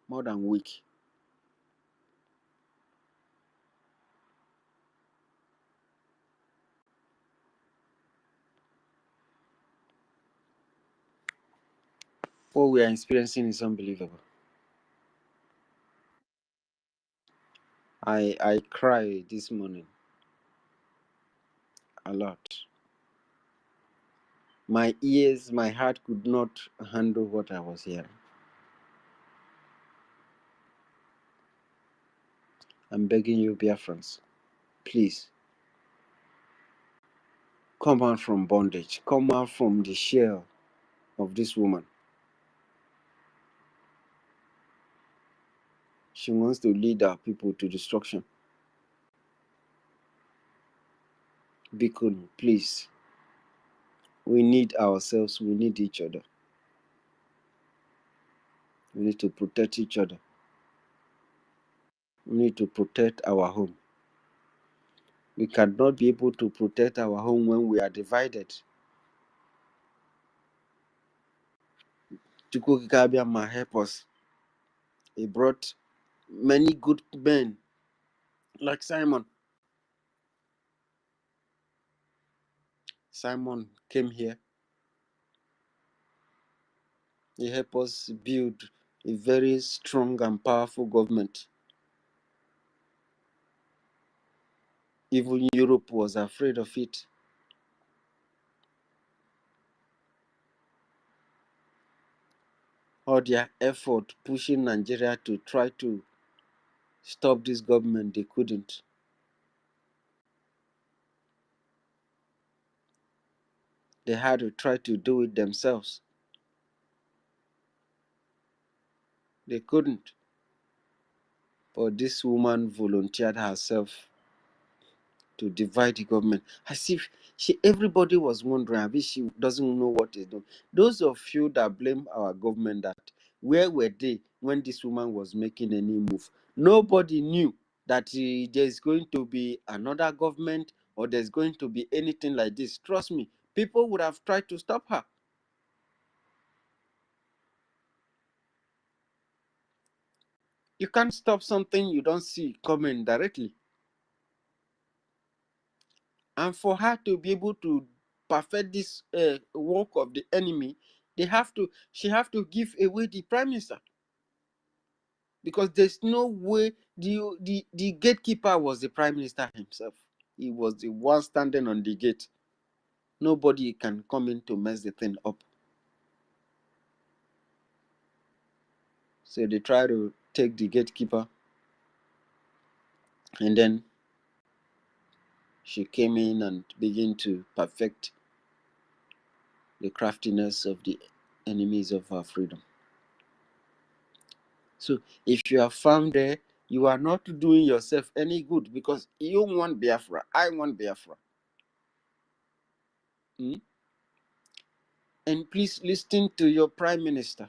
more than week. What we are experiencing is unbelievable. I cry this morning a lot. My ears, my heart could not handle what I was hearing. I'm begging you, Biafrans, please come out from bondage. Come out from the shell of this woman. She wants to lead our people to destruction. Bikun, please. We need ourselves. We need each other. We need to protect each other. We need to protect our home. We cannot be able to protect our home when we are divided. Chukwu help us. He brought many good men like Simon. Simon came here. He helped us build a very strong and powerful government. Even Europe was afraid of it. All their effort pushing Nigeria to try to stop this government, they couldn't. They had to try to do it themselves. They couldn't. But this woman volunteered herself to divide the government. As if everybody was wondering, as if she doesn't know what is doing. Those of you that blame our government, that where were they when this woman was making any move? Nobody knew that there's going to be another government or there's going to be anything like this. Trust me, people would have tried to stop her. You can't stop something you don't see coming directly. And for her to be able to perfect this work of the enemy, she have to give away the prime minister, because there's no way. The gatekeeper was the prime minister himself. He was the one standing on the gate. Nobody can come in to mess the thing up. So they try to take the gatekeeper, and then she came in and began to perfect the craftiness of the enemies of our freedom. So if you are found there, you are not doing yourself any good, because you want Biafra. I want Biafra. And please listen to your prime minister.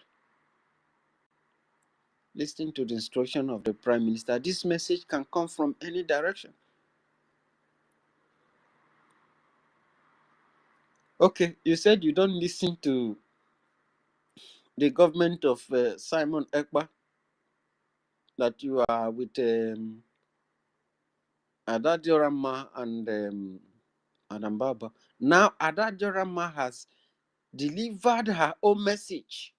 Listen to the instruction of the prime minister. This message can come from any direction. Okay, you said you don't listen to the government of Simon Ekpa, that you are with Ada Diorama and Adam Baba. Now Ada Diorama has delivered her own message.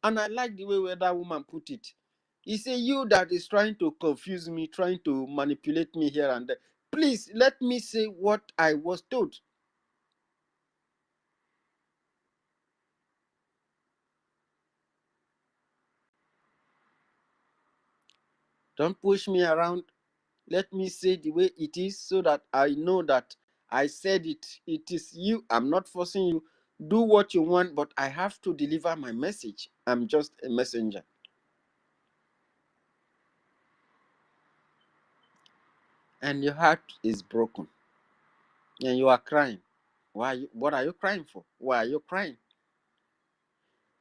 And I like the way that woman put it. He said, you that is trying to confuse me, trying to manipulate me here and there, please let me say what I was told. Don't push me around. Let me say the way it is, so that I know that I said it. It is you. I'm not forcing you. Do what you want, but I have to deliver my message. I'm just a messenger. And your heart is broken. And you are crying. Why? What are you crying for? Why are you crying?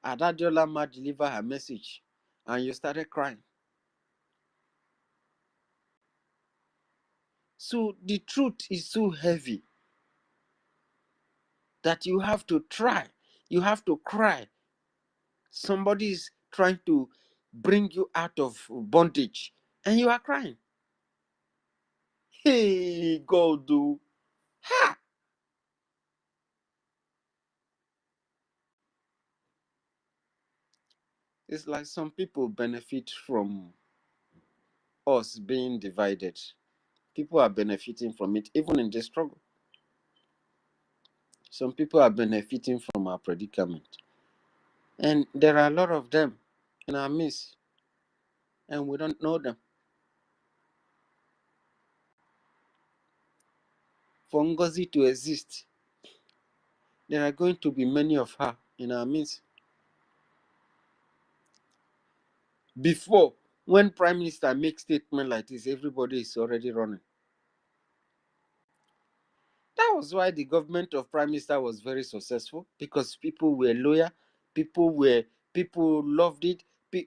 Adadiola delivered her message and you started crying. So the truth is so heavy that you have to try. You have to cry. Somebody is trying to bring you out of bondage, and you are crying. Hey, God, do. Ha! It's like some people benefit from us being divided. People are benefiting from it, even in the struggle. Some people are benefiting from our predicament. And there are a lot of them in our midst, and we don't know them. For NGOZI to exist, there are going to be many of her in our midst. Before, when Prime Minister makes statement like this, everybody is already running. That was why the government of Prime Minister was very successful, because people were loyal, people loved it.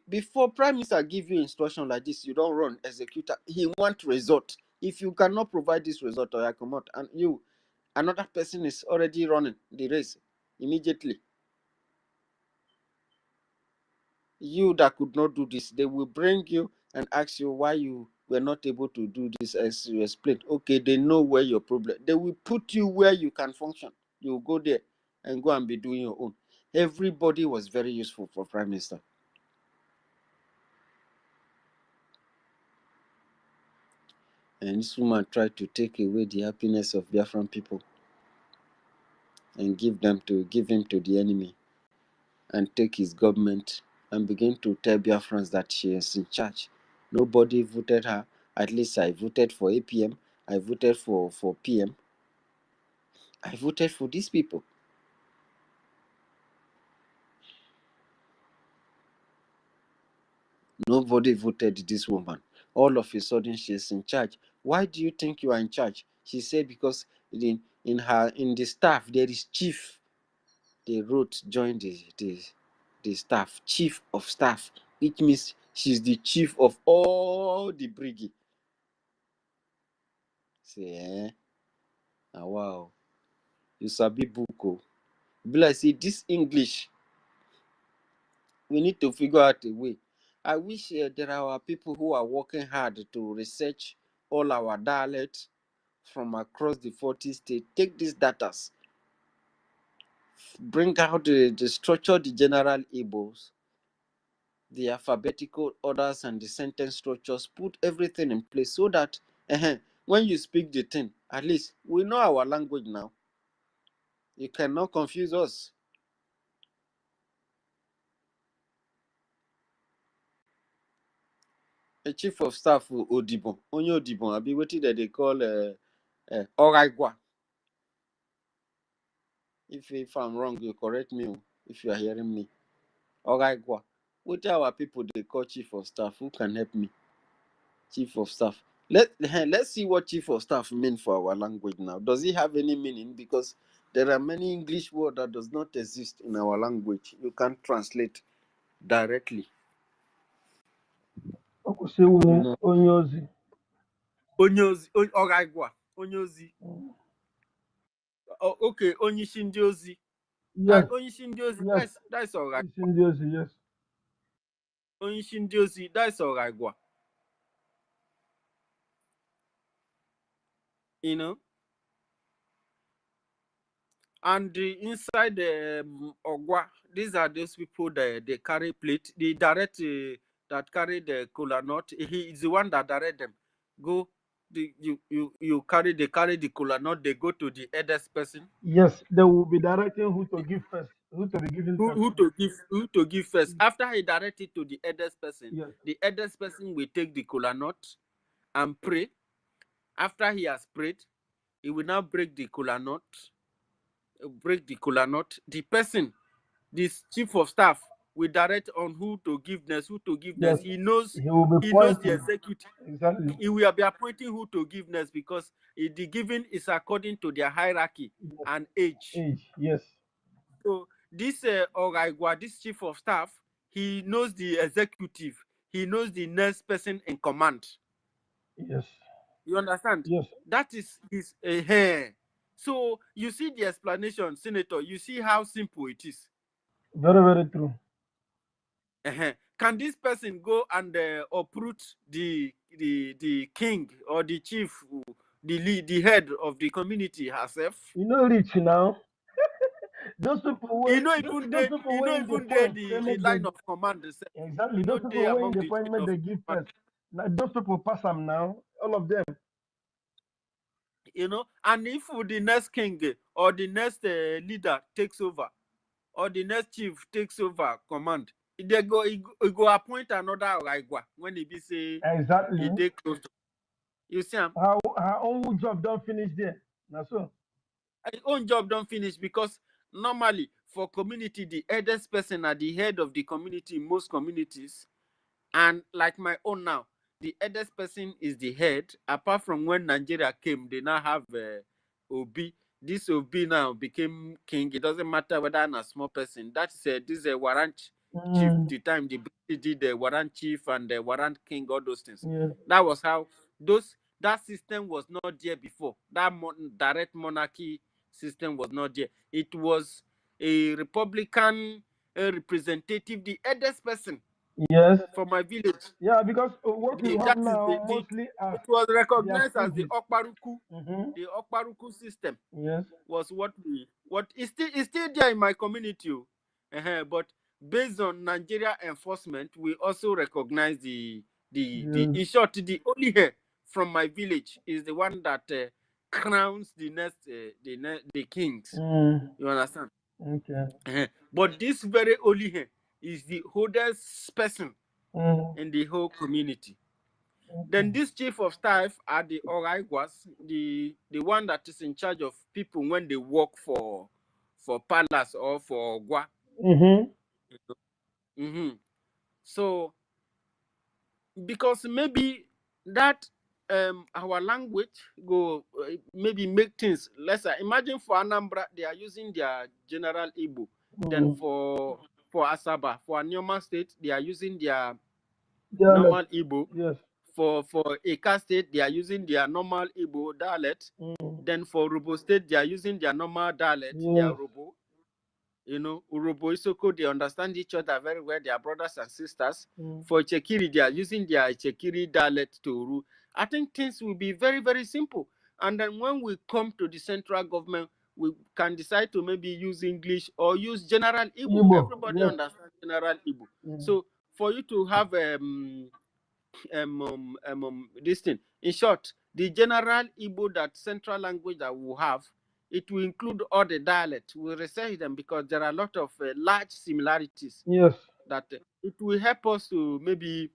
Before Prime Minister give you instruction like this, you don't run, executor. He want result. If you cannot provide this result, or I come out, and you, another person is already running the race immediately. You that could not do this, they will bring you and ask you why you were not able to do this as you explained. Okay, they know where your problem. They will put you where you can function. You will go there and go and be doing your own. Everybody was very useful for Prime Minister. And this woman tried to take away the happiness of Biafran people and give him to the enemy, and take his government and begin to tell Biafrans that she is in charge. Nobody voted her. At least I voted for APM. I voted for PM. I voted for these people. Nobody voted this woman. All of a sudden, she is in charge. Why do you think you are in charge? She said because in the staff there is chief. They wrote join the staff, chief of staff, which means she's the chief of all the BRGIE. Say, wow, you sabi book. Oh. Be like, say, this English, we need to figure out a way. I wish there are people who are working hard to research all our dialects from across the 40 states. Take these data, bring out the structure, the general Igbos, the alphabetical orders, and the sentence structures. Put everything in place so that when you speak the thing, at least we know our language now. You cannot confuse us. A chief of staff Odibo, onye Odibo, abi wetin that they call Oraigwa. If I'm wrong, you correct me if you are hearing me. Oraigwa. What our people they call chief of staff? Who can help me? Chief of staff. Let's see what chief of staff mean for our language now. Does it have any meaning? Because there are many English words that does not exist in our language. You can't translate directly. Onye ozi. Oraigwa. Onye ozi. Oh, okay, onyishi ndị ozi. Yes. Onyishi ndị ozi. Yes. That's all right. Yes. Onyishi ndị ozi. That's all right. You know. And inside the Ogwa, these are those people that they carry plate. The direct that carry the kola nut. He is the one that direct them. Go. You carry the kola nut. They go to the eldest person. Yes, they will be directing who to give first, who to be given first. Who to give first. After he direct it to the eldest person, yes, the eldest person will take the kola nut and pray. After he has prayed, he will now break the kola nut. The person, this chief of staff, will direct on who to give next. Yes, he knows the executive. Exactly. He will be appointing who to give next, because the giving is according to their hierarchy and age. Yes. So this Oraigwa, this chief of staff, he knows the executive. He knows the next person in command. Yes. You understand? Yes. That is his hair. So you see the explanation, Senator. You see how simple it is. Very, very true. Can this person go and uproot the king or the chief, the lead, the head of the community herself? You know, rich now. Those people were, those people He were know in the even there point. They the make the line of command themselves. exactly. He know Those they people were in among the the point chain make of they give command. first. Now, those people pass them now. All of them. And if the next king or the next leader takes over, or the next chief takes over command, he go appoint another Oraigwa when he be say Exactly. he take close to. You see am? Her own job don't finish there. Now so. His own job don't finish, because normally for community, the eldest person at the head of the community in most communities. And like my own now, the eldest person is the head. Apart from when Nigeria came, they now have Obi. This Obi now became king. It doesn't matter whether I'm a small person. This is a warrant chief. Mm, The time the British did the warrant chief and the warrant king, all those things. yeah. That was how that system was not there before. That direct monarchy system was not there. It was a Republican representative, the eldest person Yes. for my village. Yeah, because what we have That is now mostly are it was their recognized as the stooges. Okparuku. Mm-hmm. The Okparuku system Yes. was what is still there in my community. But based on Nigeria enforcement, we also recognize Yes. in short, the only hair from my village is the one that crowns the kings. Mm, You understand? okay. But this very only hair is the oldest person Mm, in the whole community. okay. Then this chief of staff are the Oraiguas, the one that is in charge of people when they work for palace or for Gua. Mm-hmm. Mm-hmm. So because maybe that our language go maybe make things lesser. Imagine for Anambra they are using their general Igbo. Then Mm. for Asaba, for Anyoma State they are using their Dialect. normal Igbo. Yes. For Eka State, they are using their normal Igbo dialect. Mm. Then for Urobo State, they are using their normal dialect, their Yes. Urobo. Urobo Isoko, they understand each other very well. They are brothers and sisters. Mm. For Chekiri, they are using their Chekiri dialect to Uru. I think things will be very, very simple. And then when we come to the central government, we can decide to maybe use English or use general Igbo. Igbo. Everybody Yes. understands general Igbo. Mm. So for you to have this thing. In short, the general Igbo that central language that we have, it will include all the dialects. We'll research them because there are a lot of large similarities Yes. that it will help us to maybe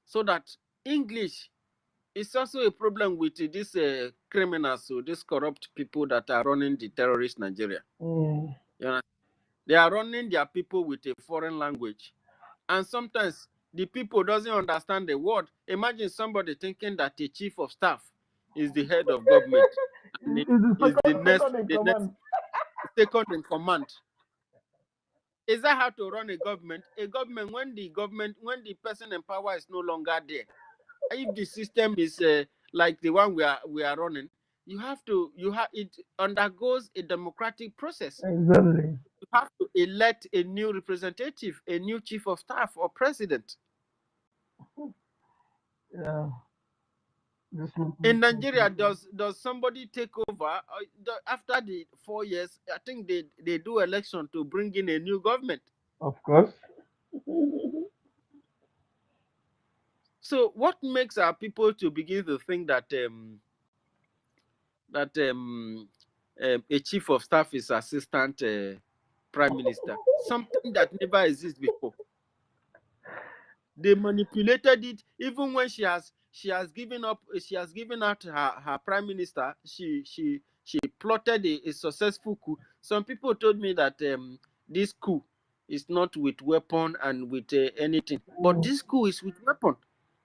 so that English is also a problem with these criminals, so these corrupt people that are running the terrorist Nigeria. Mm. You know, they are running their people with a foreign language. And sometimes the people doesn't understand the word. Imagine somebody thinking that a chief of staff is the head of government and Is the is the second in next command. second in command. Is that how to run a government? A government when the person in power is no longer there. If the system is like the one we are running, it undergoes a democratic process. Exactly. You have to elect a new representative, a new chief of staff or president. Yeah. This In one. Nigeria, does somebody take over after the 4 years? I think they do election to bring in a new government. Of course. So what makes our people to begin to think that a chief of staff is assistant prime minister? Something that never exists before. They manipulated it. Even when she has given out her prime minister. She plotted a successful coup. Some people told me that this coup is not with weapon and with anything, but Mm. this coup is with weapon.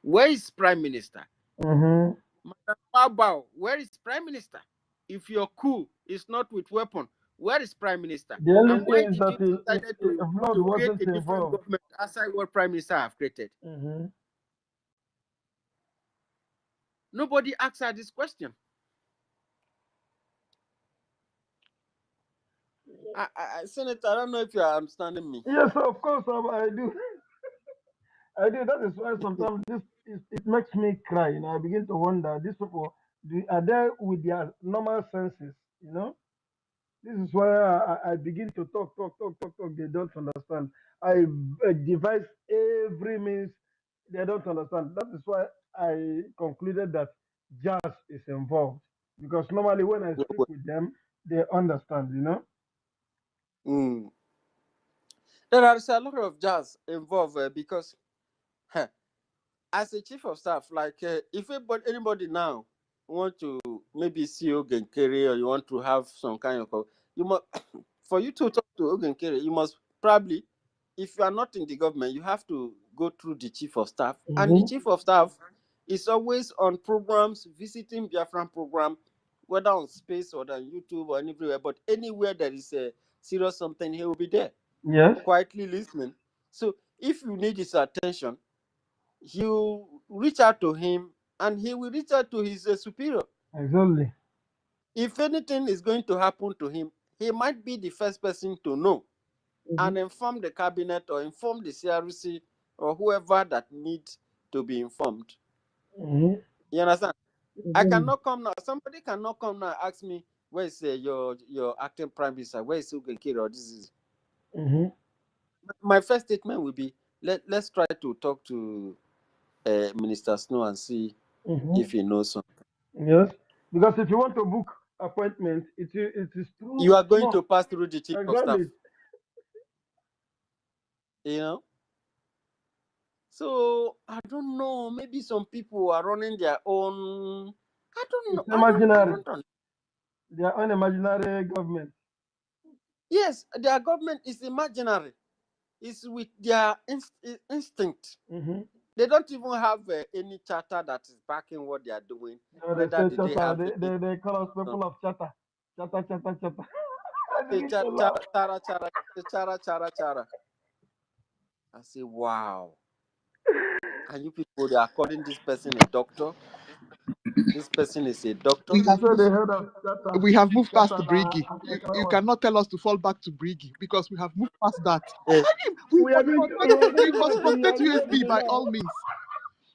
Where is prime minister? Mm-hmm. Madam Bao, where is prime minister? If your coup is not with weapon, where is prime minister? The only And why thing is did that you decide blood to create wasn't a different involved. government outside what prime minister have created? Mm-hmm. Nobody asks her this question. Senator, I don't know if you are understanding me. Yes, of course, I do. I do. That is why sometimes it makes me cry. You know, I begin to wonder these people are they with their normal senses. You know, this is why I begin to talk. They don't understand. I devise every means they don't understand. That is why I concluded that jazz is involved because normally when I speak with them, they understand. You know. Mm. There is a lot of jazz involved because as a chief of staff, like if anybody now want to maybe see Ogenkere or you want to have some kind of you must for you to talk to Ogenkere, you must probably, if you are not in the government, you have to go through the chief of staff, and the Mm-hmm. chief of staff is always on programs, visiting Biafran program, whether on space or on YouTube or anywhere, but anywhere there is a serious something, he will be there, Yes. quietly listening. So if you need his attention, you reach out to him and he will reach out to his superior. Exactly. If anything is going to happen to him, he might be the first person to know Mm-hmm. and inform the cabinet or inform the CRC or whoever that needs to be informed. Mm-hmm. You understand? I Exactly. cannot come now. Somebody cannot come now and ask me, where is your acting prime minister? Where is Ugenkiri? Or this is Mm-hmm. my first statement will be, let's try to talk to Minister Snow and see Mm-hmm. if he knows something. Yes, because if you want to book appointment, it is through You are going small. to pass through the chief of staff, Exactly. you know. So I don't know. Maybe some people are running their own. I don't know. It's I don't. I imaginary. don't know. They are unimaginary government. Yes, their government is imaginary. It's with their instinct. Mm-hmm. They don't even have any charter that is backing what they are doing. You know, they Neither say do they chata. have any. They call us people of chata. Chata. I Say begin to laugh. chara chara chara chara chara. I say, wow. And you people, they are calling this person a doctor. This person is a doctor. We They have say they moved, heard of chata. we have moved past Chata the na BRGIE. You African. cannot tell us to fall back to BRGIE because we have moved past that. Eh, I mean, we We are must going to we protect, are we going must back. We protect are USB USB by now. all means.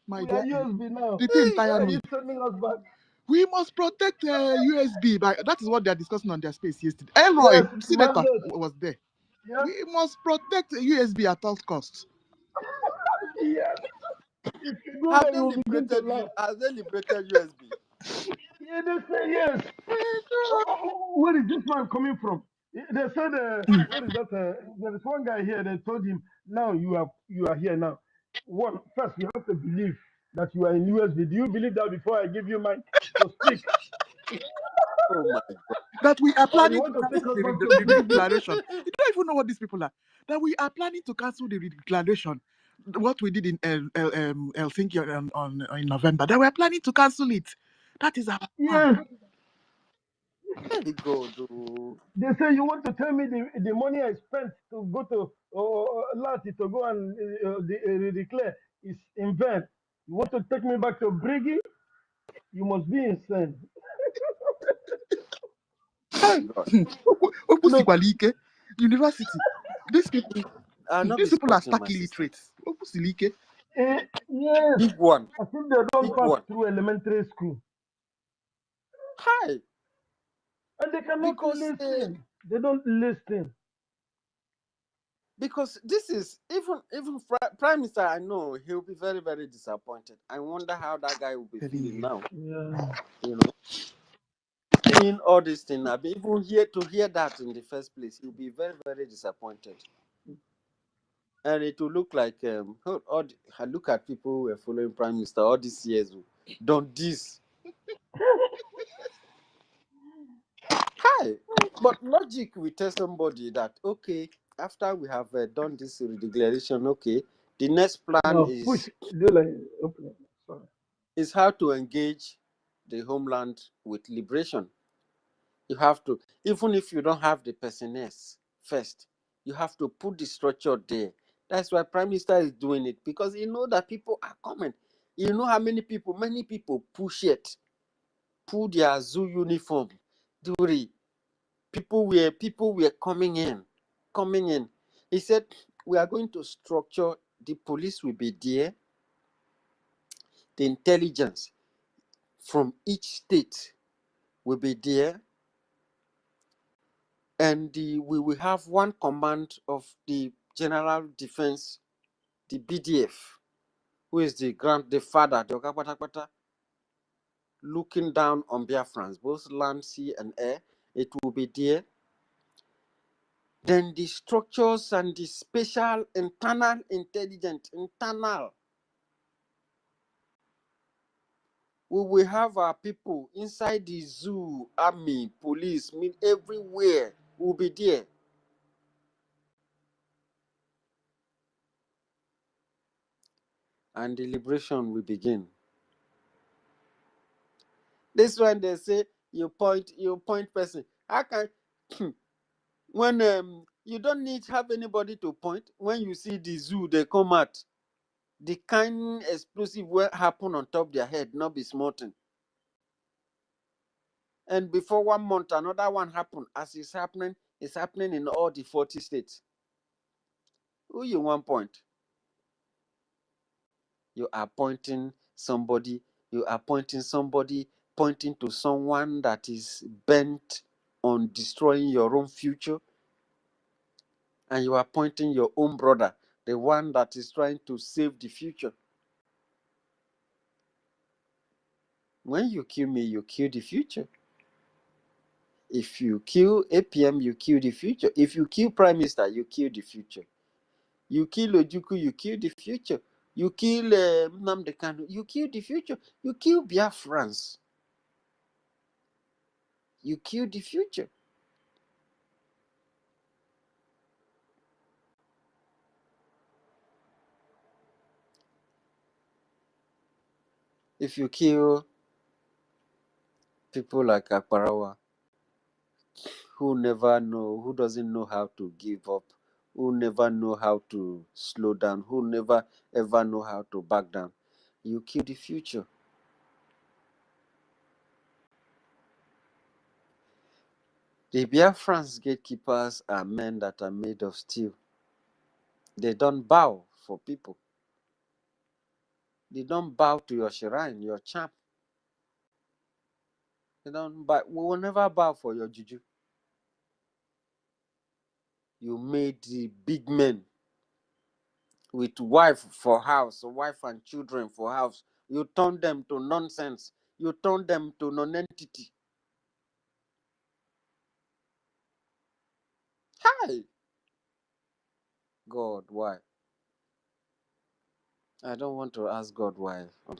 My We are dear, USB now. the thing Why tire are me. you sending us back? We must protect USB by, that is what they are discussing on their space yesterday. Elroy, Yes, senator, mandate. was there. Yes, We must protect USB at all costs. yes. If you go have there, they you will begin to liberated laugh. you? Have they liberated USB? Yeah, they say yes. Where is this man coming from? They said, what is that? There is one guy here. They told him, now you are here now. One, first you have to believe that you are in USB. Do you believe that before I give you mic to speak? Oh my God. That we are Or you planning to want to take cancel us back to the Brigi? declaration. You don't even know what these people are. That we are planning to cancel the declaration. What we did in Helsinki in November. That we are planning to cancel it. That is our plan. Yes. Hey God. Oh. They say you want to tell me the money I spent to go to Lati to go and declare is in vain. You want to take me back to Brigi? You must be insane. My God. Look, Opusikwalike, University. These people, I'll not be these people are sporting stark my sister. illiterates. Opusilike. yes, Big one. I think they don't Big pass one. through elementary school Hi. and they cannot Because listen. They don't listen. because this is even Prime Minister, I know he'll be very, very disappointed. I wonder how that guy will be Telling feeling you. now. Yeah. You know, seeing all these things, I've been even here to hear that in the first place. He'll be very, very disappointed. And it will look like I look at people who were following Prime Minister all these years who done this. Hi. But logic will tell somebody that okay, after we have done this declaration, okay, the next plan No, push. Do like open. Sorry. is how to engage the homeland with liberation. You have to, even if you don't have the personnel first, you have to put the structure there. That's why Prime Minister is doing it, because he know that people are coming. You know how many people push it, pull their zoo uniform, duty. People were coming in. He said, we are going to structure the police will be there, the intelligence from each state will be there, and we will have one command of the General Defense, the BDF, who is the father, the Ogapatapata, looking down on Biafrans, both land, sea, and air. It will be there. Then the structures and the special internal intelligence, we will have our people inside the zoo, army, police, everywhere will be there. And the liberation will begin. This one they say you point person. How can when you don't need have anybody to point, when you see the zoo, they come out. The kind explosive will happen on top their head, not be small thing. And before 1 month, another one happened. As it's happening in all the 40 states. Who you want point? You are pointing somebody, pointing to someone that is bent on destroying your own future. And you are pointing your own brother, the one that is trying to save the future. When you kill me, you kill the future. If you kill APM, you kill the future. If you kill Prime Minister, you kill the future. You kill Ojukwu, you kill the future. You kill Nnamdi Kanu, you kill the future. You kill Biafrans, you kill the future. If you kill people like Akparawa, who doesn't know how to give up, who never know how to slow down, who never ever know how to back down, you kill the future. The Biafrans gatekeepers are men that are made of steel. They don't bow for people. They don't bow to your shrine, your charm. They don't bow. We will never bow for your juju. You made the big men with wife for house, wife and children for house. You turn them to nonsense. You turn them to non-entity. Hi! God, why? I don't want to ask God why. I'm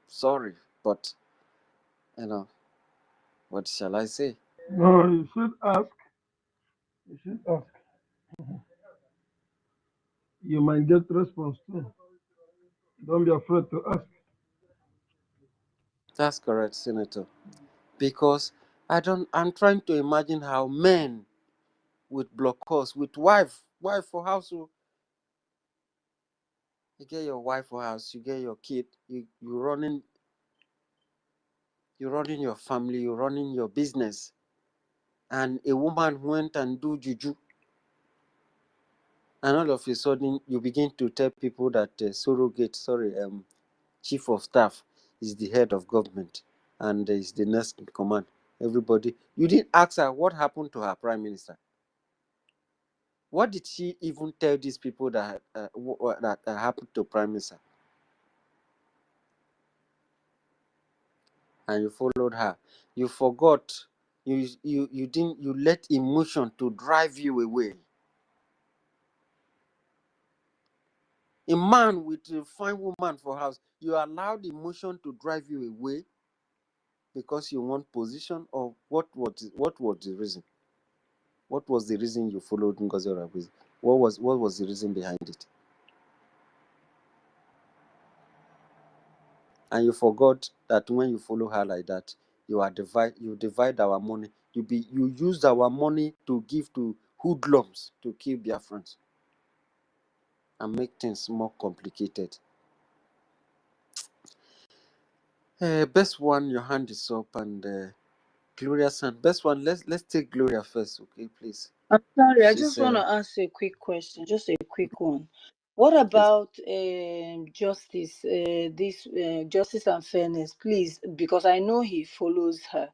sorry, but, what shall I say? No, you should ask. You should ask. You might get response too. Don't be afraid to ask. That's correct, Senator. Because I'm trying to imagine how men with block horse, with wife for house. You get your wife for house, you get your kid, you running your family, you're running your business, and a woman went and do juju, and all of a sudden you begin to tell people that chief of staff is the head of government and is the next in command. Everybody, you didn't ask her what happened to her prime minister. What did she even tell these people that happened to prime minister? And you followed her. You forgot. You didn't. You let emotion to drive you away. A man with a fine woman for house, you allowed emotion to drive you away because you want position, or what was the reason? What was the reason you followed Ngozi Orabuzi? What was the reason behind it? And you forgot that when you follow her like that, you divide our money. You used our money to give to hoodlums to kill Biafrans and make things more complicated. Best one, your hand is up, and Gloria's hand. Best one, let's take Gloria first, okay, please. I'm sorry, I She's just want to ask a quick question, just a quick one. What about justice? This justice and fairness, please, because I know he follows her.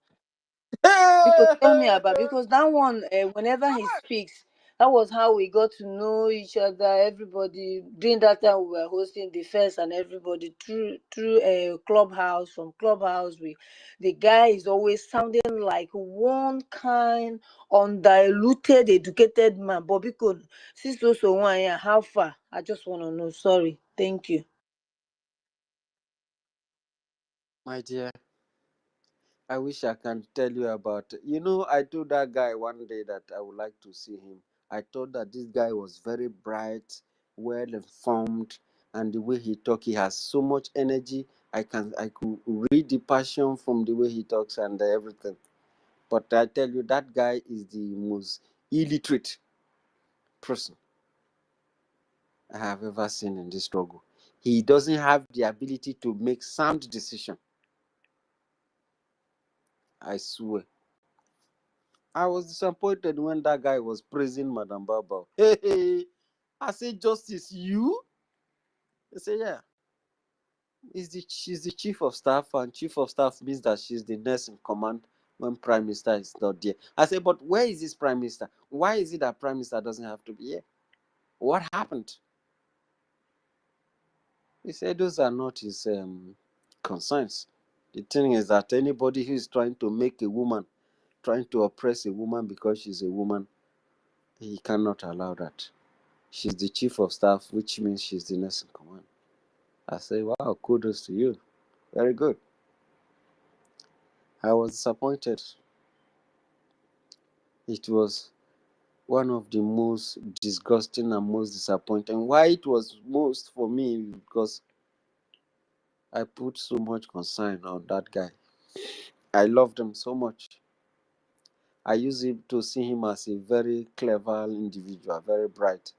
Because tell me about, because that one, whenever he speaks, that was how we got to know each other. Everybody during that time we were hosting the first, and everybody through a clubhouse. From clubhouse, the guy is always sounding like one kind undiluted, educated man. But because since also one year, how far? I just want to know. Sorry, thank you. My dear, I wish I can tell you about. I told that guy one day that I would like to see him. I thought that this guy was very bright, well informed, and the way he talk, he has so much energy. I could read the passion from the way he talks and everything. But I tell you, that guy is the most illiterate person I have ever seen in this struggle. He doesn't have the ability to make sound decision. I swear. I was disappointed when that guy was praising Madam Baba. Hey, hey. I said, Justice, you? They say, yeah. She's the chief of staff, and chief of staff means that she's the next in command when Prime Minister is not there. I said, but where is this Prime Minister? Why is it that Prime Minister doesn't have to be here? What happened? He said those are not his concerns. The thing is that anybody who is trying to make a woman, trying to oppress a woman because she's a woman, he cannot allow that. She's the chief of staff, which means she's the next in command. I say, wow, kudos to you. Very good. I was disappointed. It was one of the most disgusting and most disappointing. Why it was most for me, because I put so much concern on that guy. I loved him so much. I used to see him as a very clever individual, very bright.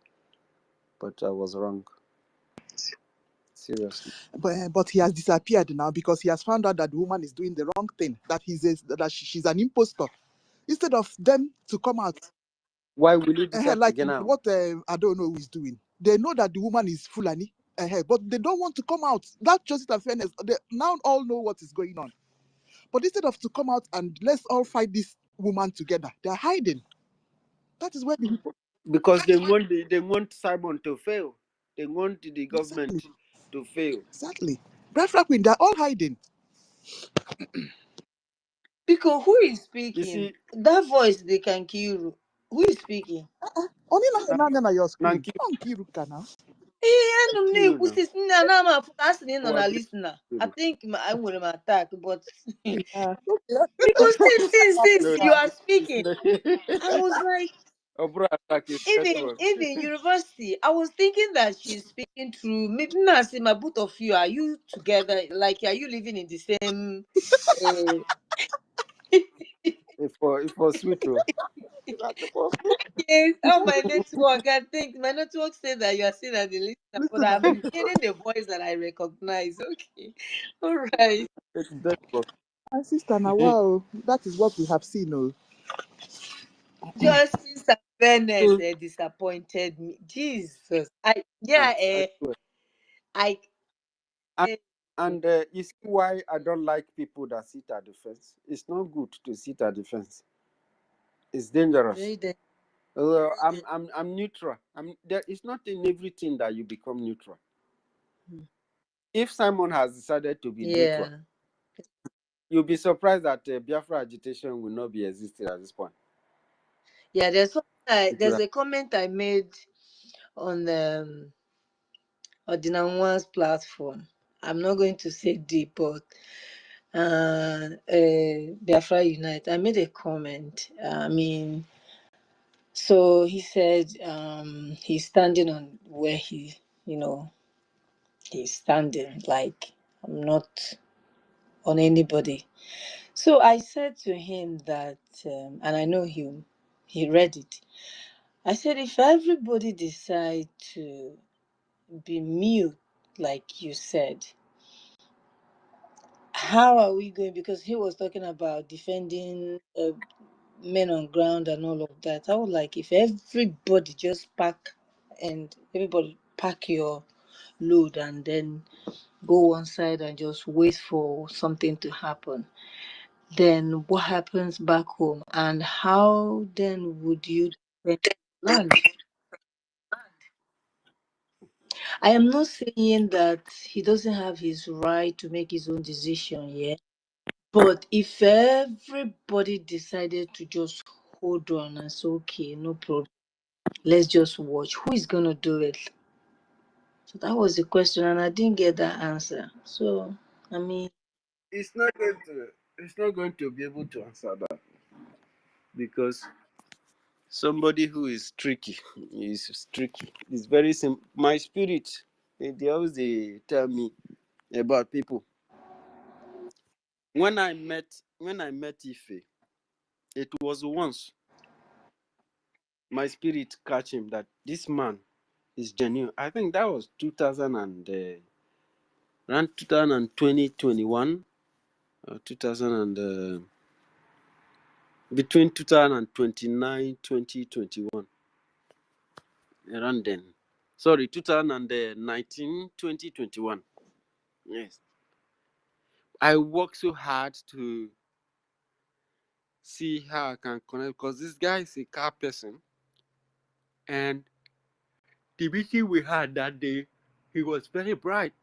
But I was wrong. Seriously. But he has disappeared now because he has found out that the woman is doing the wrong thing, that she's an impostor. Instead of them to come out, Why will you do that like again now? what I don't know who is doing. They know that the woman is Fulani, but they don't want to come out. That justice and fairness, they now all know what is going on. But instead of to come out and let's all fight this woman together, they're hiding. That is where the Because they want Simon to fail. They want the government to fail. exactly. BRGIE, they're all hiding. Because who is You speaking? see, That voice they can kill. Who is speaking? Only now on your screen. Nanki On Kiruka now. I now. think I would attack, but Okay. because since No, you are speaking, it's I was like, Obra attack is network. even university, I was thinking that she's speaking through. Maybe now, see, my both of you, are you together? Like, are you living in the same? Uh, For sweet. yes, on my network. I think my network said that you are still at the listener, but Listen, I'm hearing the voice that I recognize. Okay, all right. It's network. my sister now, wow, that is what we have seen. Oh. Justice and fairness So, disappointed me. Jesus, I yeah, I swear. I And, eh, you see why I don't like people that sit at the fence. It's not good to sit at the fence. It's dangerous. very dangerous. I'm neutral. There. It's not in everything that you become neutral. If Simon has decided to be neutral, Yeah, you'll be surprised that Biafra agitation will not be existing at this point. yeah. It will There's a comment I made on Odinanwa's platform. I'm not going to say deep, but Biafra Unite. I made a comment. I mean, so he said he's standing on where he's standing. Like, I'm not on anybody. So I said to him that, and I know he read it. I said, if everybody decide to be mute, like you said, how are we going? Because he was talking about defending men on ground and all of that. I would like if everybody just pack and everybody pack your load and then go one side and just wait for something to happen. Then what happens back home, and how then would you defend land? I am not saying that he doesn't have his right to make his own decision, yeah. But if everybody decided to just hold on and say, okay, no problem, let's just watch, who is gonna do it? So that was the question, and I didn't get that answer. So I mean, It's not going to. It's not going to be able to answer that because somebody who is tricky is tricky. It's very simple. My spirit, they always they tell me about people. When I met Ife, it was once my spirit catch him that this man is genuine. I think that was 2000 and around 2020 21 2000 and between 2029 2021 around then. Sorry, 2019 2021. Yes, I work so hard to see how I can connect because this guy is a car person, and the meeting we had that day, he was very bright.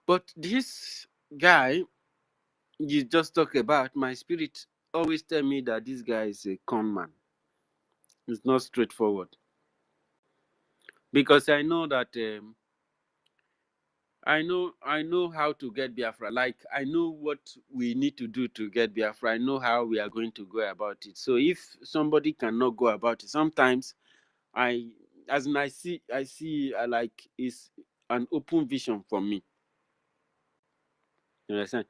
But this guy you just talk about, my spirit always tell me that this guy is a con man. It's not straightforward because I know that I know how to get Biafra. Like I know what we need to do to get Biafra. I know how we are going to go about it. So if somebody cannot go about it, sometimes I, as in I see like it's an open vision for me. You understand?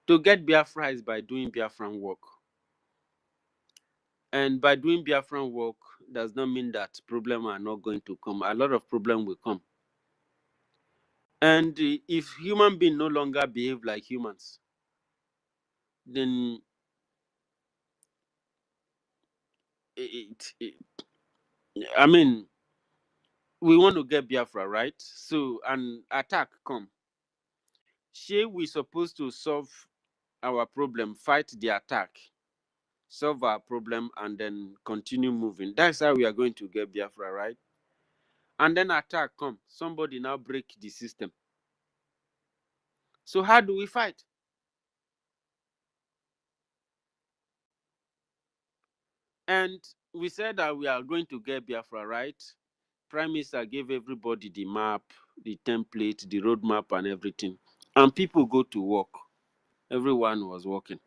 To get Biafra is by doing Biafran work. And by doing Biafran work does not mean that problems are not going to come. A lot of problems will come. And if human beings no longer behave like humans, then it I mean, we want to get Biafra, right? So an attack come. Shey we supposed to solve our problem, fight the attack, solve our problem, and then continue moving. That's how we are going to get Biafra, right? And then attack come. Somebody now break the system. So how do we fight? And we said that we are going to get Biafra, right? Prime Minister gave everybody the map, the template, the roadmap, and everything. And people go to work. Everyone was working.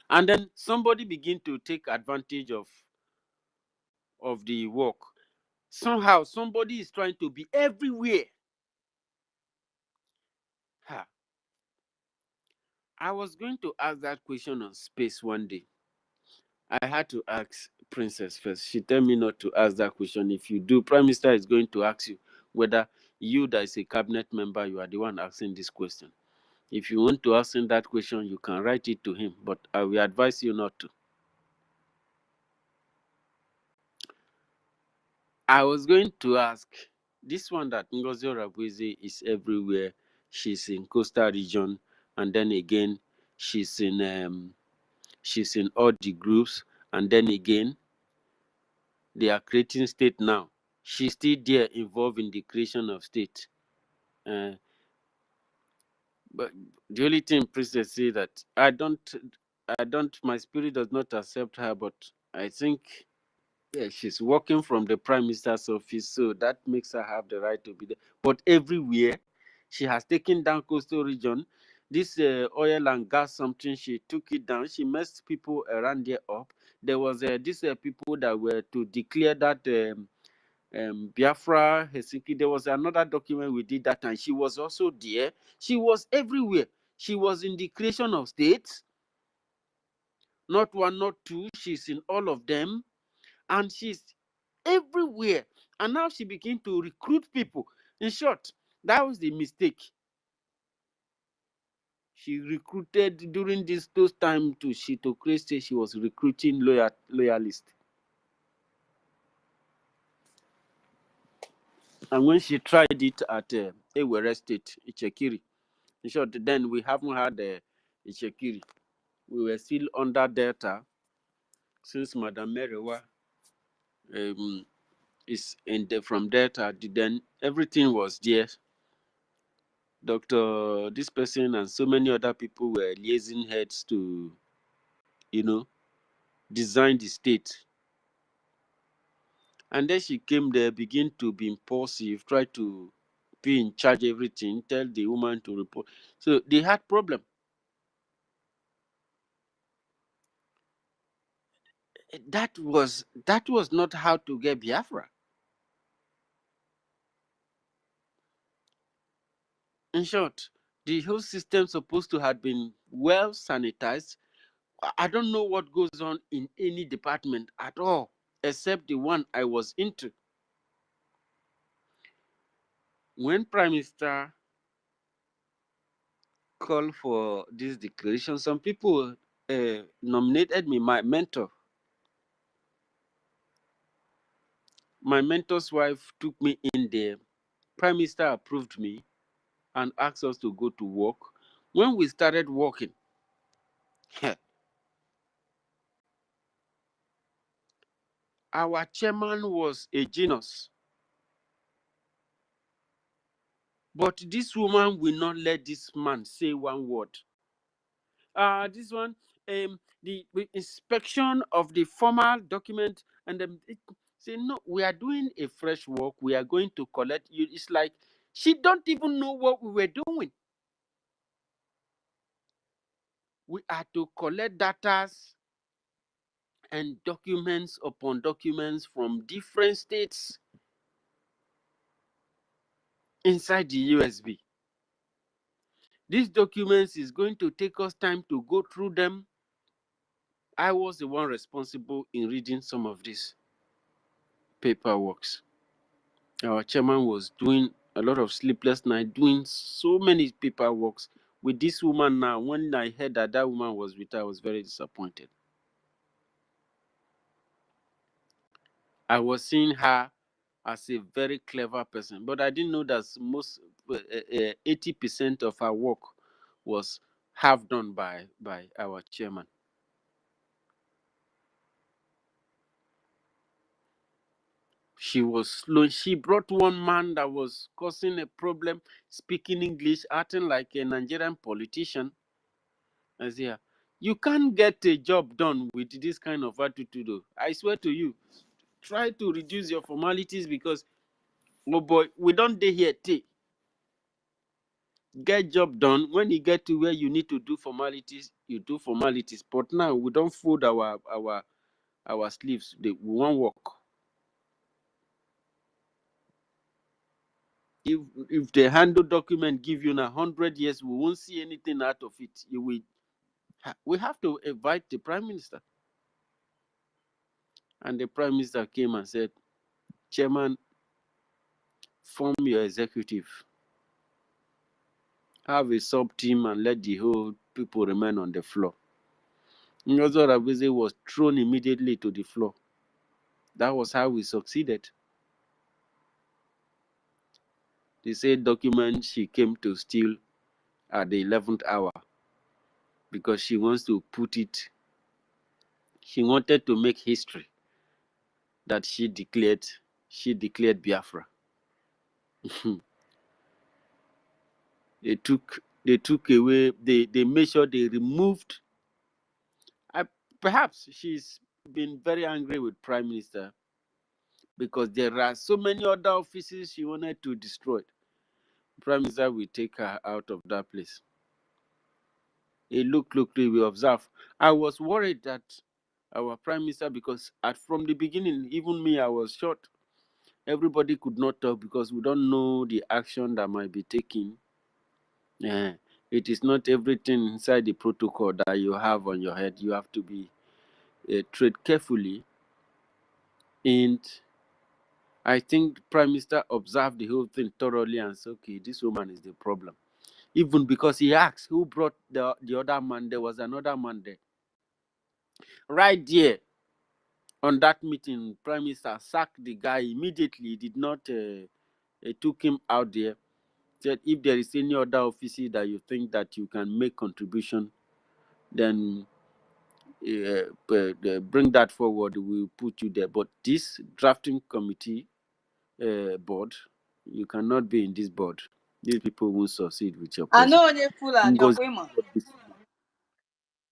And then somebody begin to take advantage of the work. Somehow, somebody is trying to be everywhere. Ha. I was going to ask that question on space one day. I had to ask Princess first. She tell me not to ask that question. If you do, Prime Minister is going to ask you whether you that is a cabinet member, you are the one asking this question. If you want to ask him that question, you can write it to him, but I will advise you not to. I was going to ask this one that Ngozi Rabwizi is everywhere. She's in coastal region, and then again, she's in all the groups, and then again, they are creating state now. She's still there involved in the creation of state. Uh, but the only thing Princess say that my spirit does not accept her, but I think yeah, she's working from the prime minister's office, so that makes her have the right to be there. But everywhere, she has taken down coastal region. This oil and gas something, she took it down. She messed people around there up. There was these people that were to declare that Biafra, Helsinki. There was another document we did that time. She was also there. She was everywhere. She was in the creation of states, not one, not two. She's in all of them, and she's everywhere. And now she began to recruit people. In short, that was the mistake. She recruited during those time to create state. She was recruiting loyalists. And when she tried it at Ewere State, Ichekiri, in short, then we haven't had Ichekiri. We were still under Delta since Madam Merewa is from Delta. Then everything was there. Dr. This person and so many other people were liaising heads to, design the state. And then she came there, begin to be impulsive, try to be in charge of everything, tell the woman to report. So they had problem. That was not how to get Biafra. In short, the whole system supposed to have been well sanitized. I don't know what goes on in any department at all, except the one I was into. When Prime Minister called for this declaration, some people nominated me my mentor. My mentor's wife took me in there. Prime Minister approved me and asked us to go to work. When we started working, our chairman was a genius. But this woman will not let this man say one word. This one, the inspection of the formal document, and say, no, we are doing a fresh work. We are going to collect you. It's like she don't even know what we were doing. We are to collect data and documents upon documents from different states inside the USB. These documents is going to take us time to go through them. I was the one responsible in reading some of these paperworks. Our chairman was doing a lot of sleepless nights, doing so many paperworks with this woman. Now, when I heard that that woman was with her, I was very disappointed. I was seeing her as a very clever person, but I didn't know that most 80% of her work was half done by our chairman. She was slow. She brought one man that was causing a problem, speaking English, acting like a Nigerian politician. I say, you can't get a job done with this kind of attitude. Though. I swear to you, try to reduce your formalities because, oh boy, we don't day here. Get job done. When you get to where you need to do formalities, you do formalities. But now we don't fold our sleeves. We won't work. If the handle document give you 100 years, we won't see anything out of it. We have to invite the prime minister. And the prime minister came and said, Chairman, form your executive. Have a sub-team and let the whole people remain on the floor. NGOZI Rabizi was thrown immediately to the floor. That was how we succeeded. They said document she came to steal at the 11th hour because she wants to put it, she wanted to make history that she declared Biafra. They took away, they made sure they removed. Perhaps she's been very angry with Prime Minister because there are so many other offices she wanted to destroy. Prime Minister will take her out of that place. Look, we observe. I was worried that our Prime Minister, because from the beginning, even me, I was shocked. Everybody could not talk because we don't know the action that might be taken. It is not everything inside the protocol that you have on your head. You have to be tread carefully. And I think Prime Minister observed the whole thing thoroughly and said, okay, this woman is the problem. Even because he asked who brought the other man, there was another man there. Right there on that meeting, Prime Minister sacked the guy immediately. He did not They took him out there. Said if there is any other offices that you think that you can make contribution, then bring that forward. We'll put you there. But this drafting committee board, you cannot be in this board. These people won't succeed with your I know president. only Fulani Ngozi, Okwema. It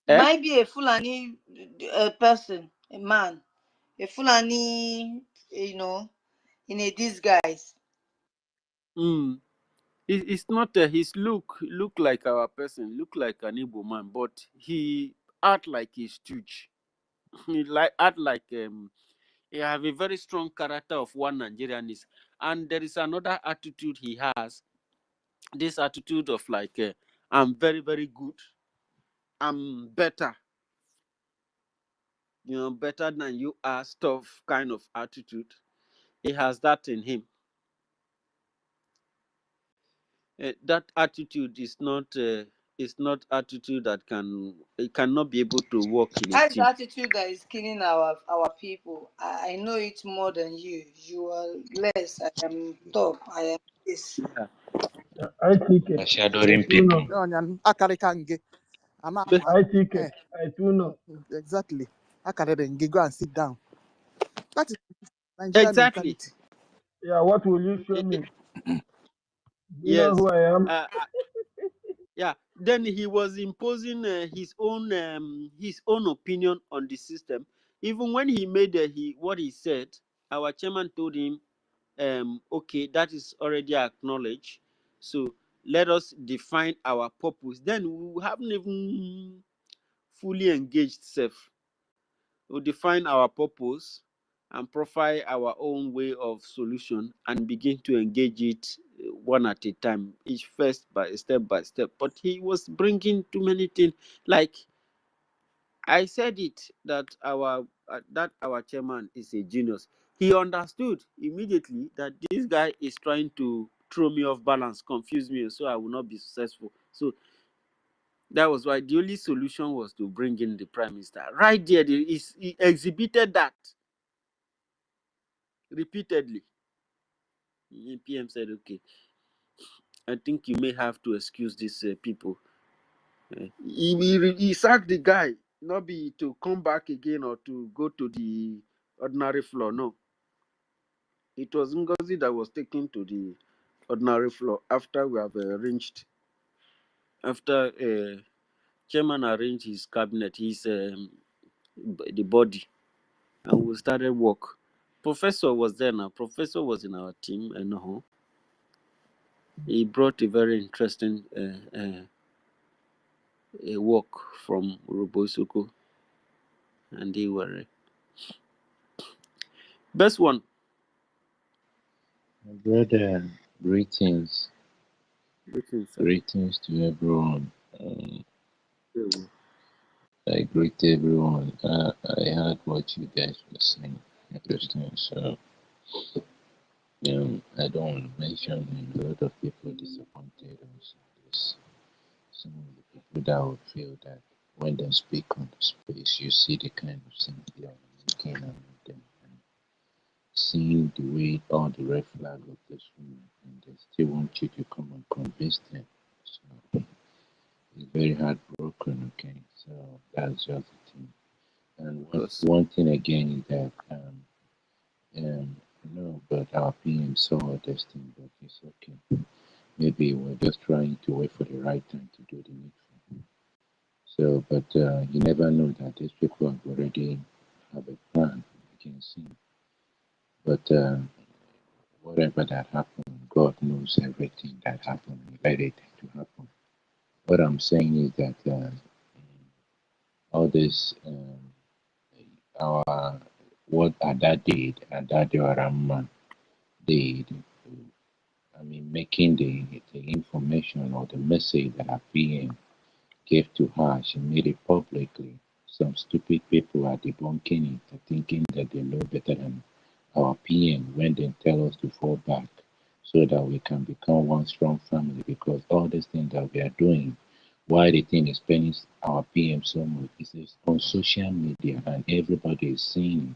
eh? might be a Fulani person, a man, a Fulani, in a disguise. Mm. It's not his look like our person, look like an Igbo man, but he act like a stooge. He like act like he have a very strong character of one Nigerianist, and there is another attitude he has. This attitude of like I'm very very good, I'm better, better than you are, stuff kind of attitude. He has that in him. That attitude is not attitude that it cannot be able to work in a That is the team. attitude that is killing our people. I know it more than you. You are less. I am top. I am this. Yeah. ITK, I Shadowing too people. know. Akarịka nge. Ama But ama. ITK, Eh, I too know. exactly. Akarịrị nge. Go and sit down. That is Nigerian exactly. mentality. Yeah, what will you show Eh, eh, me? Do you know yes. who I am? Yeah. Then he was imposing his own opinion on the system. Even when he made what he said, our chairman told him, okay, that is already acknowledged. So let us define our purpose. Then we haven't even fully engaged self. We'll define our purpose and profile our own way of solution and begin to engage it one at a time, each first by step. But he was bringing too many things. Like I said it that our chairman is a genius. He understood immediately that this guy is trying to throw me off balance, confuse me, so I will not be successful. So that was why the only solution was to bring in the prime minister. Right there, he exhibited that repeatedly. The PM said, "Okay, I think you may have to excuse these people." He sacked the guy, not be to come back again or to go to the ordinary floor. No, it was Ngozi that was taken to the ordinary floor after we have after chairman arranged his cabinet, the body, and we started work. Professor was there now. Professor was in our team, and he brought a very interesting work from Robosuko, and they were best one. Brother, greetings. Listen, sir. Greetings to everyone. Yeah, I greet everyone. I heard what you guys were saying. Interesting. So, I don't want to mention a lot of people disappointed us. There's some of the people that would feel that when they speak on the space, you see the kind of things they are making out of them. And seeing the way all the red flag of this woman, and they still want you to come and convince them. So it's very heartbroken. Okay, so that's just the thing. And because one thing again is that but our PM saw this thing, but it's okay. Maybe we're just trying to wait for the right time to do the needful. So, but you never know that these people have already have a plan against him. But whatever that happened, God knows everything that happened. He let it to happen. What I'm saying is that all this, our what Ada did, Ada Diorama did, I mean, making the information or the message that our PM gave to her, she made it publicly. Some stupid people are debunking it, thinking that they know better than our PM when they tell us to fall back so that we can become one strong family. Because all these things that we are doing, why the thing is spending our PM so much is on social media and everybody is seeing it.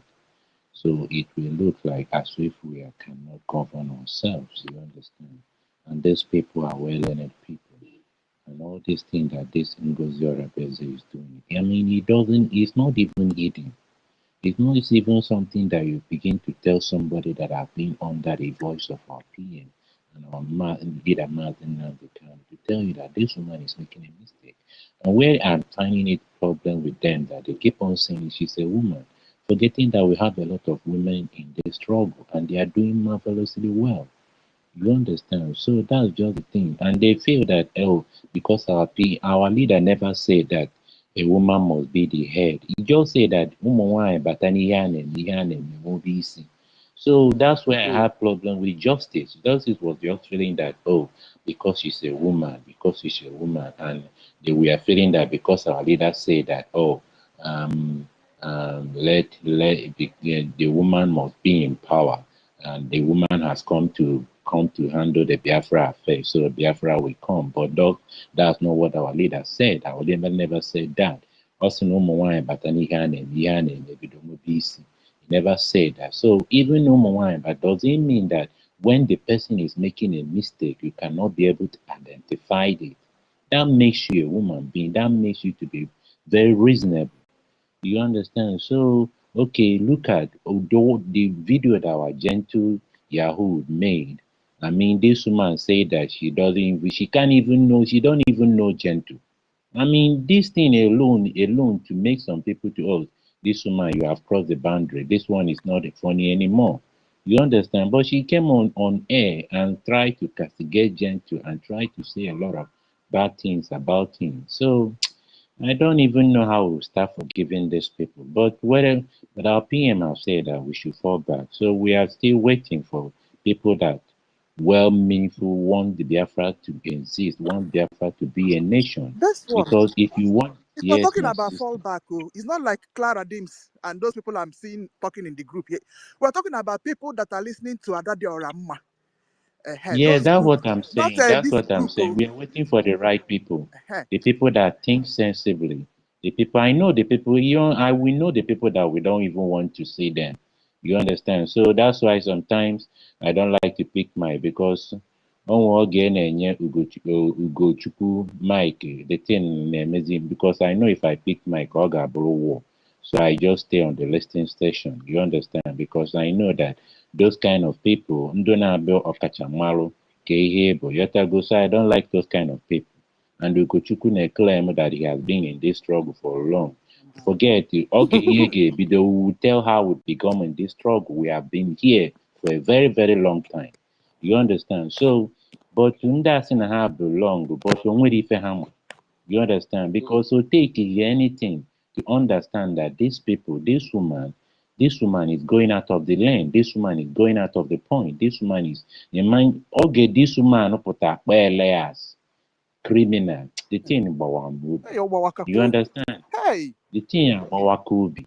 So it will look like as if we cannot govern ourselves, you understand? And these people are well-learned people. And all these things that this Ngozi Orebeze is doing, I mean, it's not even hidden. It's not even something that you begin to tell somebody that have been under the voice of our PM and our leader, Martin Nandekan, to tell you that this woman is making a mistake. And where I'm finding it problem with them that they keep on saying she's a woman, forgetting that we have a lot of women in the struggle and they are doing marvelously well. You understand? So that's just the thing. And they feel that, oh, because our leader never said that a woman must be the head. He just said that woman but so that's where I have problem with justice. Justice was just feeling that, oh, because she's a woman, and they were feeling that because our leader said that, oh, um, let the woman must be in power, and the woman has come to handle the Biafra affair, so Biafra will come. But that's not what our leader said. Our leader never said that. Also, no more but he never said that. So even no more but does it mean that when the person is making a mistake, you cannot be able to identify it? That makes you a woman being. That makes you to be very reasonable. You understand? So, okay, look at the video that our gentle Yahoo made. I mean, this woman said that she can't even know, she don't even know gentle. I mean, this thing alone to make some people to, oh, this woman, you have crossed the boundary. This one is not funny anymore. You understand? But she came on air and tried to castigate gentle and tried to say a lot of bad things about him. So, I don't even know how we'll start forgiving these people. But our PM have said that we should fall back. So we are still waiting for people that well meaningful want the Biafra to exist, want Biafra to be a nation. Best one. Because if you want, If we're yes, talking my about sister. fallback, oh, it's not like Clara Dims and those people I'm seeing talking in the group here. We're talking about people that are listening to Adade or Ramma. Yeah, Those that's group, what I'm not saying. That's this what I'm group. saying. Oh, We are waiting for the right people, uh, the people that think sensibly, the people I know, the people I we know the people that we don't even want to see them. You understand? So that's why sometimes I don't like to pick my because oge na-enye Ugochukwu Mike the thing na-emezi because I know if I pick Mike ọ ga-abụrụ war. So I just stay on the listening station. You understand? Because I know that those kind of people, ndị na-abịa ọkachamara ka ihe bụ yotago, so I don't like those kind of people. And Ugochukwu na-claim that he has been in this struggle for long. Forget oge ihe ga-ebido, we will tell how we become in this struggle. We have been here for a very, very long time. You understand? So, but ndị asị na ha belong, but o nwere ife ha ma. You understand? Because so take anything to understand that these people, this woman is going out of the lane. This woman is going out of the point. This woman is the mind. Okay, this woman put a as criminal. The thing about hey, Obawaka, you understand? hey, The thing about Kobe.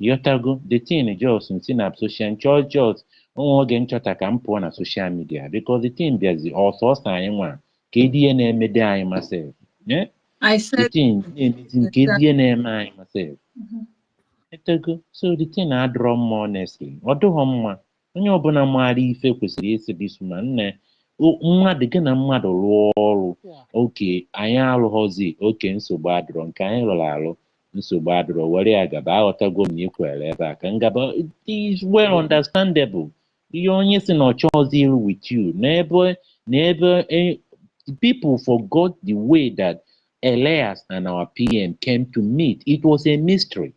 Yotago, the thing just nsi na social just onwe oge nchọta ka m pụọ na social media because the thing bịazi ọsọsọ anyị nwa ka edi ihe na-emede anyị masef. I The said thing na-emezi nke edi that. ihe na-eme anyị masef. Yotago, so the thing adịrọ mma honestly, ọ dịghọ mma. Onye ọbụla maara ife kwesịrị ịsị this woman nne mmadụ gị na mmadụ rụọ ọrụ yeah. oke anyị alụghọzi oke nsogbu adịrọ nke anyị rụrụ arụ nsogbu adịrọ were ya gaba aghọtago m na ikwere ebe a ka ngaba it is well understandable ihe onye si na ọ chọghịzi iru with you n'ebe people forgot the way that Elias and our PM came to meet. It was a mystery.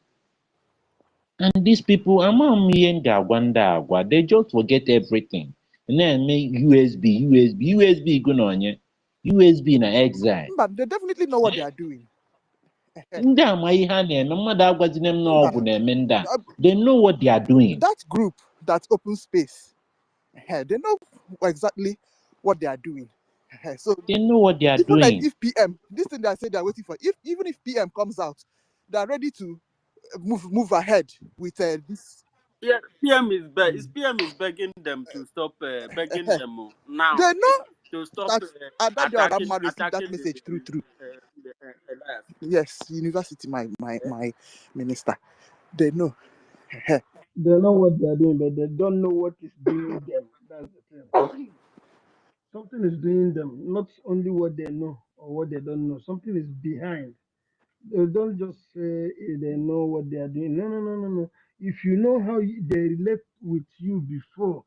And these people, ama m ihe m ga-agwa ndị agwa, they just forget everything. Na-eme USB go na onye USB na exile. But they definitely know what they are doing. Ndị ama ihe a na-eme, mmadụ agwazina m na ọ bụ na-eme ndị a. Uh, They know what they are doing. that group, that open space, they know exactly what they are doing. So They know what they are even like doing. if PM, this thing they say they're waiting for, even if PM comes out, they're ready to move ahead with this. Yeah, PM is begging them to stop begging them now They know to stop that Adade Oramma received that attacking message through. the Elias. Yes, university, my minister. They know. They know what they are doing, but they don't know what is doing them. That's the thing. Something is doing them, not only what they know or what they don't know. Something is behind. They don't just say they know what they are doing. No, no, no, no, no. If you know how they relate with you before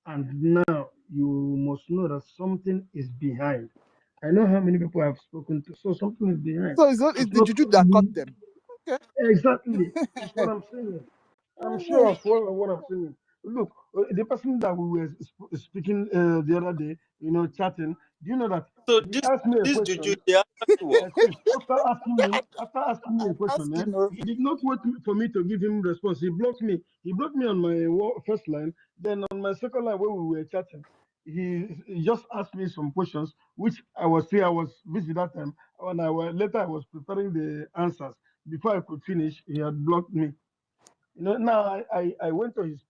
and now, you must know that something is behind. I know how many people I've spoken to, so something is behind. So it's It's the not juju that caught only them. Okay. exactly. It's what I'm saying. I'm sure of what I'm saying. Look, the person that we were speaking the other day, chatting. Do you know that So he asked me a this juju question? they actually work. Chief, after asking me a question, Asking her. he did not wait for me to give him response. He blocked me. He blocked me on my first line. Then on my second line, where we were chatting, he just asked me some questions, which I was busy that time. When later I was preparing the answers. Before I could finish, he had blocked me. Now I went to his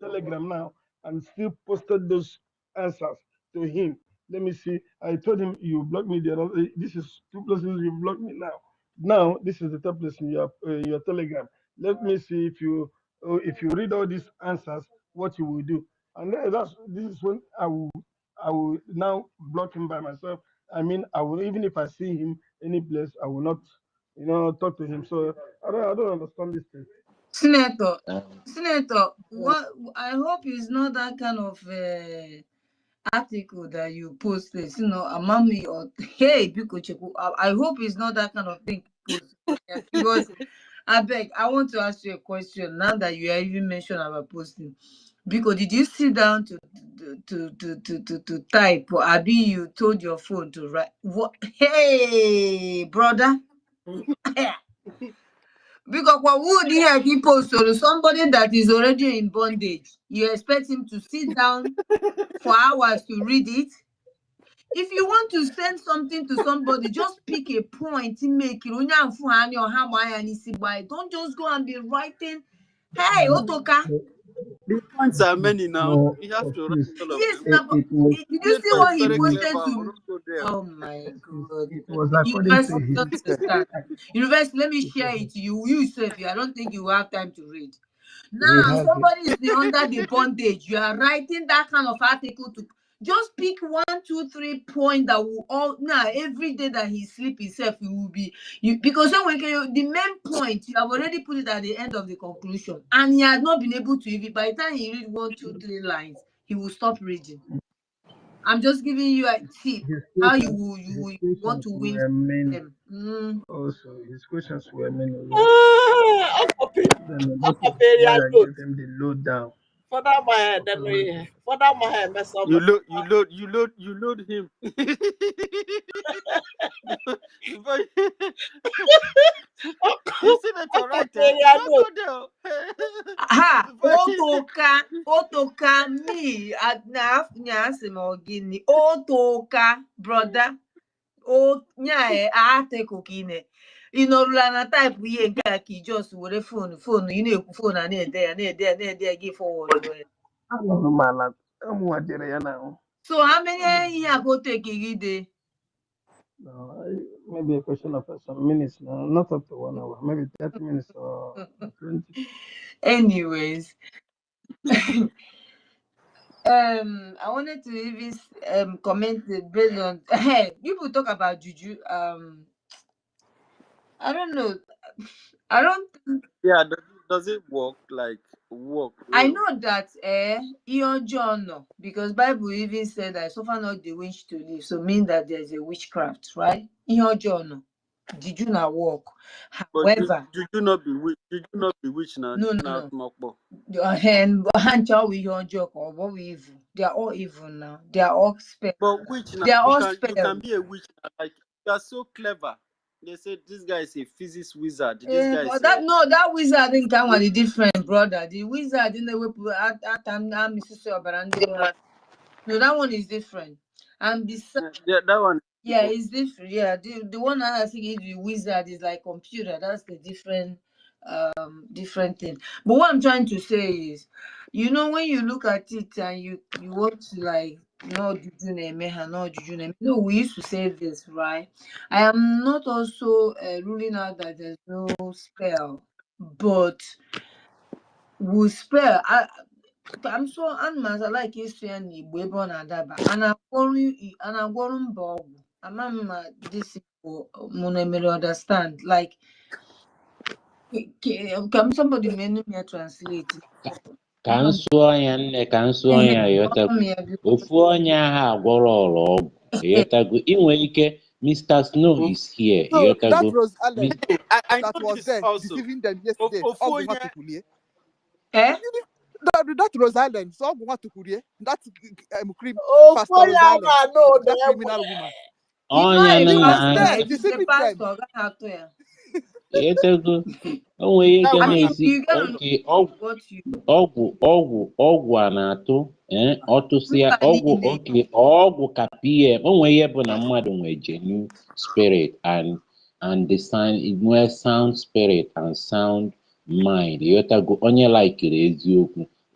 Telegram now and still posted those answers to him. Let me see. I told him you blocked me the other. This is two places you blocked me now. Now this is the third place in your Telegram. Let me see if you read all these answers, what you will do. And then this is when I will now block him by myself. I mean, I will even if I see him any place, I will not talk to him. So I don't understand this thing. Senator, Um, Senator, Yeah. what I hope it's not that kind of article that you posted, Amami or hey, Bikocheku. I hope it's not that kind of thing you post. Because I beg, I want to ask you a question now that you are even mentioned about posting. Because did you sit down to type, or Abi you told your phone to write? What? Hey, brother. Because what would he have he posted to somebody that is already in bondage? You expect him to sit down for hours to read it? If you want to send something to somebody, just pick a point to make it. Don't just go and be writing, hey, No, Otoka. The points are many now. no, You have to write excuse. all of Yes, them. now, but It was did you see Senator is what he it very was clever. posted I will to? not go there. Oh my excuse. God. It was according to University, his. don't This understand. University, let me It share was it to you. You yourself, I don't think you have time to read. he Now, has it. somebody is under the bondage. You are writing that kind of article to just pick 1, 2, 3 points that will all now every day that he sleep himself, he will be you because the main point you have already put it at the end of the conclusion, and he has not been able to even by the time he read 1, 2, 3 lines, he will stop reading. I'm just giving you a tip His how you questions will his want questions to win were many. them. Also, his questions were many. Yeah. Then that was why Orthopedic I note. gave him the lowdown. Further my Okay, then man. we further my mess up. You load him. Before you see that right there. Orthopedic Don't go note. there. Ha! Before Otoka me at nyasi mogini. Otoka, brother. O nya ate kokine. Inorula na type ihe nke a ka just were phone ị na-ekwu phone a na-ede ya na-ede ya gị forward were. Anụrụ m ala amụnwa dere ya n'ahụ. So how many ihe a go take gị dey? No, maybe a question of some minutes now, not up to 1 hour, maybe 30 minutes or 20. Anyways, I wanted to even comment based on people talk about juju. I don't know. I don't. yeah, does it work like work I real? know that John no, because Bible even said that suffer not the witch to live, so mean that there's a witchcraft, right? John no, did you not work? But However, did you not be witch now? no, no, Now no. Mokbo. Your hand child with your joke or what we evil. They are all evil now. They are all spell. But witch now They are all you can spell. be a witch now. Like you are so clever. They say this guy is a physics wizard. This guy But is that a no, that wizard didn't come with the different brother. The wizard in the way at time now, Mrs. Obarande. No, that one is different. And besides. that one is Yeah, evil. it's different. Yeah, the one I think is the wizard is like computer. That's the different thing. But what I'm trying to say is, when you look at it and you want to like no juju nemeha, no juju neme. No, we used to say this, right? I am not also ruling out that there's no spell, but will spell. I'm so animals I like history and Igbo na adaba. And I'm going bog. This people mono understand. Like can somebody me translate? Ka m sụọ ya nne, ka m sụọ ya ịghọtago. Ofu onye agha agwọrọ ọrụ ọgwụ ịghọtago. Inwe ike Mr. Snow is here So that ịghọtago. Rose Allen I that know was this there also. deceiving them yesterday. Ofonya, That Rose Allen, so that cream Oh, Pastor boy, Rose Allen, I know that them. criminal woman. He's Ọnya not a He nna was pastor, there he's a deceiving them. pastor. ịghọtago. O nwere ihe ga I mean, na-esi you gotta know oke what you ọgwụ a na-atụ ọtụsịa look at ọgwụ it. oke ọgwụ ka PM. O nwere ihe bụ na mmadụ nwere genuine spirit and the sound nwee sound spirit and sound mind ịghọtago. Onye laikiri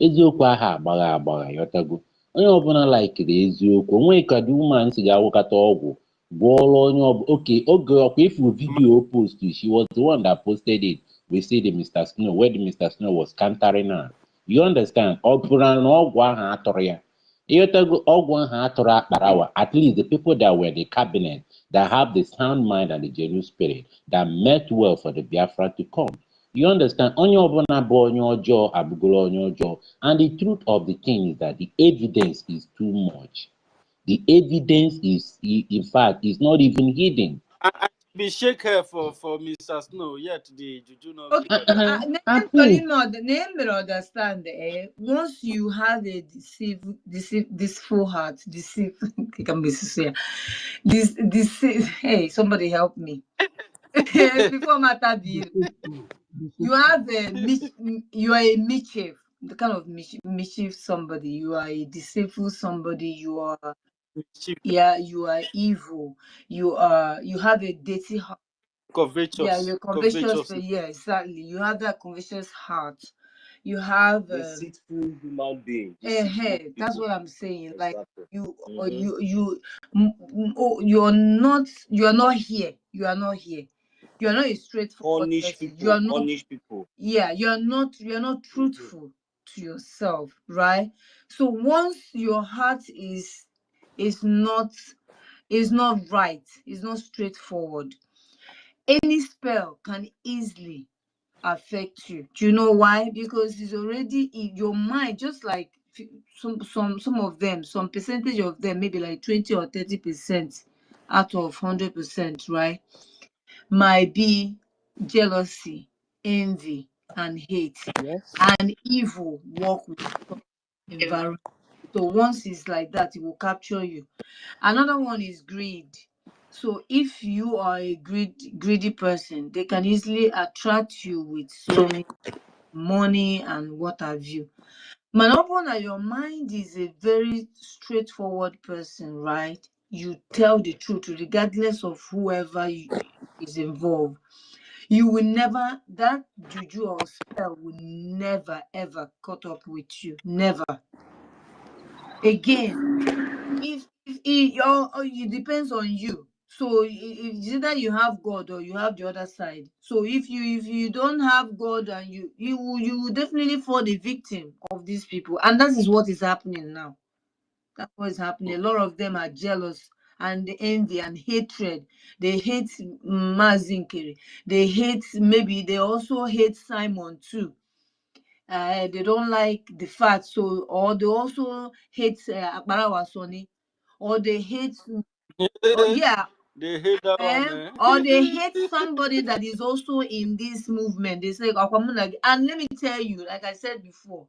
eziokwu aha agbagha ịghọtago. Onye ọbụla laikiri eziokwu o nweghị ka the woman si ga-awụkata ọgwụ gwọọrọ onye oge ọkwa ifu video post. She was the one that posted it. We see the Mr. Snow where the Mr. Snow was countering her. You understand? Ọ bụrụ na ọgwụ ahụ atụrụ ya ịghọtago. Ọgwụ ahụ atụrụ akparawa, at least the people that were in the cabinet that have the sound mind and the genuine spirit that meant well for the Biafra to come. You understand? Onye ọbụla bụ onye ọjọọ abụgoro onye ọjọọ. And the truth of the thing is that the evidence is too much. The evidence is, in fact, is not even hidden. I be shake her for Mr. Snow. Yet the juju not Okay, clear. I think the name will understand. Once you have a deceitful heart, can be say, hey, somebody help me. Before matter be, you have you are a mischief, the kind of mischief somebody. You are a deceitful somebody. You are you are evil. You have a dirty heart. Yeah, you're covetous. Yeah, exactly. You have that covetous heart. You have deceitful human being. that's what I'm saying. Like Exactly. you are not here. You are not here. You are not a straightforward Punish person. people. You are not. Punish people. Yeah, you are not truthful to yourself, right? So once your heart is not right, is not straightforward, any spell can easily affect you. Do you know why? Because it's already in your mind, just like some of them, some percentage of them, maybe like 20 or 30% out of 100%, right? Might be jealousy, envy, and hate, Yes. and evil work with some environment. So once it's like that, it will capture you. Another one is greed. So if you are a greedy person, they can easily attract you with so many money and what have you. Manopona, your mind is a very straightforward person, right? You tell the truth regardless of whoever is involved. You will never, that juju or spell will never ever cut up with you. Never. Again, if it depends on you. So it's either you have God or you have the other side. So if you don't have God, and you will definitely fall the victim of these people, and that is what is happening now. That's what is happening. A lot of them are jealous and envy and hatred. They hate Mazinkiri. They hate, maybe they also hate Simon too. They don't like the fact, so, or they also hate Akbarawa Soni, or they hate, yeah, They hate that one, eh? or they hate somebody that is also in this movement. They say, and let me tell you, like I said before,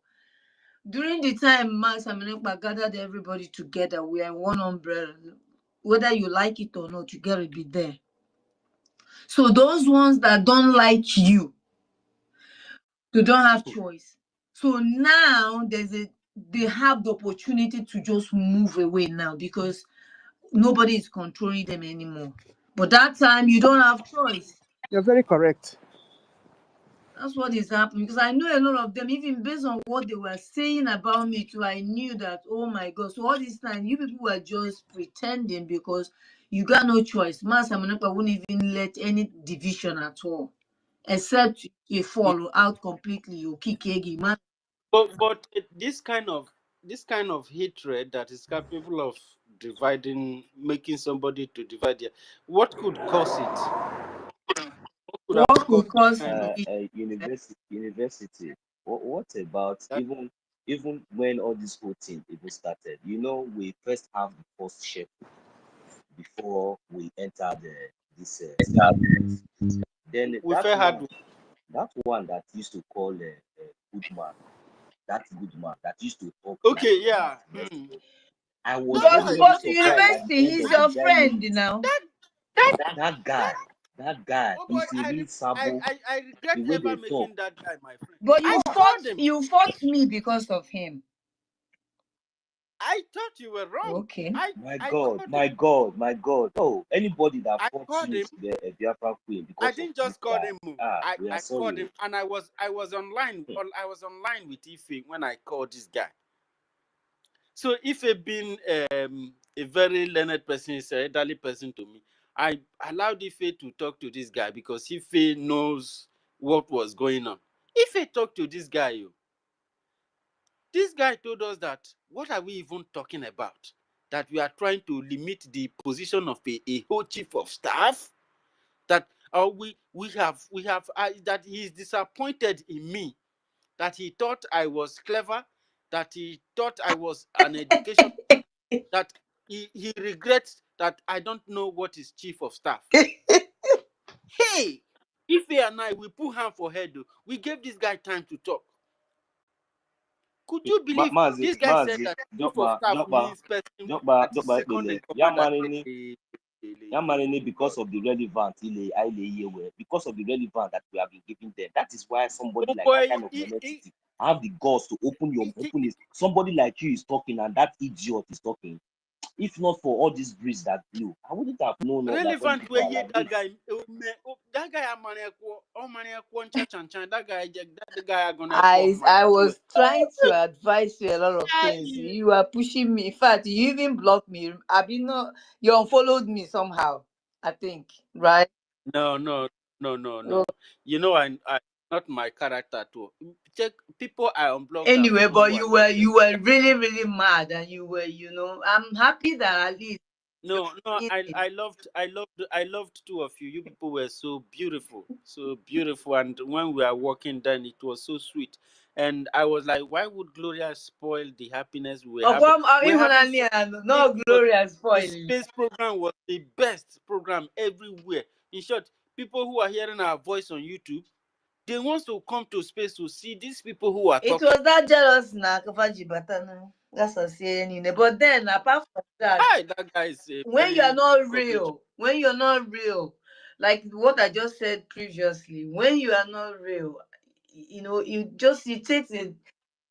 during the time Max Aminekpa gathered everybody together, we are in one umbrella. Whether you like it or not, you gotta be there. So those ones that don't like you, they don't have choice. So now they have the opportunity to just move away now because nobody is controlling them anymore. But that time you don't have choice. You're very correct. That's what is happening, because I know a lot of them, even based on what they were saying about me too, I knew that, oh my God, so all this time you people were just pretending because you got no choice. Master Manapa wouldn't even let any division at all, except you follow out completely, you kick Egi, man, But this kind of hatred that is capable of dividing, making somebody to divide. What could cause it? What could have What caused could cause kind of University. What about that? even when all this whole thing even started? We first have the first chef before we enter this second phase. Then We fair had. that one that used to call good man, that good man that used to talk like Okay, normal yeah. to everybody. I was That very, But guy. very but surprised at the university, end he's of the your journey. friend now. That That guy, that guy oh boy, is a real sabo. I regret The way ever they talk. making that guy my friend. But I called him. you fought me because of him. I thought you were wrong. Okay. My I God, called him. my God, my God. Oh, anybody that I fought called you him. today, a Biafra queen, I because of didn't this just call guy. him. We are I called sorry. him, and I was online. I was online with Ife when I called this guy. So Ife being a very learned person, is an elderly person to me. I allowed Ife to talk to this guy because Ife knows what was going on. Ife talked to this guy. This guy told us that what are we even talking about? That we are trying to limit the position of a whole chief of staff. That that he is disappointed in me. That he thought I was clever. That he thought I was an education. That he regrets that I don't know what is chief of staff. Hey, Ife and I, we put hand for head. We gave this guy time to talk. Could you believe Mazi, this guy said Mazi, that chief of staff means person that is Jokba second in Ekpele. command at Ya Marini, because of the relevant, because of the relevant that we have been giving them. That is why somebody Oh like that boy, kind of entity have the guts to open it. Somebody like you is talking and that idiot is talking. If not for all this breeze that blew, I wouldn't have known that all these relevant people way are like that this. guy that guy amaniakwo that guy are gonna I too. was trying to advise you a lot of things. Aye. You are pushing me. In fact, you even blocked me. Abino, you unfollowed me somehow. I think, right? No. I not my character too. Check people I unblocked and Anyway, people but who I love them. you were really really mad, and you were, I'm happy that at least No, you're in. I loved two of you. You people were so beautiful. And when we are walking, then it was so sweet. And I was like, why would Gloria spoil the happiness we were having? We're having fun. No glorious The spoiling. space program was the best program everywhere. In short, people who are hearing our voice on YouTube, they want to come to space to see these people who are It talking. was that jealous na Kafaji Batana. That's what I'm saying. But then apart from that, Hi, that guy is a when you're very not courageous. real, like what I just said previously, when you are not real, it takes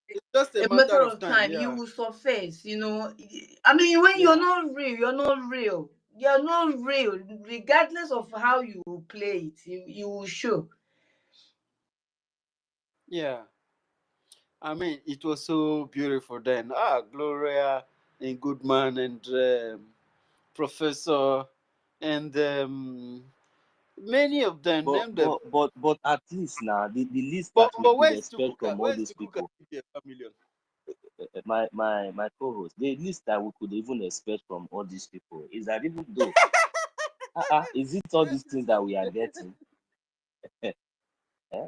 It's just a a matter matter of of time. time, you Yeah, will surface. I mean, when yeah, you're not real. You're not real, regardless of how you play it, you will show. yeah. I mean, it was so beautiful then. Gloria and Goodman and Professor and many of them. But Name them. but but but at least now the least that we But could where's expect Chukuka? from all Where's these Chukuka? people, Chameleon? my co-host, the least that we could even expect from all these people is that even though is it all Where's these things that Christopher? we are getting? Eh?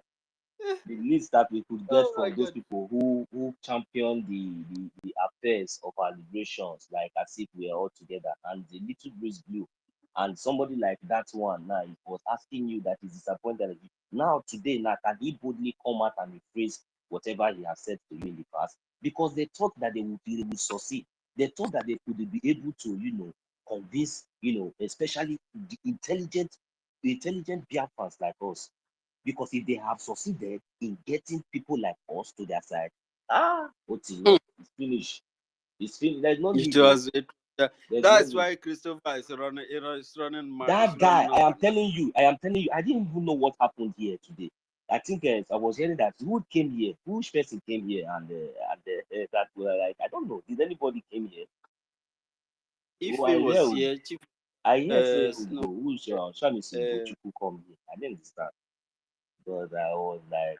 The least that we could get Oh my from those God. people who champion the affairs of our liberations, like as if we are all together, and the little breeze blew. And somebody like that one now he was asking you that he's disappointed. Now today, now can he boldly come out and rephrase whatever he has said to you in the past? Because they thought that they would succeed. They thought that they could be able to, convince, especially the intelligent Biafrans like us, because if they have succeeded in getting people like us to their side, Hmm. it's finished. It's finished. There's no It need though. was. Uh, There's no that's need. why Christopher is running. Is That guy, running up and down. I am telling you, I didn't even know what happened here today. I think I was hearing that who came here, which person came here, and that were like, I don't know, did anybody came here? If Oh, he was here, Chief. I hear say No. Ugo, who's Shamis Uh, Ugochukwu come here. I didn't understand, but I was like,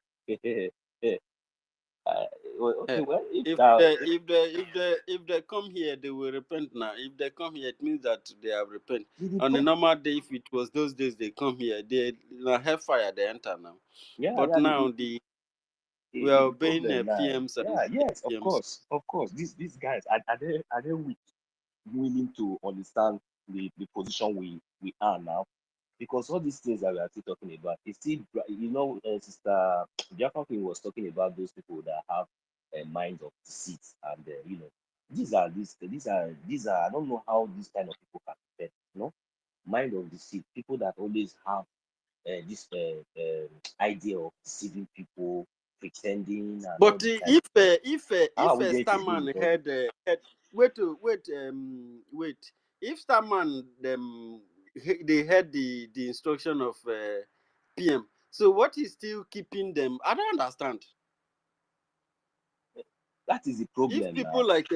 Okay, well, if they come here, they will repent now. If they come here, it means that they have repent. the On a pro- normal day, if it was those days they come here, they hellfire they enter now. yeah, But yeah, now we are the obeying problem now. PMs and Yeah, yes, PMs. of course. These guys are they willing to understand the position we are now? Because all these things that we are still talking about, it's still, Sister BIAFRACOIN was talking about those people that have minds of deceit, and these are I don't know how these kind of people can be fed, mind of deceit, people that always have this idea of deceiving people, pretending, and all But this kind of thing. How are if we a going to do Starman with all this? had wait, if Starman they had the instruction of PM, so what is still keeping them? I don't understand. That is the If problem people now. like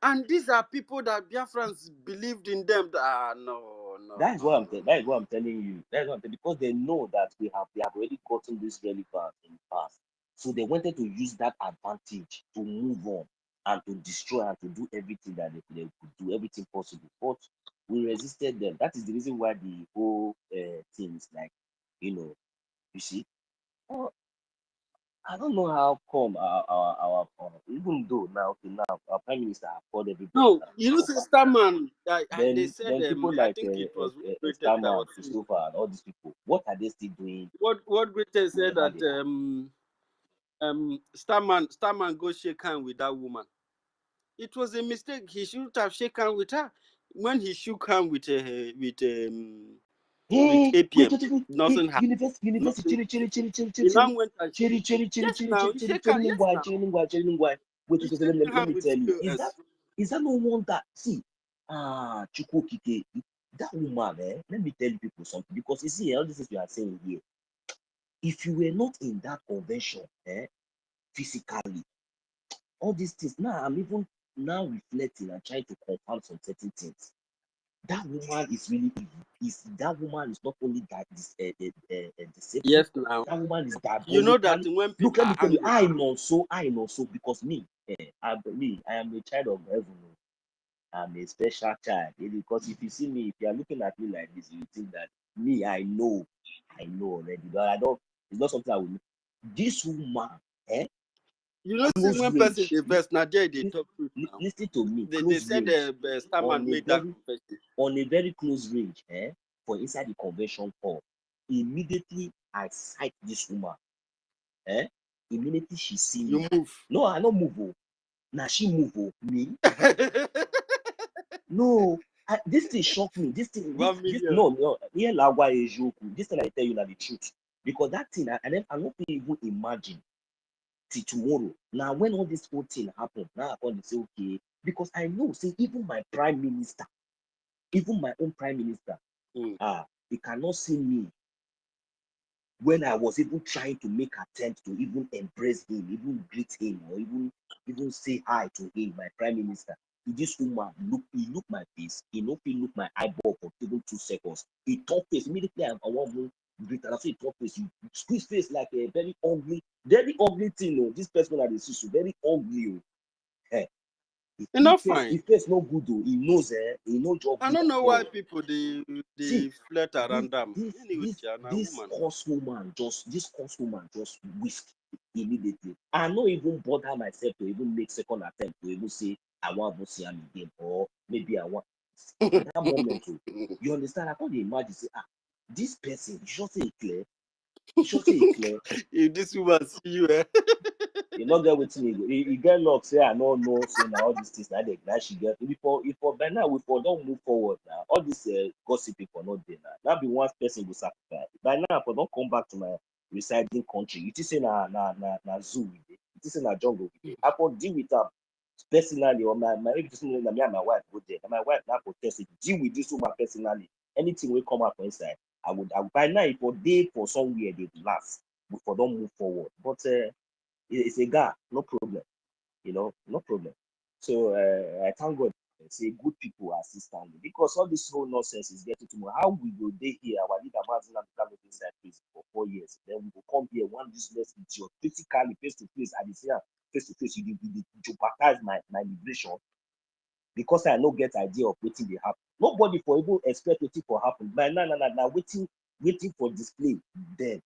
and these are people that Biafrans believed in them. No, no, That is no, what no. that is what I'm telling you. That's what because they know that they have already gotten this relevant in the past. So they wanted to use that advantage to move on and to destroy and to do everything that they could do, everything possible. But we resisted them. That is the reason why the whole thing is like, you see. Oh, I don't know how come our even though now our prime minister have called everybody No, that you know, come back. Starman. They said Then people I like think it was greatest that Starman, was saying Christopher, and all these people, what are they still doing what greatest said wherever that they are? Starman go shake hand with that woman. It was a mistake. He shouldn't have shaken with her. When he shook hand with Hey, APM, hey, nothing happened. university, Nothing. chiri, He now went and shook. Yes, now he shake hand. Yes, now Wait, he let shake let hand me with tell you, COS. is that no wonder? See, Chukwokike, that woman, let me tell you people something, because you see, all this is you are saying here, if you were not in that convention, physically, all these things, now I'm even now reflecting and trying to confirm some certain things. That woman is really evil. That woman is not only that deceitful, Yes, now that woman is you know that diabolically. when Look, people let me are tell you, angry, I know so because I am a child of heaven. I'm a special child. Because if you see me, if you are looking at me like this, you think that I know already. But I don't. It's not something I will. This woman, eh, you know, see close when person range. they verse now they Lis- talk truth now. Listen to me, They close said range Starman on a made that very confession. close range, for inside the convention hall. Immediately I sight this woman, eh? Immediately she see me. You move. No, I don't move. Oh. Now she move. Oh. Me? No. This thing shocked me. This thing, 1 million. no. Here, Lagwa Ejoku. This thing I tell you now the truth. Because that thing, I don't even imagine till tomorrow. Now, when all this whole thing happened, now I can say, okay, because I know, say, even my prime minister, even my own prime minister, Mm. he cannot see me when I was even trying to make attempt to even embrace him, even greet him, or even say hi to him, my prime minister. This woman he look my face, he no fit look my eyeball for even 2 seconds. He talk face immediately. I want to greet and I say he talk face. You squeeze face like a very ugly thing. Oh, this person that is so very ugly. Oh. Hey, You're not fine. if face no good. Oh, he knows. He no job I good don't at know why all. people See, they flirt this around them. this Anyway, this you're a this woman. horsewoman just whisk immediately. I no even bother myself to even make second attempt to even say I want to see him again, or maybe I want at that moment. Oh, you understand? I can't imagine say this person you just say it clear. If this woman see you, You not get wetin he get luck say I no know say na all these things na she get. If for by now we for don move forward now, all this gossiping for not dey now. That be one person go sacrifice. By now I for don come back to my residing country. You think say na zoo we dey? You think say na jungle we dey? I for deal with am personally, or my maybe personally na me and my wife go there. And my wife now for tell say deal with this woman personally. Anything wey come out for inside, I would by now if for dey for somewhere dey last, we for don move forward. But it's a guy, no problem, no problem. So I thank God say good people are still standing, because all this whole nonsense is getting to me. How we go dey here, our leader Martin Luther inside prison for 4 years, then we will come here one useless idiot, physically face to face, and say face to face, you jeopardize my liberation because I no get idea of wetin dey happen. Nobody for even expect wetin for happen. But now waiting for display then,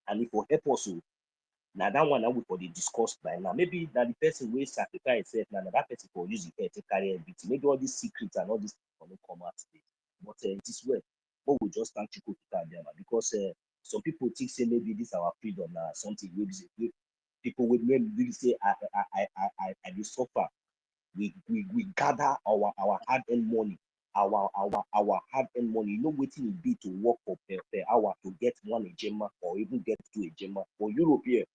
and if for help also. Now that one now we for the discuss by now. Maybe that the person will sacrifice himself now, that person for use the head to carry everything. Maybe all these secrets and all this will not come out today. But it is well. But we just thank you because some people think say maybe this our freedom now, something we say people will really say I will suffer. We gather our hard-earned money, our hard-earned money. You know what it be to work for per hour to get one ejema or even get two ejema for Europe here.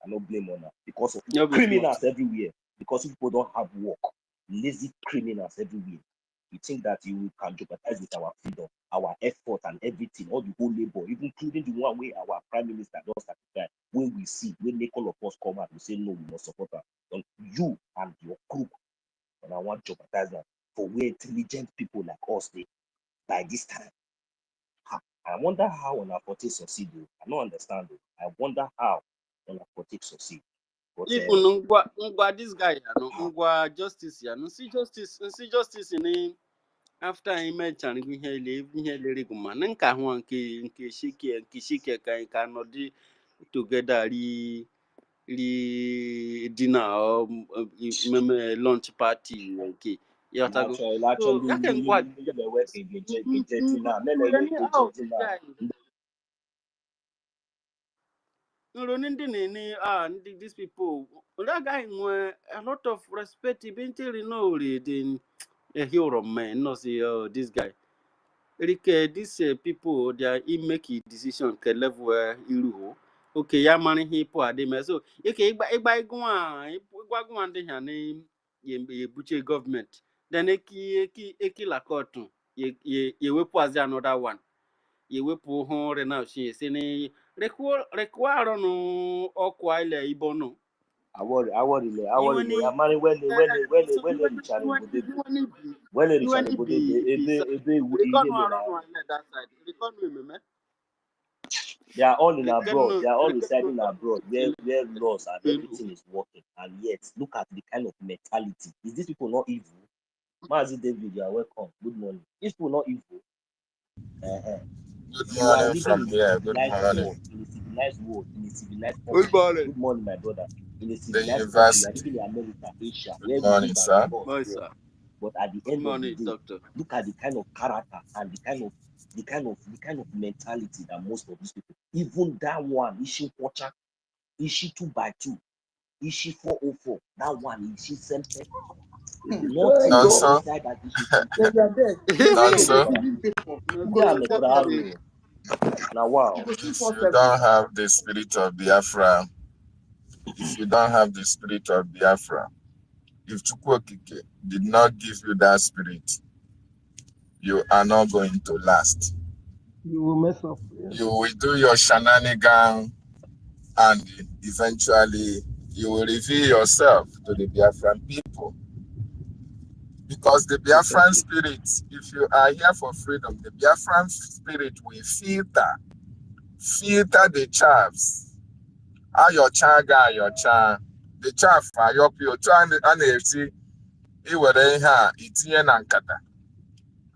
I no blame on that because of criminals everywhere. Because people don't have work, lazy criminals everywhere. You think that you can jeopardize with our freedom, our effort, and everything, all the whole labor, even including the one way our prime minister does sacrifice. When we see, when make all of us come out, we say no, we must support her. And you and your group, and I want to jeopardize that for we intelligent people like us, they by this time. I wonder how on our party succeed. I don't understand it. I wonder how on our party succeed. But even this guy, justice, see justice in after I mentioned ihe guma nka ho nke shike kan no di together dinner lunch party okay these people, that guy a lot of respect. A hero man, no see this guy. These people, they are make a decision ke level where you okay, ya money he poor them so okay, igba go and dey ye buche government. Then eki la court ye wepu as another one. Ye wepu ho re na she say ni require no okwa ile ibono. I worry, amani when they are all in abroad, they are all residing abroad where laws and everything is working, and yet look at the kind of mentality. Is these people not evil? Mazi David, you are welcome. Good morning. These people not evil. Good You are morning living from here. Good morning. in a civilized world, in a civilized country. Good morning, my brother. In a civilized country, you are living in America, Asia, Good morning, sir. But at the end of the day, look at the kind of character and the kind of mentality that most of these people, even that one, issue 2x2, issue 404, that one, issue simple. Nothing inside that issue. Now, wow. If you don't have the spirit of Biafra, if Chukwokike did not give you that spirit, you are not going to last. You will mess up. Yes. You will do your shenanigan, and eventually you will reveal yourself to the Biafran people. Because the Biafran spirit, if you are here for freedom, the Biafran spirit will filter the chaffs. Your chaga, your cha, the chaff, your pure and the iwere ha itinye na nkata.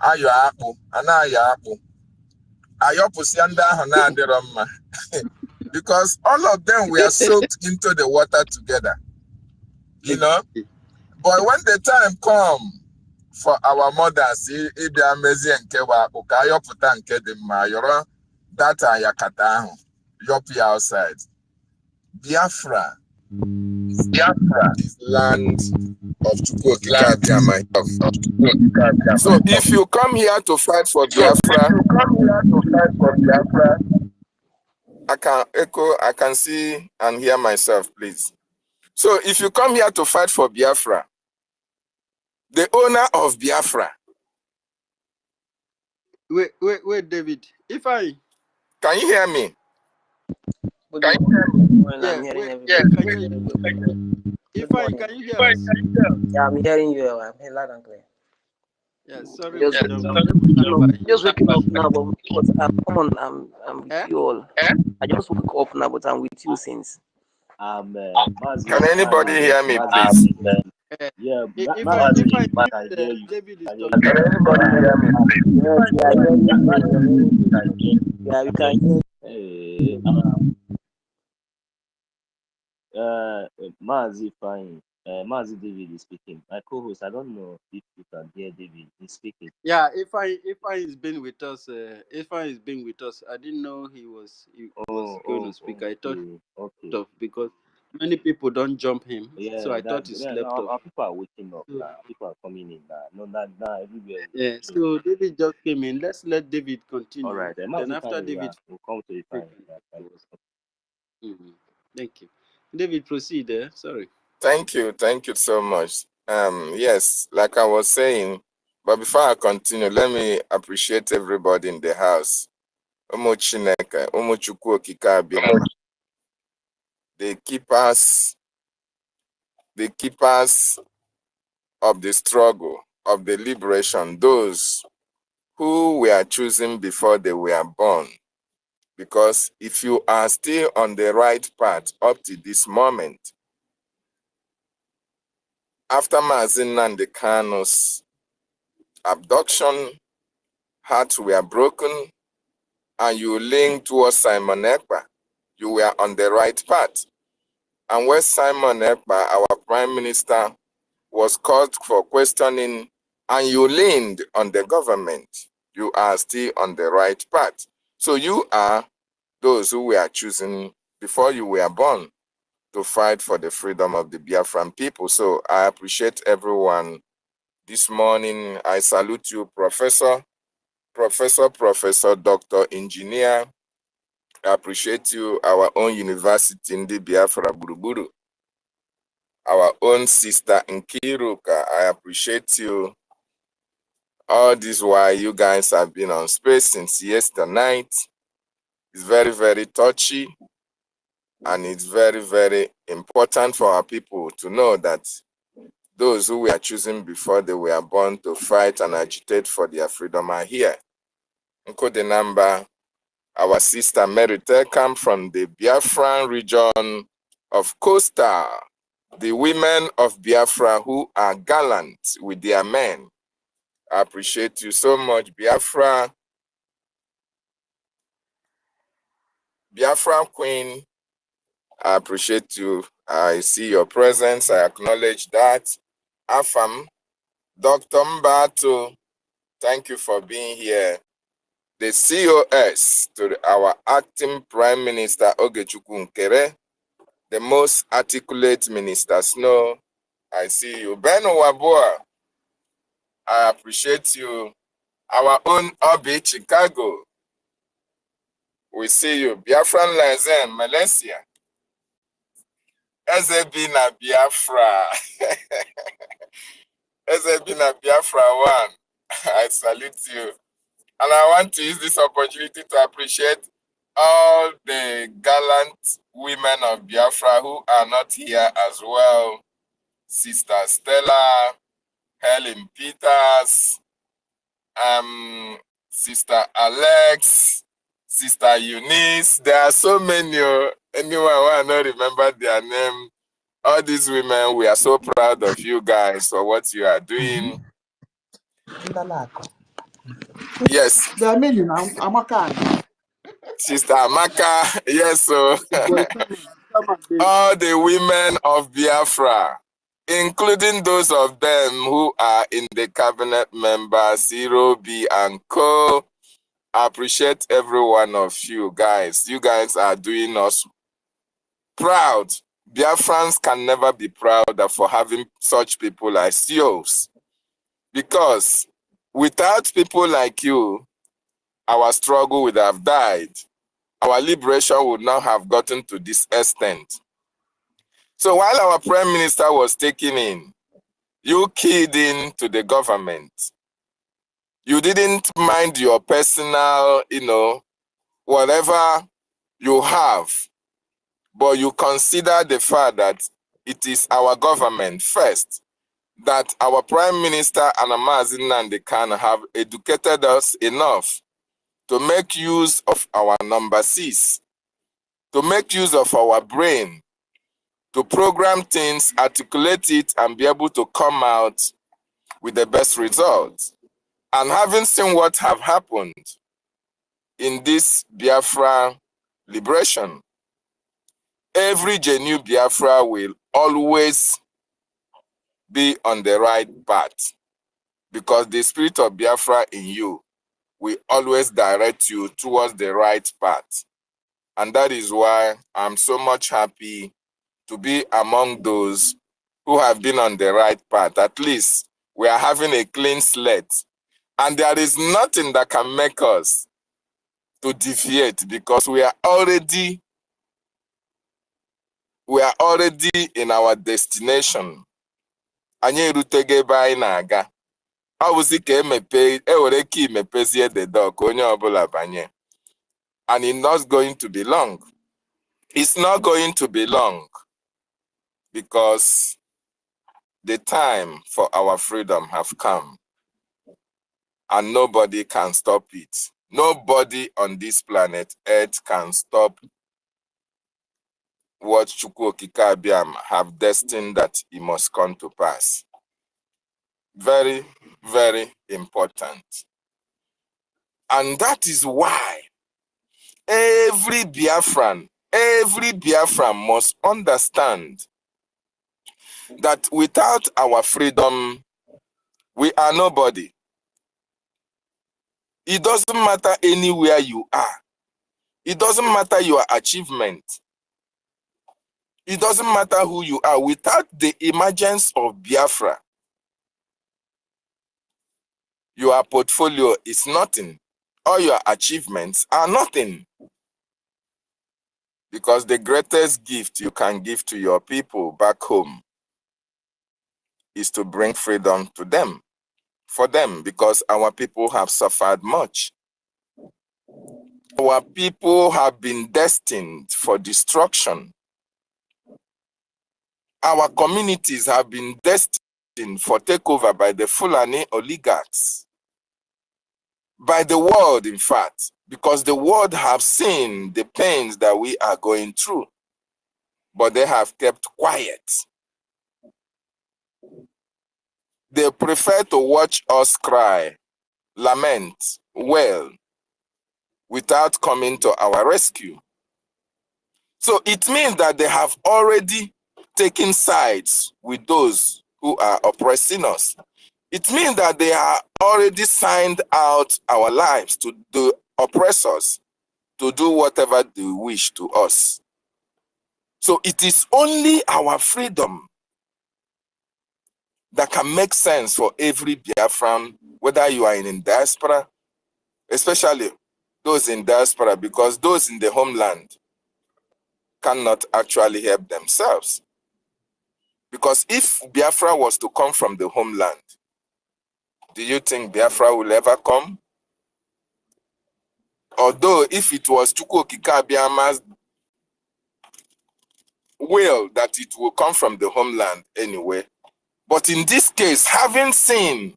Ayo akpụ, anaghị akpụ. Ayọpụsị ndị ahụ na-adịrọ mma. Because all of them were soaked into the water together. You know? But when the time comes for our mothers, ịbịa mezie nke wa akpụ ka ayọpụta nke dị mma, yọrọ data yakata ahụ, yọpụ outside. Biafra is land of Chukwokika myself. So if you come here to fight for Biafra, I can echo, I can see and hear myself, please. So if you come here to fight for Biafra, the owner of Biafra. Wait, David. Can you hear me? I'm hearing everybody. If Good I morning. can you hear us? Yeah, I'm hearing you. I'm hearing loud and clear. Yeah, sorry Just, we don't stand by you. just waking up now, but come on, I'm with Eh? you all. I just woke up now, but I'm with you since. Mazi Can anybody fine. hear me, Mazi please? fine. Eh, Yeah, if I Mazi, think I hear you. David is I hear talking. Can you. anybody hear me, please? Yes, we are hearing you. We are hearing you. Yeah, we can hear you. Hey, Mazi fine. Mazi David is speaking. My co-host, I don't know if you can hear David. He's speaking. Yeah, if I is being with us, if I is being with us, I didn't know he was going to speak. I thought Okay, okay. he slept off because many people don't jump him, so Yeah, I thought he slept now off. our people are waking up So, now. People are coming in now. No, now everywhere is yeah, waking up. so David just came in. Let's let David All continue. right, Then Mazi after fine. Yeah, David, we'll come to the we fine. can. Thank you, David. Proceed. Sorry. Thank you so much. Yes, like I was saying, but before I continue, let me appreciate everybody in the house. Ụmụ Chineke, ụmụ Chukwu okike abịa. The keepers of the struggle, of the liberation, those who were chosen before they were born. Because if you are still on the right path up to this moment, after Mazi Nnamdi Kanu's abduction, hearts were broken, and you leaned towards Simon Ekpa, you were on the right path. And when Simon Ekpa, our prime minister, was called for questioning, and you leaned on the government, you are still on the right path. So you are those who were chosen before you were born to fight for the freedom of the Biafran people. So I appreciate everyone. This morning, I salute you, Professor, Doctor, Engineer. I appreciate you, our own university in the Biafra Buruburu, our own sister in Kiruka. I appreciate you. All this while you guys have been on space since yesterday night. It's very, very touchy, and it's very, very important for our people to know that those who were chosen before they were born to fight and agitate for their freedom are here. Nkodenamba, our sister Merite, come from the Biafran region of Costa. The women of Biafra who are gallant with their men. I appreciate you so much, Biafra. Biafra Queen, I appreciate you. I see your presence. I acknowledge that. Afam, Dr. Mbato, thank you for being here. The COS to our acting Prime Minister Ogechukwu Nkere, the most articulate Minister Snow. I see you. Ben Wabua, I appreciate you. Our own Obi Chicago, we see you. Biafran Lazen, Malaysia. Ezebina Biafra. Ezebina Biafra 1. I salute you. And I want to use this opportunity to appreciate all the gallant women of Biafra who are not here as well. Sister Stella, Helen Peters, Sister Alex, Sister Eunice. There are so many. Anyone who I not remember their name. All these women, we are so proud of you guys for what you are doing. Yes. There are many now. Amaka. Sister Amaka, yes, so David. all the women of Biafra, including those of them who are in the cabinet members, Zero B and Co. I appreciate every one of you guys. You guys are doing us proud. Biafrans can never be prouder for having such people as yours. Because without people like you, our struggle would have died. Our liberation would not have gotten to this extent. So while our prime minister was taking in, you keyed in to the government. You didn't mind your personal, whatever you have, but you consider the fact that it is our government first, that our Prime Minister Annamazi Nnamdi Kanu have educated us enough to make use of our number 6, to make use of our brain, to program things, articulate it, and be able to come out with the best results. And having seen what have happened in this Biafra liberation, every genuine Biafra will always be on the right path, because the spirit of Biafra in you will always direct you towards the right path. And that is why I'm so much happy to be among those who have been on the right path. At least we are having a clean slate, and there is nothing that can make us to deviate, because we are already in our destination. Anyị erutego ebe anyị na-aga. Ọ bụzi ka ewere ike imepezie the door ka onye ọbụla banye. And it's not going to be long. It's not going to be long, because the time for our freedom have come, and nobody can stop it. Nobody on this planet Earth can stop what Chukwu Okike Abiam have destined that it must come to pass. Very, very important. And that is why every Biafran must understand that without our freedom, we are nobody. It doesn't matter anywhere you are. It doesn't matter your achievement. It doesn't matter who you are. Without the emergence of Biafra, your portfolio is nothing. All your achievements are nothing. Because the greatest gift you can give to your people back home is to bring freedom to them, for them, because our people have suffered much. Our people have been destined for destruction. Our communities have been destined for takeover by the Fulani oligarchs, by the world, in fact, because the world have seen the pains that we are going through, but they have kept quiet. They prefer to watch us cry, lament, wail, without coming to our rescue. So it means that they have already taken sides with those who are oppressing us. It means that they are already signed out our lives to the oppressors, to do whatever they wish to us. So it is only our freedom that can make sense for every Biafran, whether you are in diaspora, especially those in diaspora, because those in the homeland cannot actually help themselves. Because if Biafra was to come from the homeland, do you think Biafra will ever come? Although if it was Chukwu Okike Abiama's will that it will come from the homeland anyway. But in this case, having seen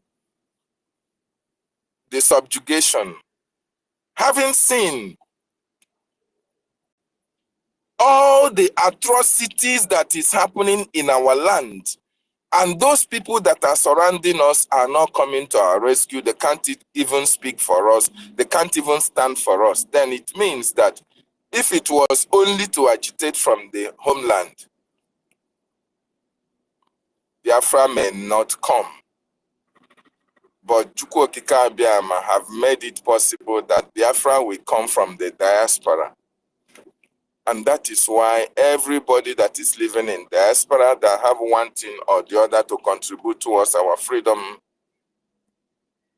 the subjugation, having seen all the atrocities that is happening in our land, and those people that are surrounding us are not coming to our rescue, they can't even speak for us, they can't even stand for us, then it means that if it was only to agitate from the homeland, Biafra may not come. But Chukwu Okike Abiama have made it possible that Biafra will come from the diaspora. And that is why everybody that is living in diaspora that have one thing or the other to contribute towards our freedom,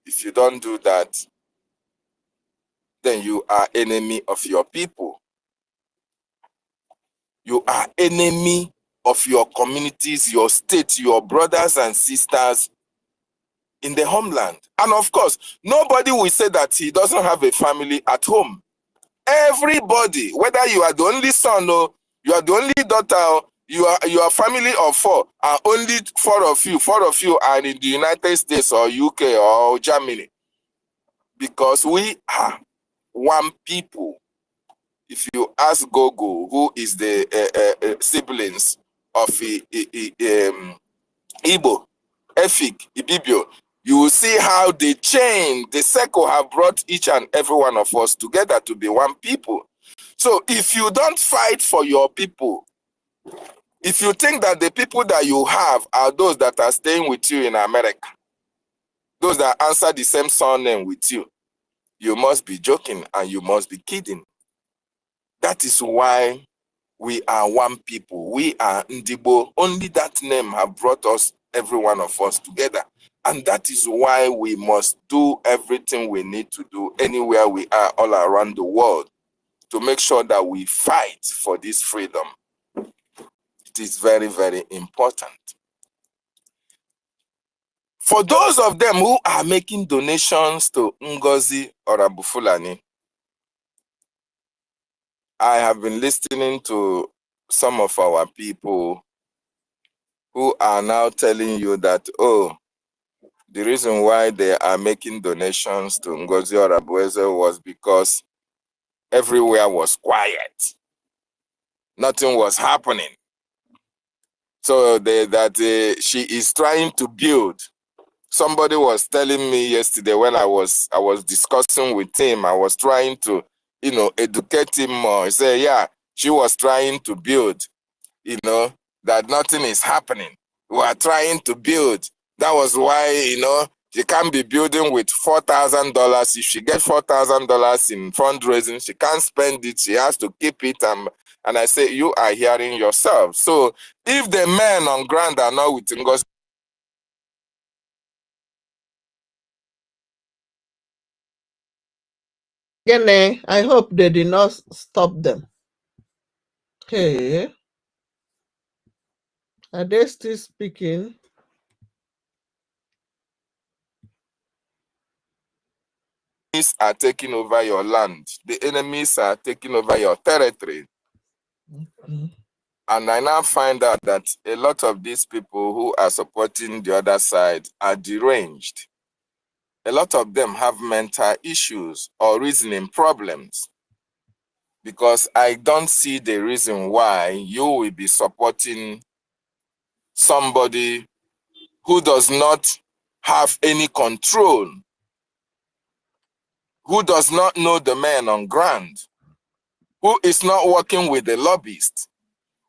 if you don't do that, then you are enemy of your people. You are enemy of your communities, your state, your brothers and sisters in the homeland. And of course, nobody will say that he doesn't have a family at home. Everybody, whether you are the only son or you are the only daughter, or You are family of 4, and only 4 of you are in the United States or UK or Germany, because we are one people. If you ask Gogo, who is the siblings of Igbo, EFIK-IBIBIO, you will see how the chain, the circle have brought each and every one of us together to be one people. So if you don't fight for your people, if you think that the people that you have are those that are staying with you in America, those that answer the same surname with you, you must be joking and you must be kidding. That is why we are one people. We are Ndibo. Only that name have brought us, every one of us, together. And that is why we must do everything we need to do anywhere we are all around the world to make sure that we fight for this freedom. It is very, very important. For those of them who are making donations to NGOZI or Abufulani, I have been listening to some of our people who are now telling you that, oh, the reason why they are making donations to NGOZI or Abueze was because everywhere was quiet. Nothing was happening. So she is trying to build. Somebody was telling me yesterday when I was discussing with him, I was trying to, educate him more. He said, yeah, she was trying to build, that nothing is happening. We are trying to build. That was why, she can't be building with $4,000. If she gets $4,000 in fundraising, she can't spend it. She has to keep it. And I say, you are hearing yourself. So if the men on ground are not with NGOZI, Again, I hope they did not stop them. Okay. Are they still speaking? enemies are taking over your land. The enemies are taking over your territory. Okay. And I now find out that a lot of these people who are supporting the other side are deranged. A lot of them have mental issues or reasoning problems. Because I don't see the reason why you will be supporting somebody who does not have any control, who does not know the man on ground, who is not working with the lobbyist,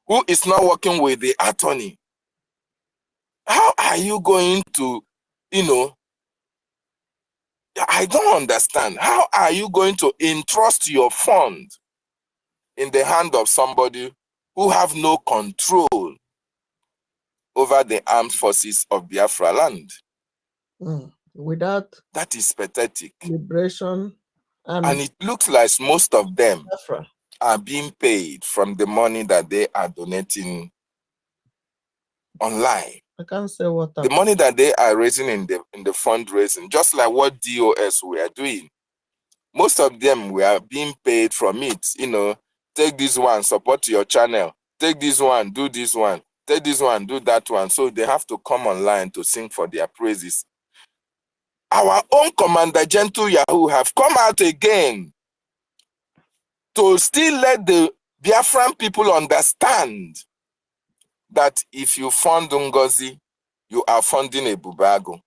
who is not working with the attorney. How are you going to, I don't understand. How are you going to entrust your fund in the hand of somebody who have no control over the armed forces of Biafra land? Without that is pathetic. Liberation And it looks like most of them Biafra are being paid from the money that they are donating online. I can't say what the money that they are raising in the fundraising, just like what DOS we are doing. Most of them we are being paid from it. Take this one, support your channel. Take this one, do this one. Take this one, do that one. So they have to come online to sing for their praises. Our own Commander Gentle Yahoo have come out again to still let the Biafran people understand that if you fund NGOZI, you are funding a Bubago.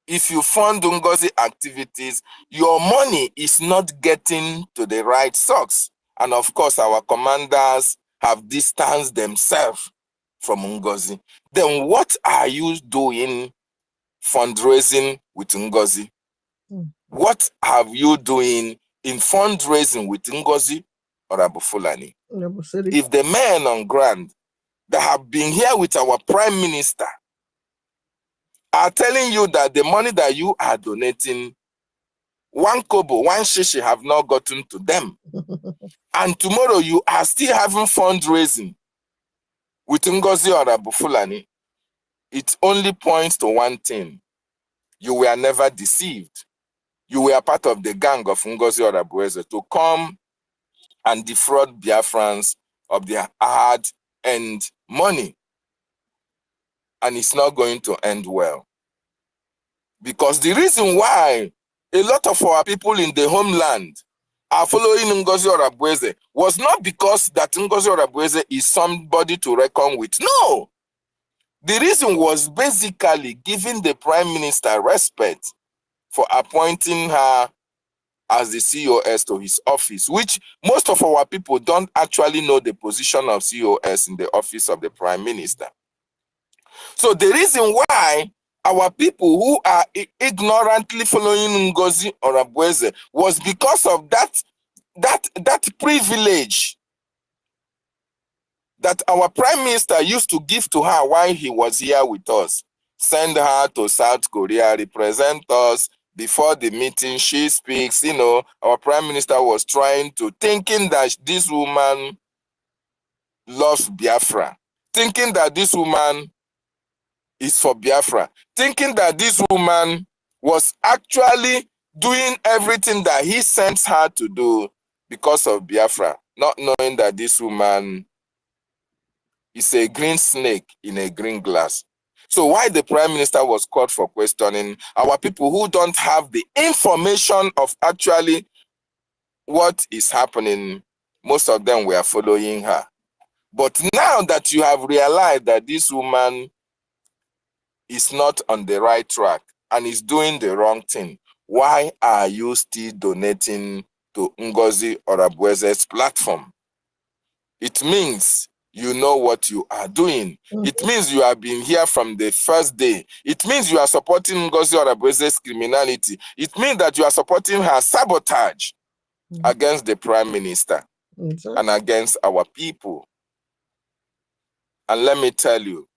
If you fund NGOZI activities, your money is not getting to the right source. And of course, our commanders have distanced themselves from NGOZI. Then what are you doing fundraising with NGOZI? What have you doing in fundraising with NGOZI or Abufulani? If the men on ground that have been here with our prime minister are telling you that the money that you are donating, one kobo, one shishi have not gotten to them. And tomorrow you are still having fundraising with NGOZI or Abufulani, it only points to one thing. You were never deceived. You were part of the gang of NGOZI or Abueze to come and defraud Biafrans of their hard and money, and it's not going to end well. Because the reason why a lot of our people in the homeland are following Ngozi Orabueze was not because that Ngozi Orabueze is somebody to reckon with. No! The reason was basically giving the Prime Minister respect for appointing her as the COS to his office, which most of our people don't actually know the position of COS in the office of the Prime Minister. So the reason why our people who are ignorantly following Ngozi Orabueze was because of that privilege that our Prime Minister used to give to her while he was here with us. Send her to South Korea, represent us. Before the meeting, she speaks. You know, our Prime Minister was thinking that this woman loves Biafra, thinking that this woman is for Biafra, thinking that this woman was actually doing everything that he sends her to do because of Biafra, not knowing that this woman is a green snake in a green glass. So why the Prime Minister was called for questioning, our people who don't have the information of actually what is happening, most of them were following her. But now that you have realized that this woman is not on the right track and is doing the wrong thing, why are you still donating to Ngozi Orabueze's platform? It means you know what you are doing. It means you have been here from the first day. It means you are supporting Ngozi Orabueze's criminality. It means that you are supporting her sabotage against the Prime Minister and against our people. And let me tell you,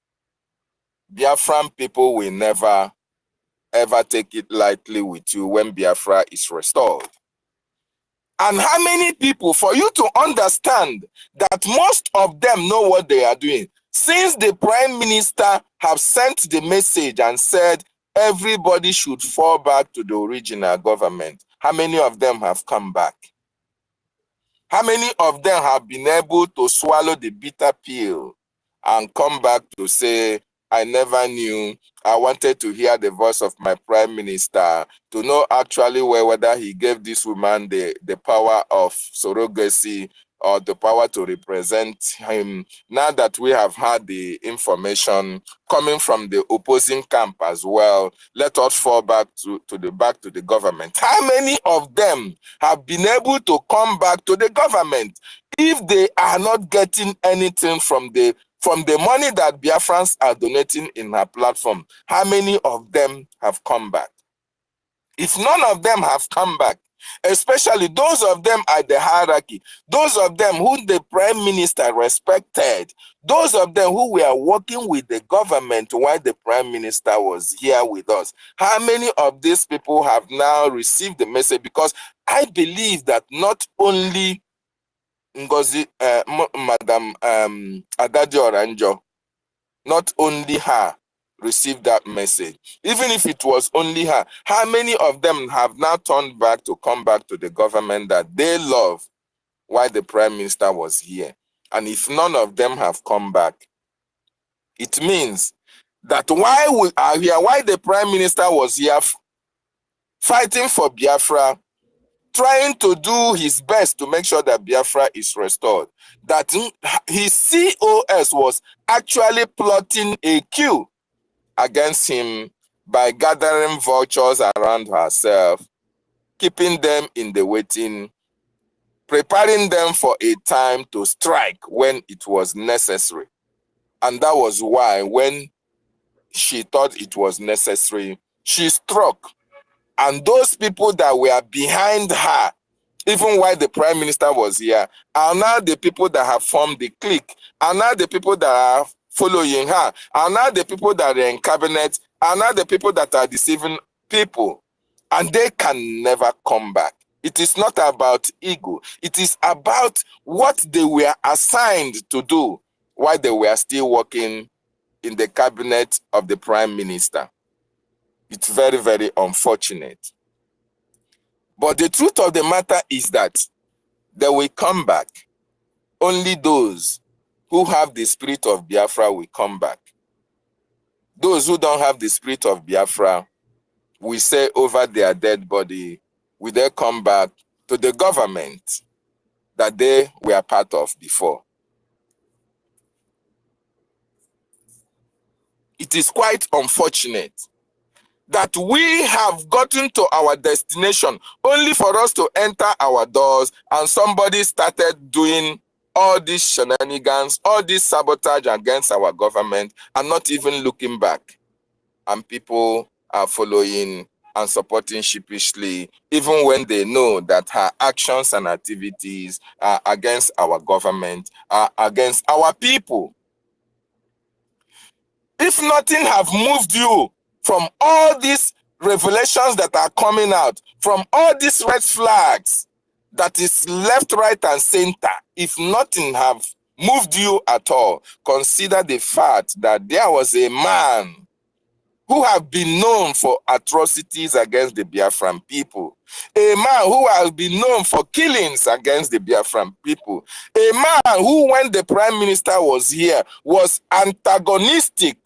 Biafran people will never, ever take it lightly with you when Biafra is restored. And how many people, for you to understand that most of them know what they are doing, since the Prime Minister have sent the message and said everybody should fall back to the original government, how many of them have come back? How many of them have been able to swallow the bitter pill and come back to say, I never knew, I wanted to hear the voice of my Prime Minister, to know actually whether he gave this woman the power of surrogacy or the power to represent him. Now that we have had the information coming from the opposing camp as well, let us fall back to the government. How many of them have been able to come back to the government if they are not getting anything from the money that Biafrans are donating in her platform? How many of them have come back? If none of them have come back, especially those of them at the hierarchy, those of them who the Prime Minister respected, those of them who were working with the government while the Prime Minister was here with us, how many of these people have now received the message? Because I believe that not only Ngozi, Madam Adadi Oranjo, not only her received that message. Even if it was only her, how many of them have now turned back to come back to the government that they love while the Prime Minister was here? And if none of them have come back, it means that while we are here, while the Prime Minister was here fighting for Biafra, trying to do his best to make sure that Biafra is restored, that his COS was actually plotting a coup against him by gathering vultures around herself, keeping them in the waiting, preparing them for a time to strike when it was necessary. And that was why when she thought it was necessary, she struck. And those people that were behind her, even while the Prime Minister was here, are now the people that have formed the clique, are now the people that are following her, are now the people that are in cabinet, are now the people that are deceiving people. And they can never come back. It is not about ego. It is about what they were assigned to do while they were still working in the cabinet of the Prime Minister. It's very, very unfortunate. But the truth of the matter is that they will come back. Only those who have the spirit of Biafra will come back. Those who don't have the spirit of Biafra will say over their dead body, will they come back to the government that they were part of before. It is quite unfortunate that we have gotten to our destination only for us to enter our doors and somebody started doing all these shenanigans, all this sabotage against our government and not even looking back. And people are following and supporting sheepishly, even when they know that her actions and activities are against our government, are against our people. If nothing have moved you from all these revelations that are coming out, from all these red flags that is left, right, and center, if nothing have moved you at all, consider the fact that there was a man who have been known for atrocities against the Biafran people, a man who has been known for killings against the Biafran people, a man who, when the prime minister was here, was antagonistic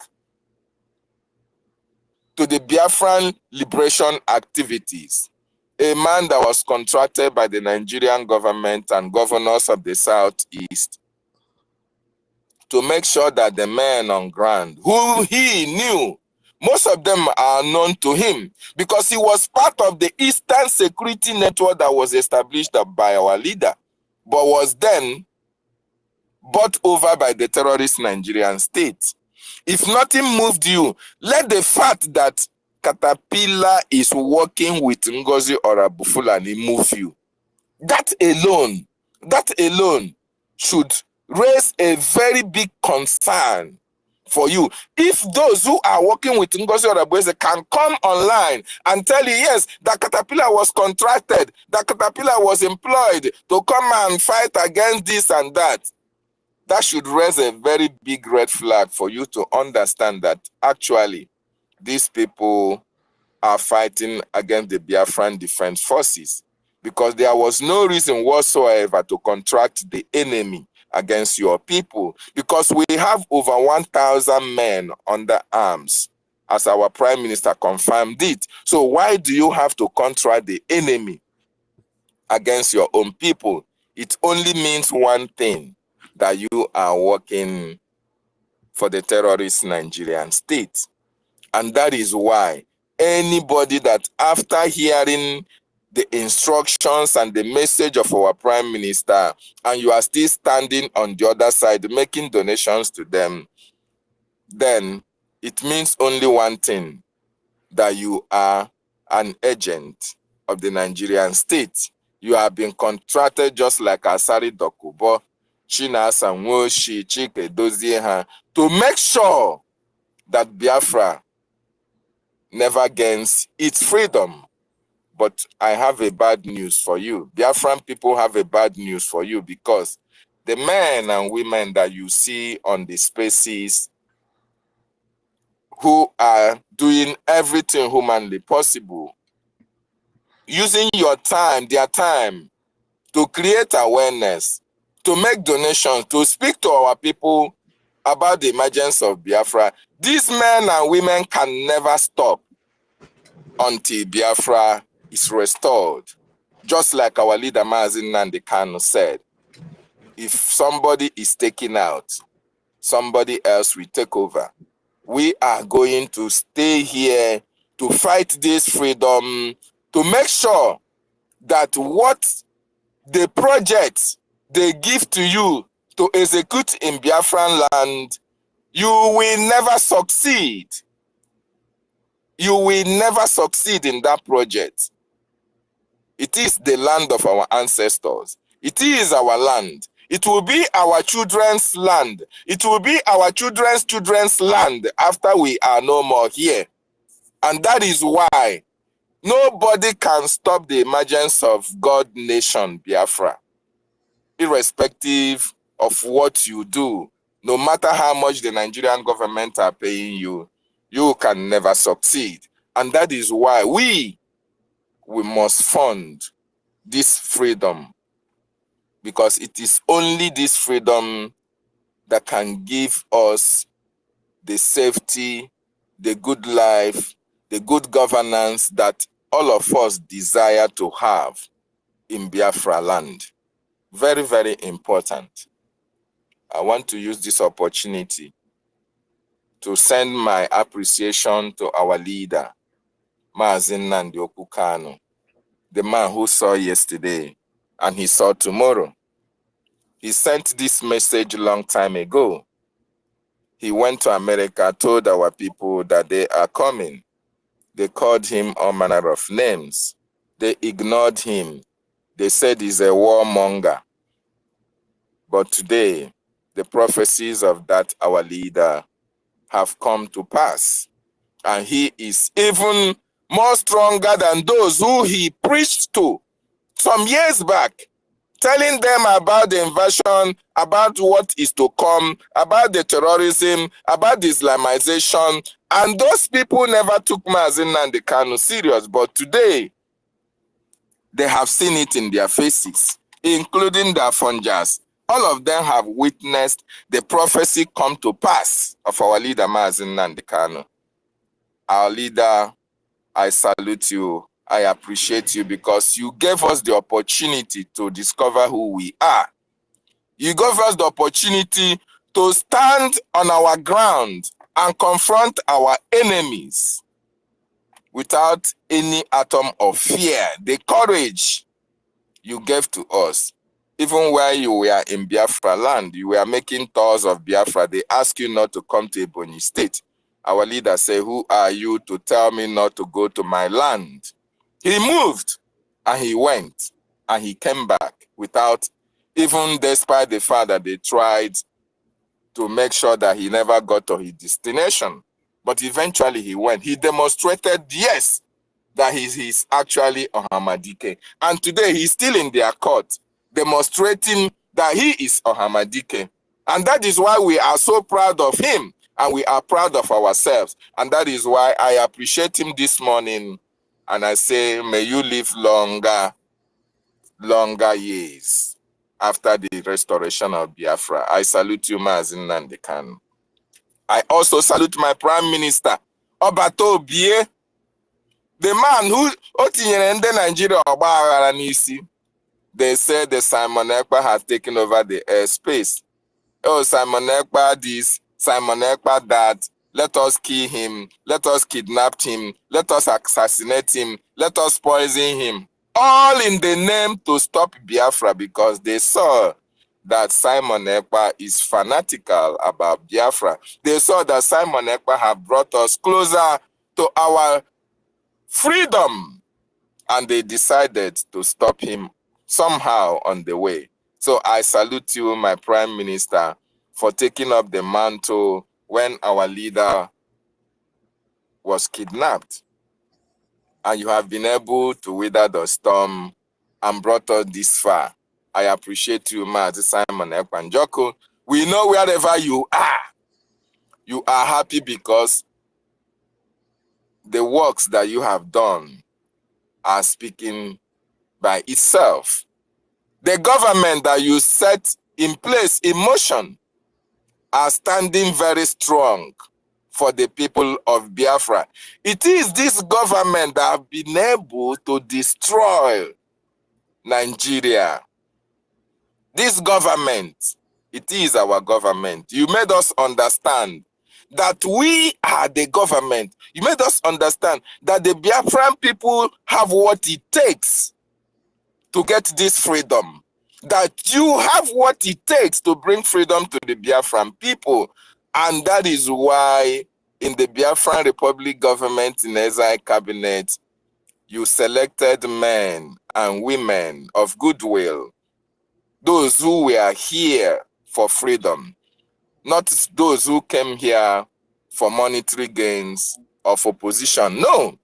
to the Biafran liberation activities, a man that was contracted by the Nigerian government and governors of the Southeast to make sure that the men on ground, who he knew, most of them are known to him because he was part of the Eastern Security Network that was established by our leader, but was then bought over by the terrorist Nigerian state. If nothing moved you, let the fact that Caterpillar is working with NGOZI or Abufulani move you. That alone should raise a very big concern for you. If those who are working with NGOZI or Abufulani can come online and tell you, yes, that Caterpillar was contracted, that Caterpillar was employed to come and fight against this and that, that should raise a very big red flag for you to understand that actually these people are fighting against the Biafran Defense Forces, because there was no reason whatsoever to contract the enemy against your people, because we have over 1,000 men under arms, as our Prime Minister confirmed it. So why do you have to contract the enemy against your own people? It only means one thing, that you are working for the terrorist Nigerian state. And that is why anybody that, after hearing the instructions and the message of our Prime Minister, and you are still standing on the other side making donations to them, then it means only one thing, that you are an agent of the Nigerian state. You have been contracted just like Asari Dokubo, Chinasa Nwoshi, Chike Dozieha, to make sure that Biafra never gains its freedom. But I have a bad news for you. Biafran people have a bad news for you, because the men and women that you see on the spaces who are doing everything humanly possible, using your time, their time, to create awareness, to make donations, to speak to our people about the emergence of Biafra, these men and women can never stop until Biafra is restored. Just like our leader Mazi Nnamdi Kanu said, if somebody is taken out, somebody else will take over. We are going to stay here to fight this freedom, to make sure that what the projects they give to you to execute in Biafran land, you will never succeed. You will never succeed in that project. It is the land of our ancestors. It is our land. It will be our children's land. It will be our children's land after we are no more here. And that is why nobody can stop the emergence of God nation Biafra, irrespective of what you do. No matter how much the Nigerian government are paying you, you can never succeed. And that is why we must fund this freedom, because it is only this freedom that can give us the safety, the good life, the good governance that all of us desire to have in Biafra land. Very, very important. I want to use this opportunity to send my appreciation to our leader, Maazị Nnamdi Okukanu, the man who saw yesterday and he saw tomorrow. He sent this message a long time ago. He went to America, told our people that they are coming. They called him all manner of names. They ignored him. They said he's a warmonger. But today, the prophecies of that our leader have come to pass. And he is even more stronger than those who he preached to some years back, telling them about the invasion, about what is to come, about the terrorism, about the Islamization. And those people never took Maazị Nnamdi Kanu serious. But today, they have seen it in their faces, including the Afonjas. All of them have witnessed the prophecy come to pass of our leader, Maazị Nnamdi Kanu. Our leader, I salute you. I appreciate you because you gave us the opportunity to discover who we are. You gave us the opportunity to stand on our ground and confront our enemies without any atom of fear. The courage you gave to us. Even while you were in Biafra land, you were making tours of Biafra. They asked you not to come to Ebonyi State. Our leader said, who are you to tell me not to go to my land? He moved and he went and he came back without, even despite the fact that they tried to make sure that he never got to his destination. But eventually he went. He demonstrated, yes, that he is actually Ohamadike. And today he's still in their court, demonstrating that he is Ohamadike. And that is why we are so proud of him. And we are proud of ourselves. And that is why I appreciate him this morning. And I say, may you live longer years after the restoration of Biafra. I salute you, Maazị Nnamdi Kanu. I also salute my Prime Minister, Obato Obie, the man who otinyere ndị Nigeria ọgba aghara n'isi. They said that Simon Ekpa has taken over the airspace. Oh, Simon Ekpa this, Simon Ekpa that. Let us kill him. Let us kidnap him. Let us assassinate him. Let us poison him. All in the name to stop Biafra because they saw that Simon Ekpa is fanatical about Biafra. They saw that Simon Ekpa have brought us closer to our freedom. And they decided to stop him somehow on the way. So I salute you, my Prime Minister, for taking up the mantle when our leader was kidnapped. And you have been able to weather the storm and brought us this far. I appreciate you, Maazị Simon Ekpa Njoku. We know wherever you are happy because the works that you have done are speaking by itself. The government that you set in place, in motion, are standing very strong for the people of Biafra. It is this government that have been able to destroy Nigeria. This government, it is our government. You made us understand that we are the government. You made us understand that the Biafran people have what it takes to get this freedom. That you have what it takes to bring freedom to the Biafran people. And that is why in the Biafran Republic government in exile cabinet, you selected men and women of goodwill, those who were here for freedom, not those who came here for monetary gains or for position. No.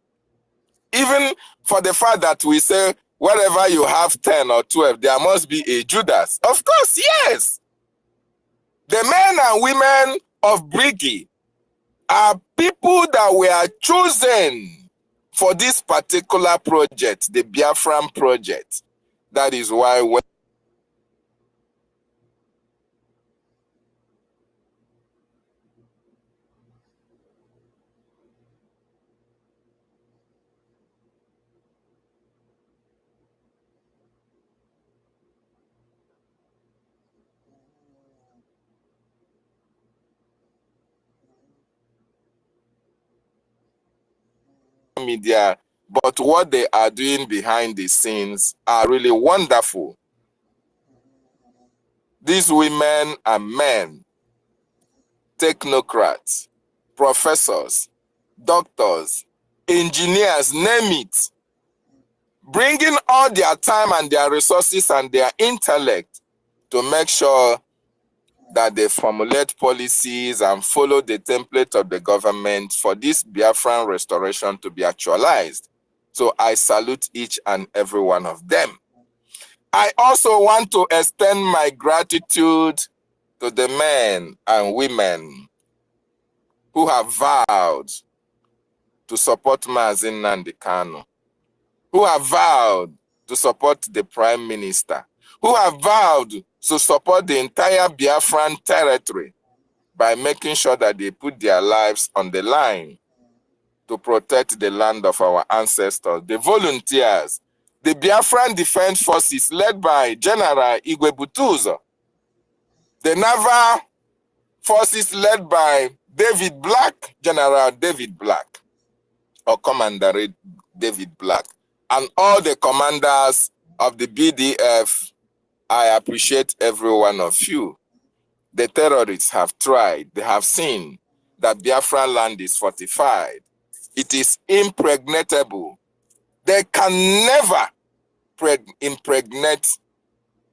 Even for the fact that we say, wherever you have 10 or 12, there must be a Judas. Of course, yes. The men and women of BRGIE are people that were chosen for this particular project, the Biafran project. That is why when media, but what they are doing behind the scenes are really wonderful. These women and men, technocrats, professors, doctors, engineers, name it, bringing all their time and their resources and their intellect to make sure that they formulate policies and follow the template of the government for this Biafran restoration to be actualized. So I salute each and every one of them. I also want to extend my gratitude to the men and women who have vowed to support Mazi Nnamdi Kanu, who have vowed to support the Prime Minister, who have vowed to support the entire Biafran territory by making sure that they put their lives on the line to protect the land of our ancestors, the volunteers, the Biafran Defense Forces led by General Igwe Butuzo, the naval forces led by David Black, General David Black, or Commander David Black, and all the commanders of the BDF. I appreciate every one of you. The terrorists have tried, they have seen that Biafra land is fortified. It is impregnable. They can never impregnate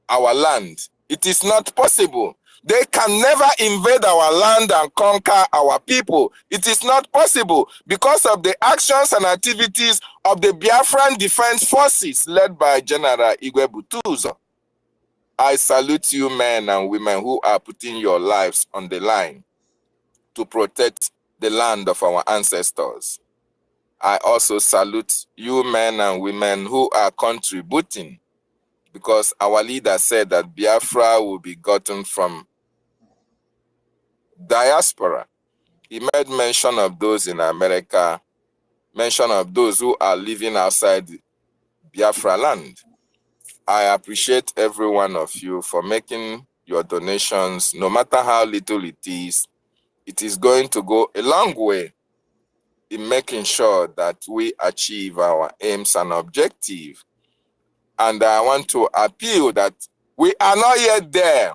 our land. It is not possible. They can never invade our land and conquer our people. It is not possible because of the actions and activities of the Biafran Defense Forces led by General Igwe Butuzo. I salute you men and women who are putting your lives on the line to protect the land of our ancestors. I also salute you men and women who are contributing, because our leader said that Biafra will be gotten from diaspora. He made mention of those in America, mention of those who are living outside Biafra land. I appreciate every one of you for making your donations, no matter how little it is going to go a long way in making sure that we achieve our aims and objectives. And I want to appeal that we are not yet there.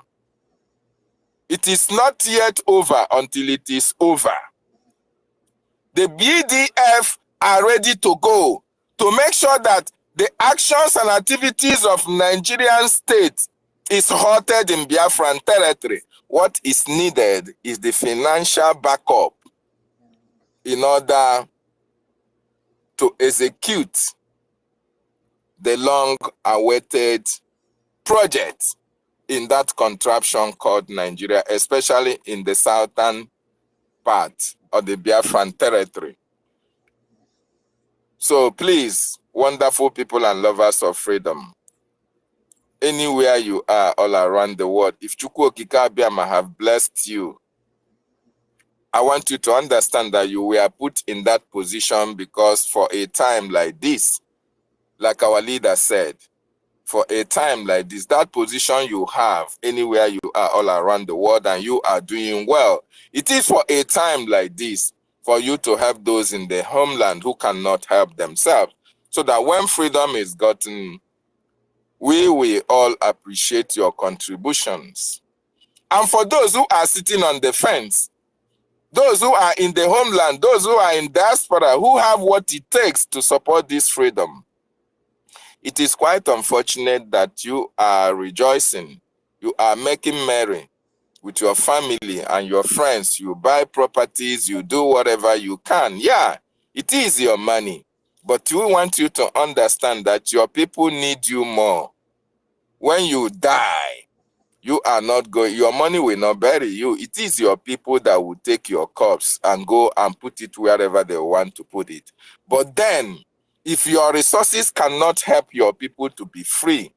It is not yet over until it is over. The BDF are ready to go to make sure that the actions and activities of Nigerian state is halted in Biafran territory. What is needed is the financial backup in order to execute the long-awaited project in that contraption called Nigeria, especially in the southern part of the Biafran territory. So please, wonderful people and lovers of freedom, anywhere you are all around the world, if Chukwu Okike Abiama have blessed you, I want you to understand that you were put in that position because for a time like this, like our leader said, for a time like this, that position you have anywhere you are all around the world and you are doing well, it is for a time like this for you to help those in the homeland who cannot help themselves, so that when freedom is gotten, we will all appreciate your contributions. And for those who are sitting on the fence, those who are in the homeland, those who are in diaspora, who have what it takes to support this freedom, it is quite unfortunate that you are rejoicing, you are making merry with your family and your friends, you buy properties, you do whatever you can. Yeah, it is your money, but we want you to understand that your people need you more. When you die, you are not going, your money will not bury you. It is your people that will take your corpse and go and put it wherever they want to put it. But then, if your resources cannot help your people to be free,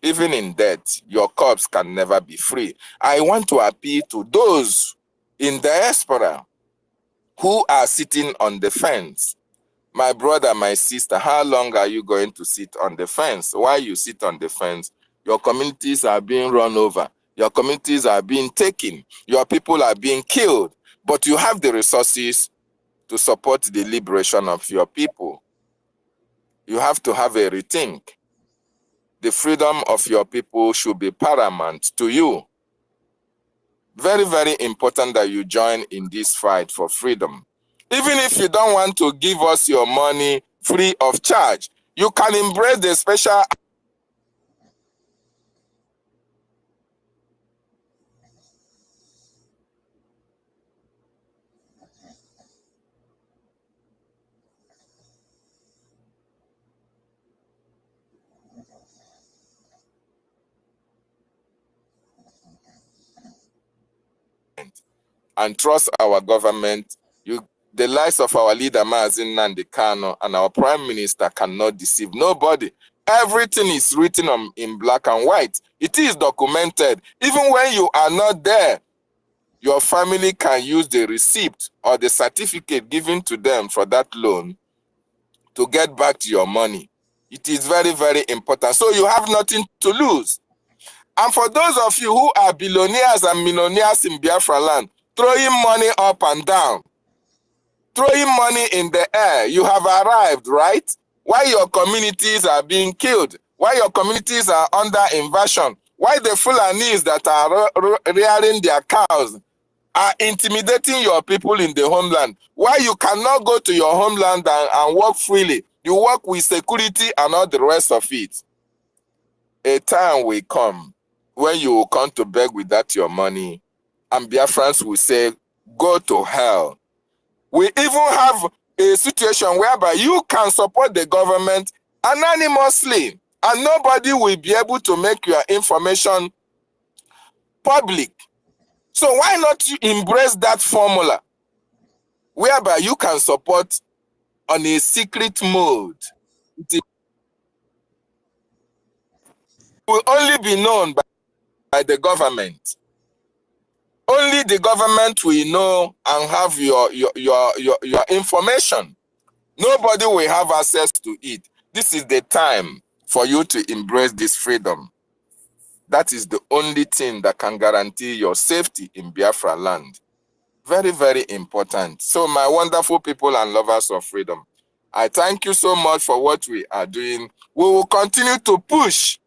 even in death, your corpse can never be free. I want to appeal to those in diaspora who are sitting on the fence. My brother, my sister, how long are you going to sit on the fence? Why you sit on the fence? Your communities are being run over. Your communities are being taken. Your people are being killed. But you have the resources to support the liberation of your people. You have to have a rethink. The freedom of your people should be paramount to you. Very, very important that you join in this fight for freedom. Even if you don't want to give us your money free of charge, you can embrace the special and trust our government. The lives of our leader, Mazi Nnamdi Kanu, and our prime minister cannot deceive nobody. Everything is written in black and white. It is documented. Even when you are not there, your family can use the receipt or the certificate given to them for that loan to get back to your money. It is very, very important. So you have nothing to lose. And for those of you who are billionaires and millionaires in Biafra land, throwing money up and down, throwing money in the air, you have arrived, right? Why your communities are being killed, why your communities are under invasion, why the Fulanis that are rearing their cows are intimidating your people in the homeland, why you cannot go to your homeland and work freely. You work with security and all the rest of it. A time will come when you will come to beg without your money, and Biafrans will say, go to hell. We even have a situation whereby you can support the government anonymously, and nobody will be able to make your information public. So why not you embrace that formula whereby you can support on a secret mode? It will only be known by the government. Only the government will know and have your information. Nobody will have access to it. This is the time for you to embrace this freedom. That is the only thing that can guarantee your safety in Biafra land. Very, very important. So my wonderful people and lovers of freedom, I thank you so much for what we are doing. We will continue to push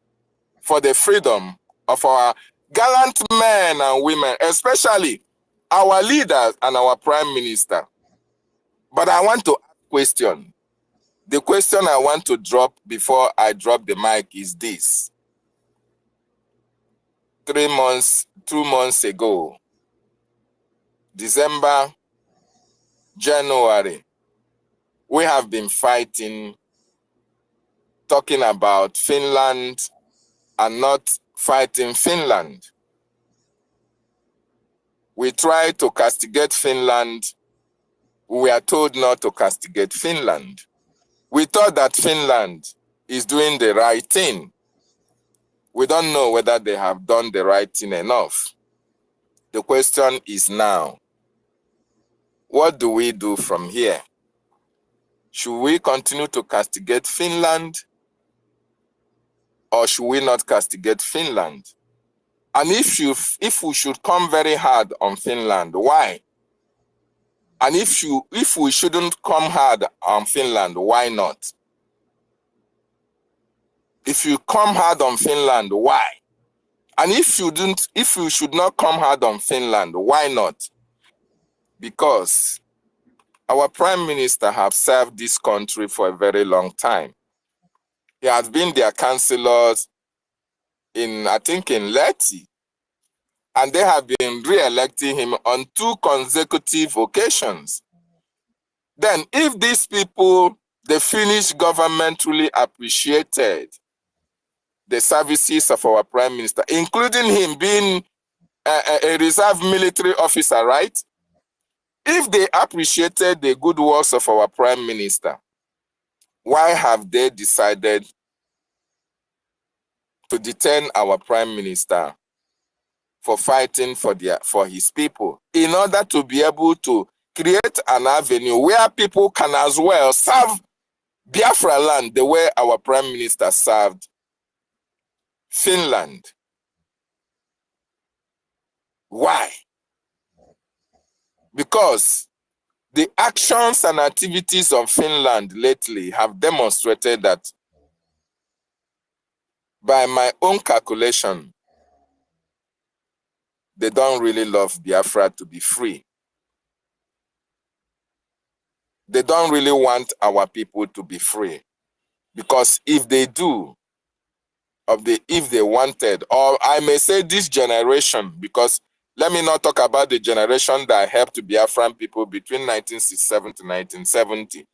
for the freedom of our gallant men and women, especially our leaders and our prime minister. But I want to ask a question. The question I want to drop before I drop the mic is this. 2 months ago, December, January, we have been fighting, talking about Finland and not fighting Finland. We tried to castigate Finland. We are told not to castigate Finland. We thought that Finland is doing the right thing. We don't know whether they have done the right thing enough. The question is now, what do we do from here? Should we continue to castigate Finland, or should we not castigate Finland? And if we should come very hard on Finland, why? And if we shouldn't come hard on Finland, why not? If you come hard on Finland, why? And if you should not come hard on Finland, why not? Because our prime minister has served this country for a very long time. He has been their councillor I think in Leti, and they have been re-electing him on 2 consecutive occasions. Then if these people, the Finnish government really appreciated the services of our prime minister, including him being a reserve military officer, right? If they appreciated the good works of our prime minister, why have they decided to detain our prime minister for fighting for his people, in order to be able to create an avenue where people can as well serve Biafra land the way our prime minister served Finland? Why? Because the actions and activities of Finland lately have demonstrated that, by my own calculation, they don't really love Biafra to be free. They don't really want our people to be free. Because if they do, if they wanted, or I may say this generation, because let me not talk about the generation that helped Biafran people between 1967 to 1970.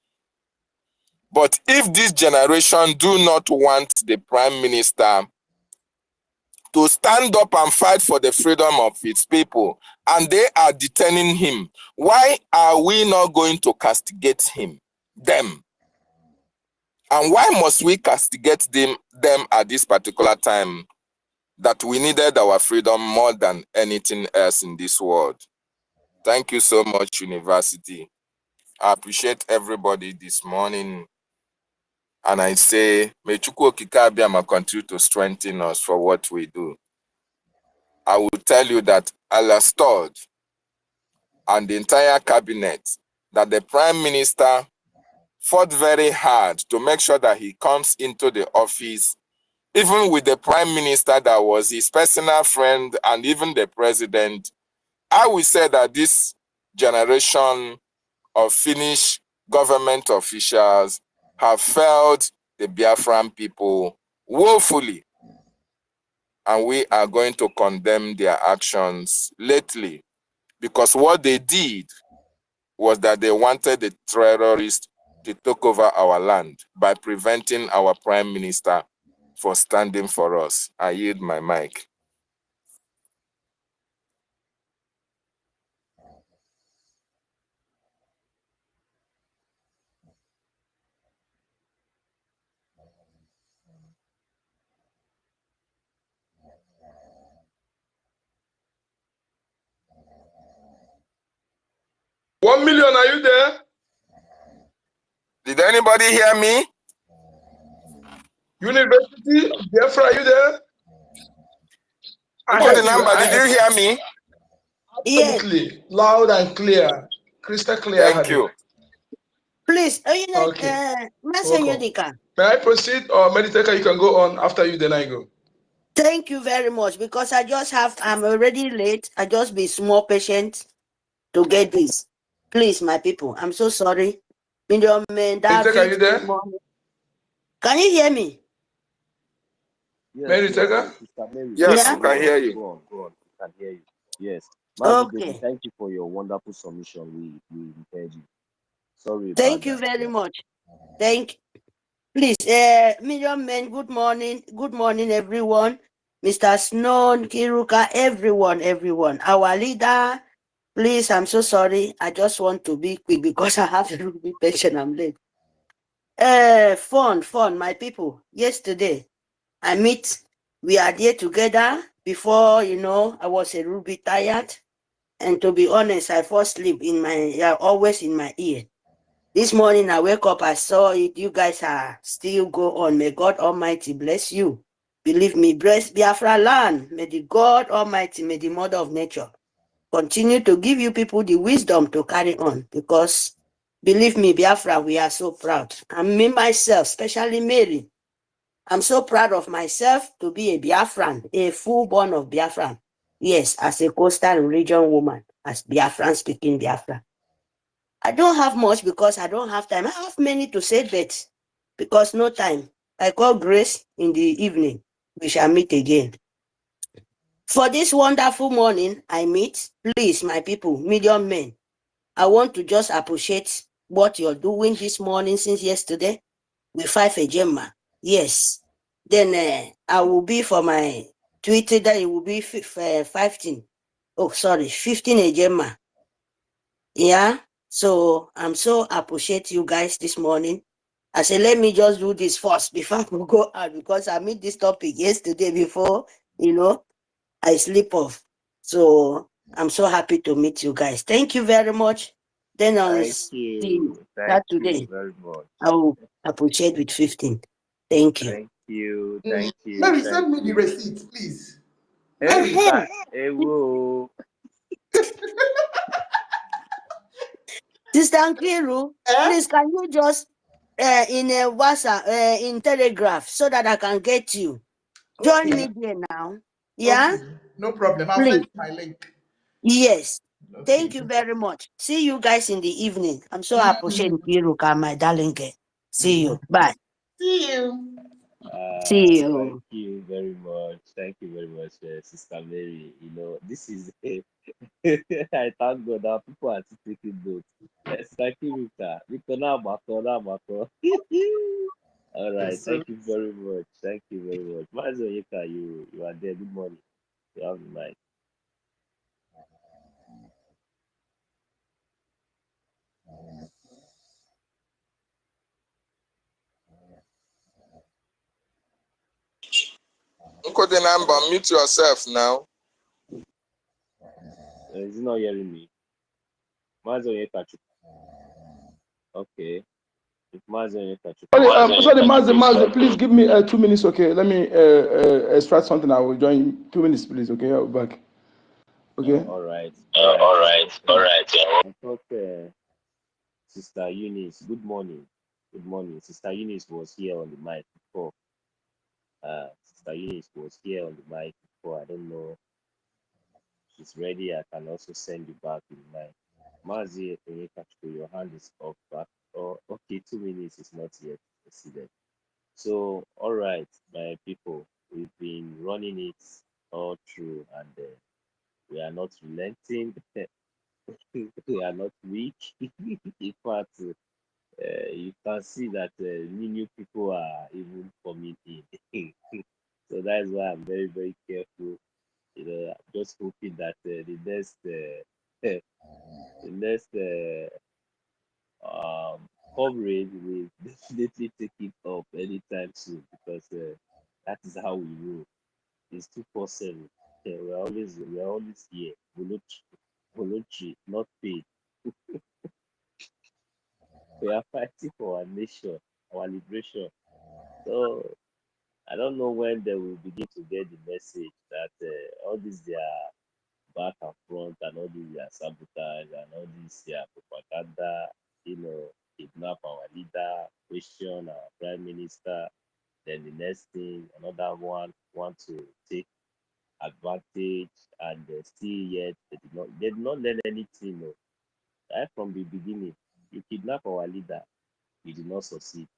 But if this generation do not want the prime minister to stand up and fight for the freedom of its people, and they are detaining him, why are we not going to castigate them? And why must we castigate them at this particular time that we needed our freedom more than anything else in this world? Thank you so much, University. I appreciate everybody this morning. And I say, may Chukwu Okike Abiama continue to strengthen us for what we do. I will tell you that Alastod and the entire cabinet, that the Prime Minister fought very hard to make sure that he comes into the office, even with the Prime Minister that was his personal friend and even the President. I will say that this generation of Finnish government officials have failed the Biafran people woefully, and we are going to condemn their actions lately, because what they did was that they wanted the terrorists to take over our land by preventing our prime minister from standing for us. I yield my mic. $1 million, are you there? Did anybody hear me? University, Biafra, are you there? I heard the number. Did you hear me? Absolutely. Yes. Loud and clear. Crystal clear. Thank you. Please, okay. May I proceed, or Meditaker, you can go on after you, then I go. Thank you very much, because I'm already late. I just be small patient to get this. Please, my people, I'm so sorry. Meditaker, are you there? Can you hear me? Yes, Meditaker? Yes, I can hear you. Go on. I can hear you. Yes. Okay. Thank you for your wonderful submission. We heard you. Sorry. Thank you very much. Thank you. Please, Million Men, good morning. Good morning, everyone. Mr. Snow, Kiruka, everyone. Our leader, please, I'm so sorry. I just want to be quick because I have to be patient. I'm late. Fun, my people. Yesterday, we are there together. Before, I was a little bit tired. And to be honest, I fall asleep always in my ear. This morning I wake up, I saw it. You guys are still go on. May God Almighty bless you. Believe me, bless Biafra land. May the God Almighty, may the Mother of Nature continue to give you people the wisdom to carry on. Because believe me, Biafra, we are so proud. And me myself, especially Mary, I'm so proud of myself to be a Biafran, a full born of Biafran. Yes, as a coastal region woman, as Biafran speaking Biafra. I don't have much because I don't have time. I have many to say, but because no time. I call Grace in the evening. We shall meet again. For this wonderful morning, I meet, please, my people, Million Men. I want to just appreciate what you're doing this morning since yesterday with 5 Gemma. Yes. Then I will be for my Twitter that it will be 15. Oh, sorry, 15 Gemma. Yeah. So I'm so appreciate you guys this morning. I said, let me just do this first before I go out, because I made this topic yesterday before, I sleep off. So I'm so happy to meet you guys. Thank you very much. Then on Saturday, very much. I will appreciate with 15. Thank you. Thank you. Mary, send me the receipt, please. Hey, whoa. Sister Nkiru, please can you just in a WhatsApp, in Telegraph, so that I can get you. Join me there now. Yeah? Okay. No problem. I'll Please. send you my link. Yes. Okay. Thank you very much. See you guys in the evening. I'm so appreciate Nkiru, my darling. See you. Bye. See you. See Thank you. you very much. Thank you very much, Sister Mary. You know, this is I thank God that people are still taking notes. Thank you, Rita. All right. Yes, sir. Thank you very much. Thank you very much. Mazo Yeka, you are there. Good morning. You have the mic. Nkodi number, mute yourself now. Is he not hearing me? Mazo Yeka. Okay. If Mazo Yeka, Sorry, Mazi, please give me 2 minutes, okay? Let me extract something. I will join you. 2 minutes, please, okay? I'll be back. Okay? all right. All right. I thought Sister Eunice, good morning. Good morning. Sister Eunice was here on the mic before. Sister Eunice was here on the mic before. I don't know. She's ready. I can also send you back in the mic. Mazi, your hand is up back. Oh, okay, 2 minutes is not yet considered. So, all right, my people, we've been running it all through, and we are not relenting. We are not weak. In fact, you can see that new people are even coming in. So that's why I'm very, very careful. You know, I'm just hoping that the next the next coverage will definitely take it up anytime soon, because that is how we roll. It's 247. We're always here. Voluntary, not paid. We are fighting for our nation, our liberation. So I don't know when they will begin to get the message that all this their back and front and all this their sabotage and all this their propaganda, kidnap our leader, question our prime minister. Then the next thing, another one want to take advantage, and still yet they did not learn anything. No. Right from the beginning, you kidnap our leader, you did not succeed.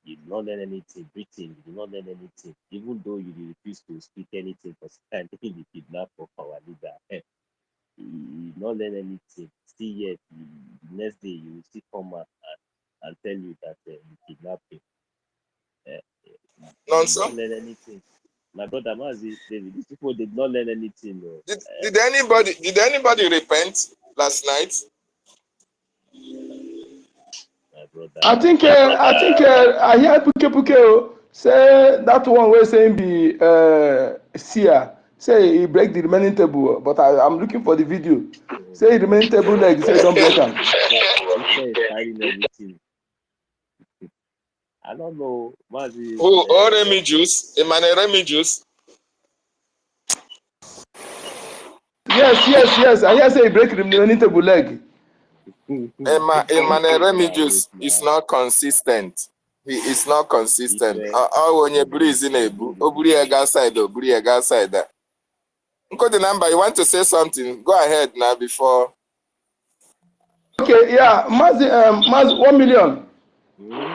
You did not learn anything. Britain, you did not learn anything. Even though you refuse to speak anything for standing the kidnap of our leader, you did not learn anything. Still yet, the next day you will still come out and tell you that you kidnapped him. You did not Nonsense. learn anything. My brother Mazi, these people did not learn anything. No. Did anybody repent last night? My brother. I think I hear Puke say that one way saying be Sia. Say he break the remaining table, but I'm looking for the video. Say the remaining table leg, say don't break him. He said hiding everything. I don't know, Mazi. Oh, Remy Juice? Emmanuel Remy Juice? Yes. I hear say he break the remaining table leg. Emmanuel Remy Juice is not consistent. He is not consistent. When you breeze in a outside. The number, you want to say something? Go ahead now before. Okay, yeah, Maz 1 million.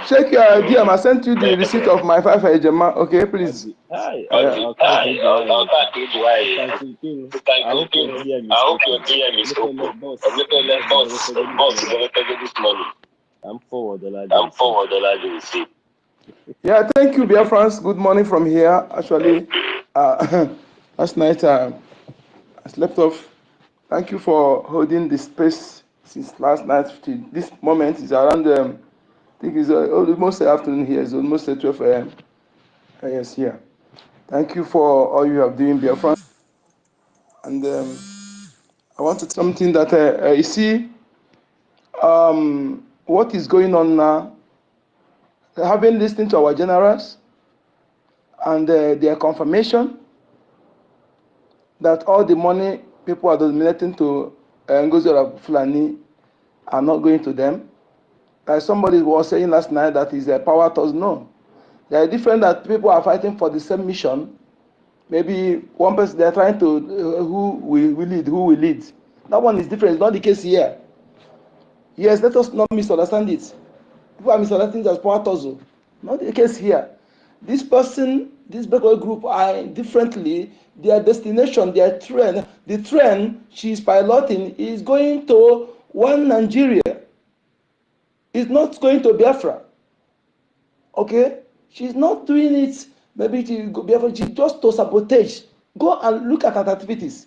Check your DM. I sent you the receipt of my 5 Ejema. Okay, please. Hi, I'll try to do I hope your DM is open. I'm forward the receipt. Yeah, thank you, Biafrans. Good morning from here. Actually, last night I slept off. Thank you for holding the space since last night to this moment. Is around, I think it's almost the afternoon here. It's almost 12 a.m. Yes, here. Thank you for all you have doing, Biafrans. And I want to tell something that you see, what is going on now, having listened to our generals and their confirmation that all the money people are donating to NGOZI Fulani I'm not going to them. Like somebody was saying last night that is a power toss. No. There are different that people are fighting for the same mission. Maybe one person they're trying to who will lead, who will lead. That one is different. It's not the case here. Yes, let us not misunderstand it. People are misunderstanding it as power tussle. Not the case here. This person, this breakaway group are differently. Their destination, their train, the train she is piloting is going to one Nigeria. It's not going to Biafra. Okay? She's not doing it maybe to Biafra, she's just to sabotage. Go and look at her activities.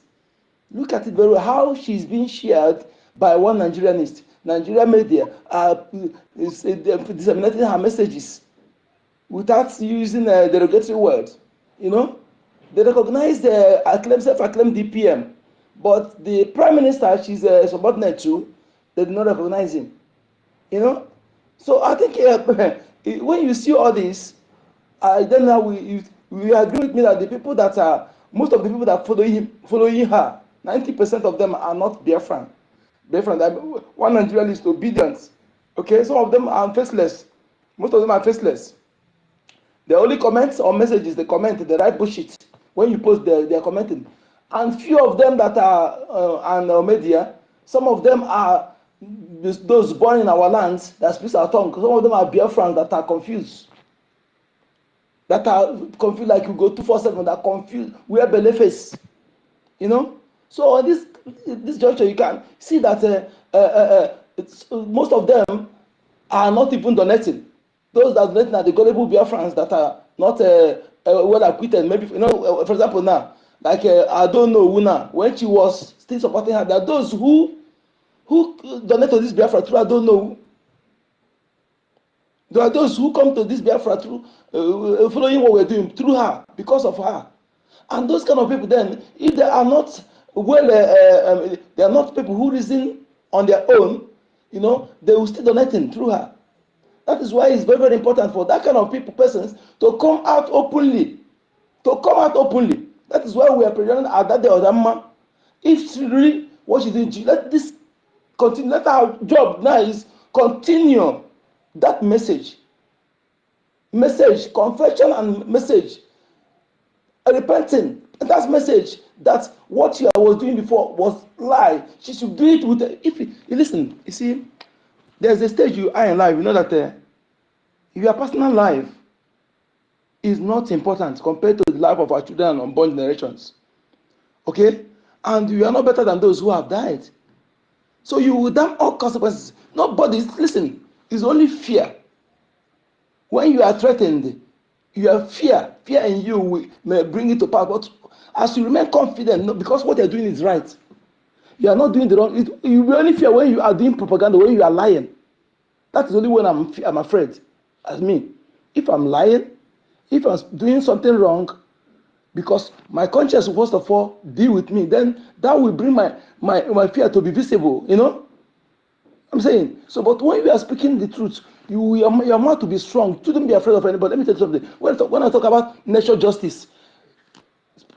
Look at it very well, how she's being shared by one Nigerianist. Nigeria media is disseminating her messages without using a derogatory word. You know, they recognize the self-acclaimed DPM, but the prime minister she's a subordinate to, they do not recognize him. You know, so I think when you see all this, I don't know we agree with me that the people that are most of the people that following her, 90% of them are not Biafran. One Nigerian is obedient. Okay, some of them are faceless. Most of them are faceless. The only comments or messages they comment, they write bullshit. When you post, they are commenting. And few of them that are media, some of them are those born in our lands that speak our tongue. Some of them are Biafrans that are confused. That are confused like you go 247, that are confused, wear belly face. You know? So this juncture, you can see that most of them are not even donating. Those that donate are the gullible Biafrans that are not well acquitted. Maybe, you know, for example, now, like I don't know Una, when she was still supporting her, there are those who donate to this Biafra through I don't know. There are those who come to this Biafra through following what we're doing through her, because of her. And those kind of people, then, if they are not well, they are not people who reason on their own, you know, they will still donating through her. That is why it's very, very important for that kind of persons to come out openly. To come out openly. That is why we are presenting at that day of Ramma. If she really what she's doing, let this continue. Let our job now is continue that message, confession and message, repenting. And that message that what she was doing before was lie. She should do it with. If you listen, you see, there's a stage you are in life. You know that your personal life is not important compared to the life of our children and unborn generations. Okay, and you are not better than those who have died. So you will damn all consequences. Nobody, listen, it's only fear. When you are threatened, you have fear in you may bring it to pass. But as you remain confident, because what you're doing is right, you are not doing the wrong. You will only fear when you are doing propaganda, when you are lying. That is only when I'm afraid. As me, if I'm lying, if I'm doing something wrong, because my conscience first of all deal with me, then that will bring my fear to be visible. You know, I'm saying. So, but when you are speaking the truth, your mouth to be strong. Don't be afraid of anybody. Let me tell you something. When I talk about natural justice,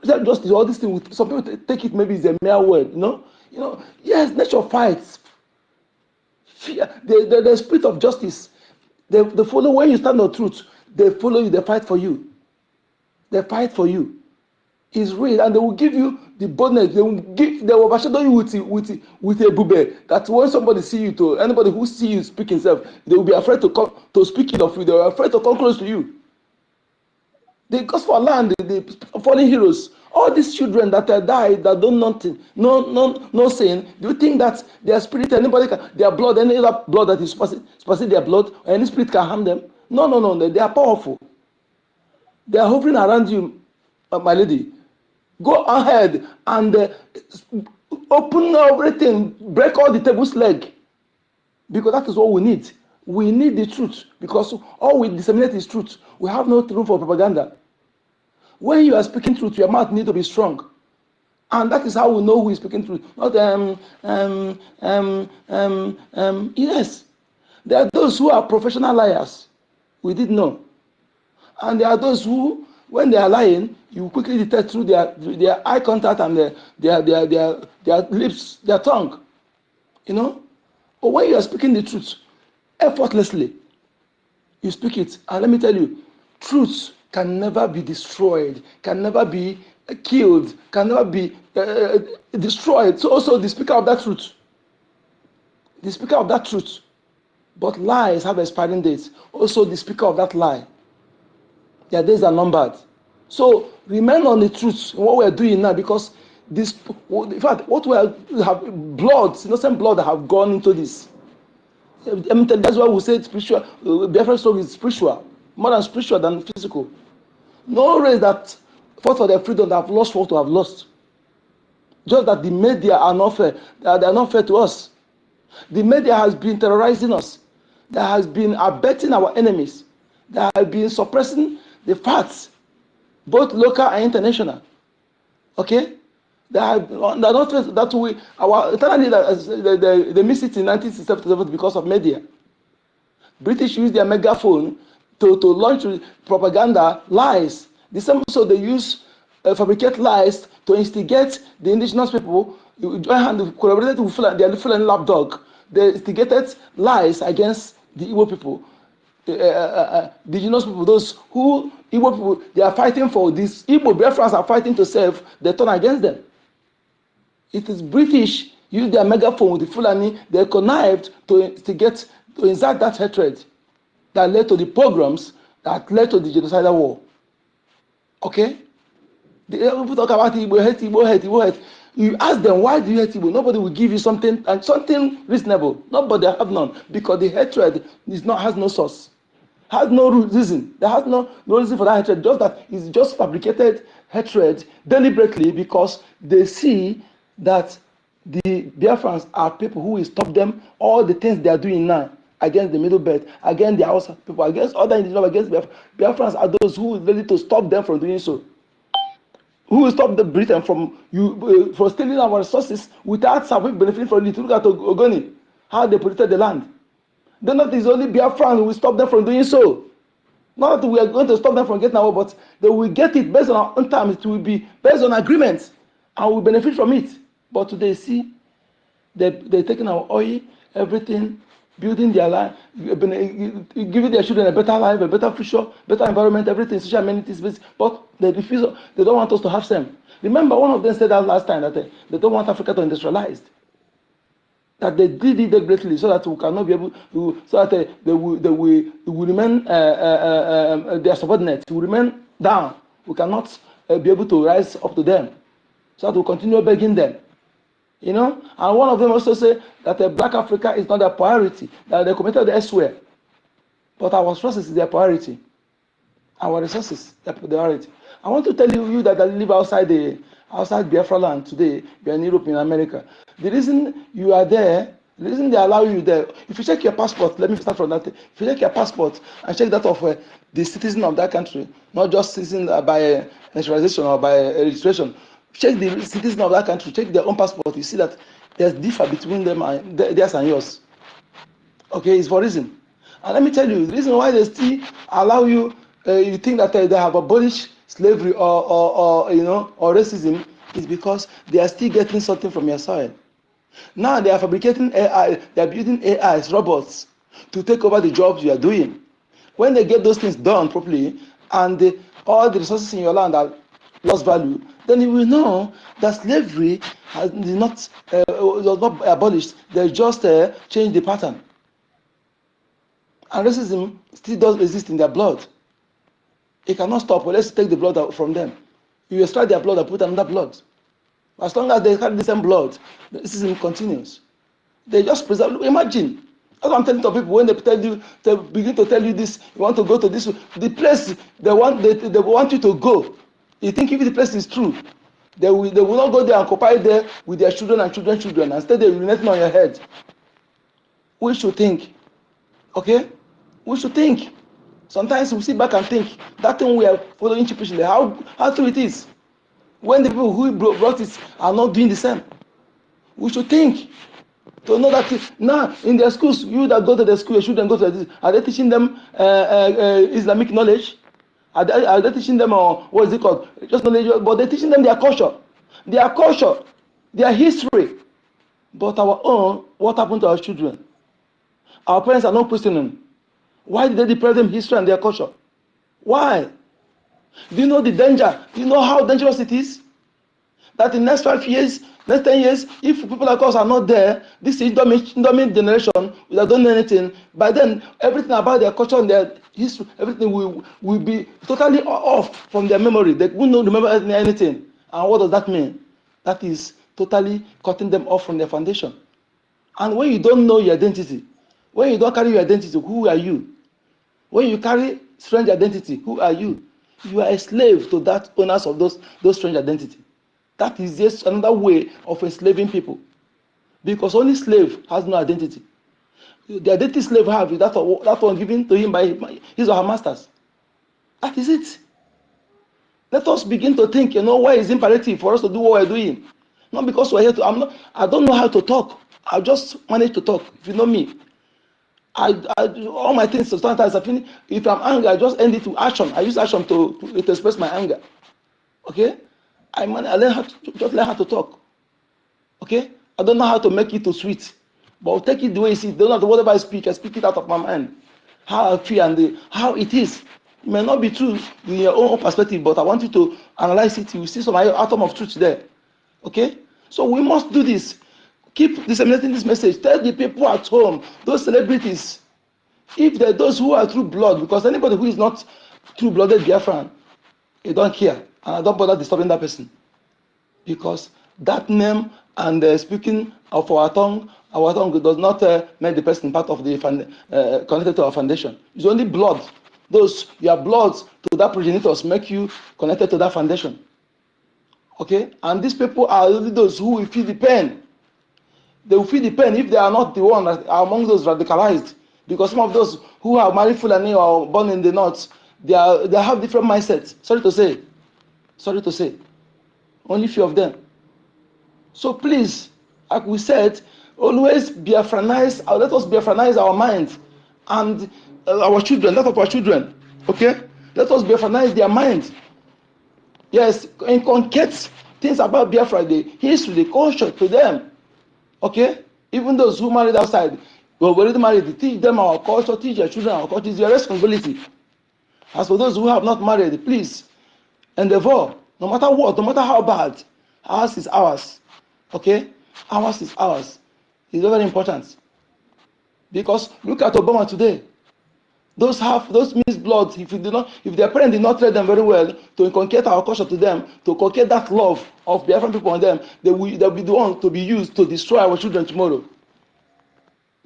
justice, all these things, some people take it maybe it's a mere word. You know. Yes, nature fights. Fear, the spirit of justice. They follow when you stand on truth. They follow you. They fight for you. They fight for you. Is real, and they will give you the boldness. They will overshadow you with a bube. That when somebody see you, to anybody who see you speak himself, they will be afraid to come to speak it of you. They are afraid to come close to you. The gospel land, the fallen heroes, all these children that died that do nothing, no sin. Do you think that their spirit, their blood, any other blood that is passing their blood, or any spirit can harm them? No. They are powerful. They are hovering around you, my lady. Go ahead and open everything, break all the table's leg, because that is what we need. We need the truth, because all we disseminate is truth. We have no room for propaganda. When you are speaking truth, your mouth needs to be strong, and that is how we know who is speaking truth. Not yes, there are those who are professional liars. We did know, and there are those who, when they are lying, you quickly detect through their eye contact and their lips, their tongue. You know, But when you are speaking the truth, effortlessly, you speak it. And let me tell you, truth can never be destroyed, can never be killed, can never be destroyed. So also the speaker of that truth, the speaker of that truth. But lies have expiring dates. Also the speaker of that lie, their days are numbered. So remain on the truth in what we are doing now, because this, in fact, what we have blood, innocent blood that have gone into this. That's why we say spiritual. Biafra story is spiritual, more than spiritual than physical. No race that fought for their freedom that have lost what to have lost. Just that the media are not fair. They are not fair to us. The media has been terrorizing us. That has been abetting our enemies. That has been suppressing the facts, both local and international. Okay? They are not fair that we, our eternal leader, they missed it in 1967 because of media. British used their megaphone to launch propaganda lies. The same also they use fabricate lies to instigate the indigenous people. Join hand collaborated with their Fulani lapdog. They instigated lies against the Igbo people, the indigenous people. Those who Igbo people, they are fighting for this. Igbo Biafrans are fighting to save. They turn against them. It is British use their megaphone with the Fulani. They connived to instigate, to incite that hatred that led to the pogroms that led to the genocidal war. Okay? People talk about Igbo hate, Igbo hate, Igbo hate. You ask them, why do you hate Igbo? Nobody will give you something, and something reasonable. Nobody have none, because the hatred has no source, has no reason. There has no reason for that hatred. Just that it's just fabricated hatred deliberately, because they see that the Biafrans are people who will stop them, all the things they are doing now against the Middle Belt, against the Hausa people, against other indigenous, against Biafrans are those who are ready to stop them from doing so. Who will stop the Britain from stealing our resources without something benefiting from it? Look at Ogoni, how they polluted the land. Then not is only Biafran who will stop them from doing so. Not that we are going to stop them from getting our, but they will get it based on our own terms. It will be based on agreements, and we benefit from it. But today, see, they're taking our oil, everything, building their life, giving their children a better life, a better future, better environment, everything, social amenities, but they refuse. They don't want us to have them. Remember, one of them said that last time, that they don't want Africa to industrialize. That they did it deliberately so that we cannot be able to, so that they will remain their subordinates, will remain down. We cannot be able to rise up to them, so that we continue begging them. You know, and one of them also said that Black Africa is not their priority, that they're committed elsewhere. But our resources is their priority. Our resources, their priority. I want to tell you that live outside Biafra land today, you're in Europe, in America. The reason you are there, the reason they allow you there, if you check your passport, let me start from that. If you check your passport and check that of the citizen of that country, not just citizen by naturalization or by registration, check the citizen of that country, check their own passport, you see that there's difference between them and theirs and yours. Okay, it's for a reason. And let me tell you, the reason why they still allow you, you think that they have abolished slavery or racism, is because they are still getting something from your soil. Now they are fabricating AI, they are building AIs, robots, to take over the jobs you are doing. When they get those things done properly, and all the resources in your land are lost value, then you will know that slavery was not abolished. They just changed the pattern. And racism still does exist in their blood. It cannot stop unless you take the blood out from them. You extract their blood and put another blood. As long as they carry the same blood, the racism continues. They just preserve. Imagine. That's what I'm telling to people when they begin to tell you this, you want to go to this, the place they want you to go. You think if the place is true, they will not go there and occupy there with their children and children. Instead, they will net on your head. We should think. Okay? We should think. Sometimes we sit back and think that thing we are following cheaply, how true it is. When the people who brought it are not doing the same. We should think to know that now in their schools, you that go to the school, your children go to this, are they teaching them Islamic knowledge? Are they teaching them what is it called? Just knowledge, but they're teaching them their culture, their history. But our own, what happened to our children? Our parents are not questioning. Why did they deprive them history and their culture? Why? Do you know the danger? Do you know how dangerous it is? That in the next 5 years, next 10 years, if people like us are not there, this indomie generation that don't know anything, by then everything about their culture and their history, everything will be totally off from their memory. They will not remember anything. And what does that mean? That is totally cutting them off from their foundation. And when you don't know your identity, when you don't carry your identity, who are you? When you carry strange identity, who are you? You are a slave to that owners of those strange identity. That is just another way of enslaving people. Because only slave has no identity. The identity slave have is that one given to him by his or her masters. That is it. Let us begin to think, why is it imperative for us to do what we're doing? Not because we're here to, I don't know how to talk. I just manage to talk. If you know me, I all my things sometimes I feel if I'm angry, I just end it to action. I use action to express my anger. Okay? I learn how to talk. Okay? I don't know how to make it to sweet, but I'll take it the way it is. Don't know whatever I speak it out of my mind. How I feel and how it is. It may not be true in your own perspective, but I want you to analyze it. You see some atom of truth there. Okay? So we must do this. Keep disseminating this message. Tell the people at home, those celebrities, if they're those who are true blood, because anybody who is not true-blooded Biafran, you don't care, and I don't bother disturbing that person, because that name and speaking of our tongue does not make the person part of the connected to our foundation. It's only blood. Those your bloods to that progenitors make you connected to that foundation. Okay, and these people are only those who will feel the pain. They will feel the pain if they are not the one that are among those radicalized. Because some of those who are married Fulani or born in the north, they have different mindsets. Sorry to say, only few of them. So please, like we said, always Biafranize. Let us Biafranize our minds and our children. Let our children, okay? Let us Biafranize their minds. Yes, inculcate things about Biafra, the history, the culture to them. Okay? Even those who married outside, who already married, teach them our culture, teach their children our culture. It's your responsibility. As for those who have not married, please endeavor, no matter what, no matter how bad, ours is ours. Okay? Ours is ours. It's very important. Because look at Obama today. Those mixed bloods, if their parents did not train them very well to inculcate our culture to them, to inculcate that love of Biafran people on them, they'll be the one to be used to destroy our children tomorrow.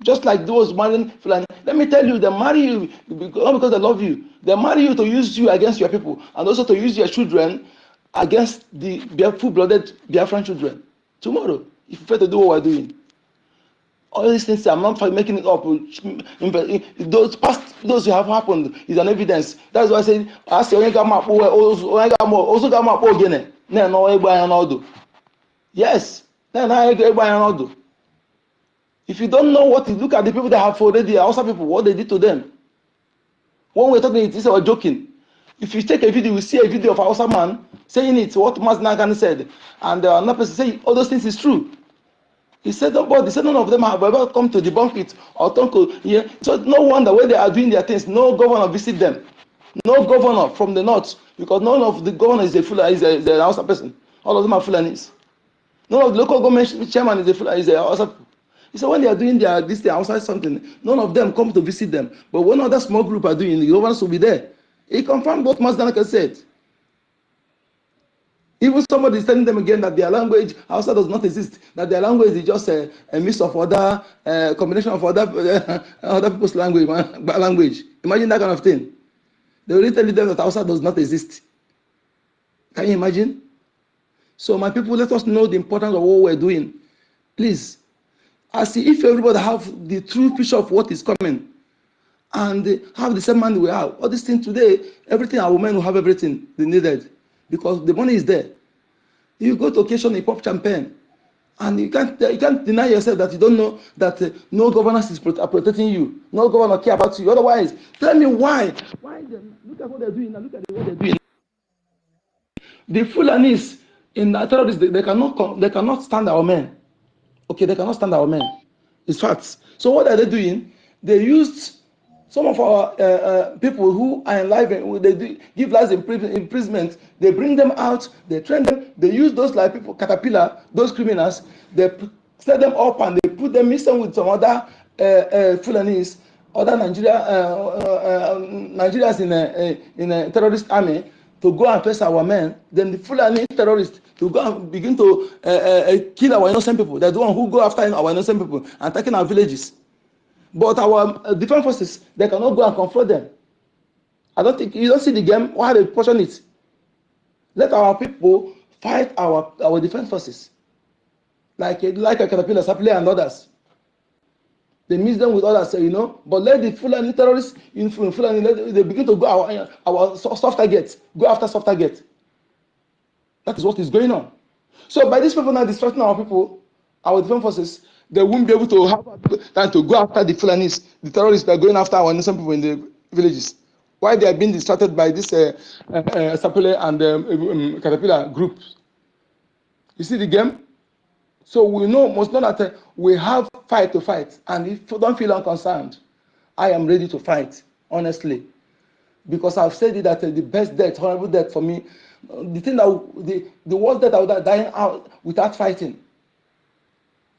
Just like those marrying Fulani. Let me tell you, they marry you not because they love you. They marry you to use you against your people, and also to use your children against the full-blooded Biafran children tomorrow, if you fail to do what we're doing. All these things, I'm not making it up. Those who have happened is an evidence. That's why I say, yes. If you don't know what to look at the people that have already, also people, what they did to them. When we're talking, it's or joking. If you take a video, you see a video of a Hausa man saying it, what Mas Nagan said, and another person say all those things is true. He said none of them have ever come to debunk it or talk to, yeah. So no wonder when they are doing their things, no governor visit them. No governor from the north, because none of the governors is a Hausa person. All of them are Fulanis. None of the local government chairman is a Hausa. He said when they are doing this thing outside something, none of them come to visit them. But when other small group are doing, the governors will be there. He confirmed what Masdanaka said. Even somebody is telling them again that their language Hausa does not exist, that their language is just a mix of other combination of other people's language. Imagine that kind of thing. They will tell them that Hausa does not exist. Can you imagine? So my people, let us know the importance of what we're doing. Please, as if everybody have the true picture of what is coming and have the same money we have. All these things today, everything our women will have everything they needed because the money is there. You go to occasion, you pop champagne, and you can't deny yourself that you don't know that no governors is protecting you, no governor care about you. Otherwise, tell me why? Why them? Look at what they're doing now. Look at what they're doing. The Fulanis in the terrorists, they cannot stand our men. Okay, they cannot stand our men. It's facts. So what are they doing? They used some of our people who are enlivened, they give lives imprisonment. They bring them out, they train them, they use those like people, caterpillar, those criminals, they set them up and they put them, mix them with some other Fulanese, other Nigerians in a terrorist army to go and face our men. Then the Fulani terrorists to go and begin to kill our innocent people. They're the one who go after our innocent people and attacking our villages. But our defense forces, they cannot go and confront them. I don't think you don't see the game. Why they portion it? Let our people fight our defense forces, like a caterpillar, Sapele and others. They mix them with others, you know. But let the Fulani terrorists in Fulani, they begin to go our soft targets, go after soft targets. That is what is going on. So by these people now distracting our people, our defense forces, they won't be able to have time to go after the Fulanis, the terrorists that are going after our innocent people in the villages. Why they are being distracted by this Sapele and Caterpillar groups? You see the game? So we must know that we have fight to fight, and if you don't feel unconcerned, I am ready to fight, honestly, because I've said it that the best death, horrible death for me, the thing that the worst death I would have dying out without fighting.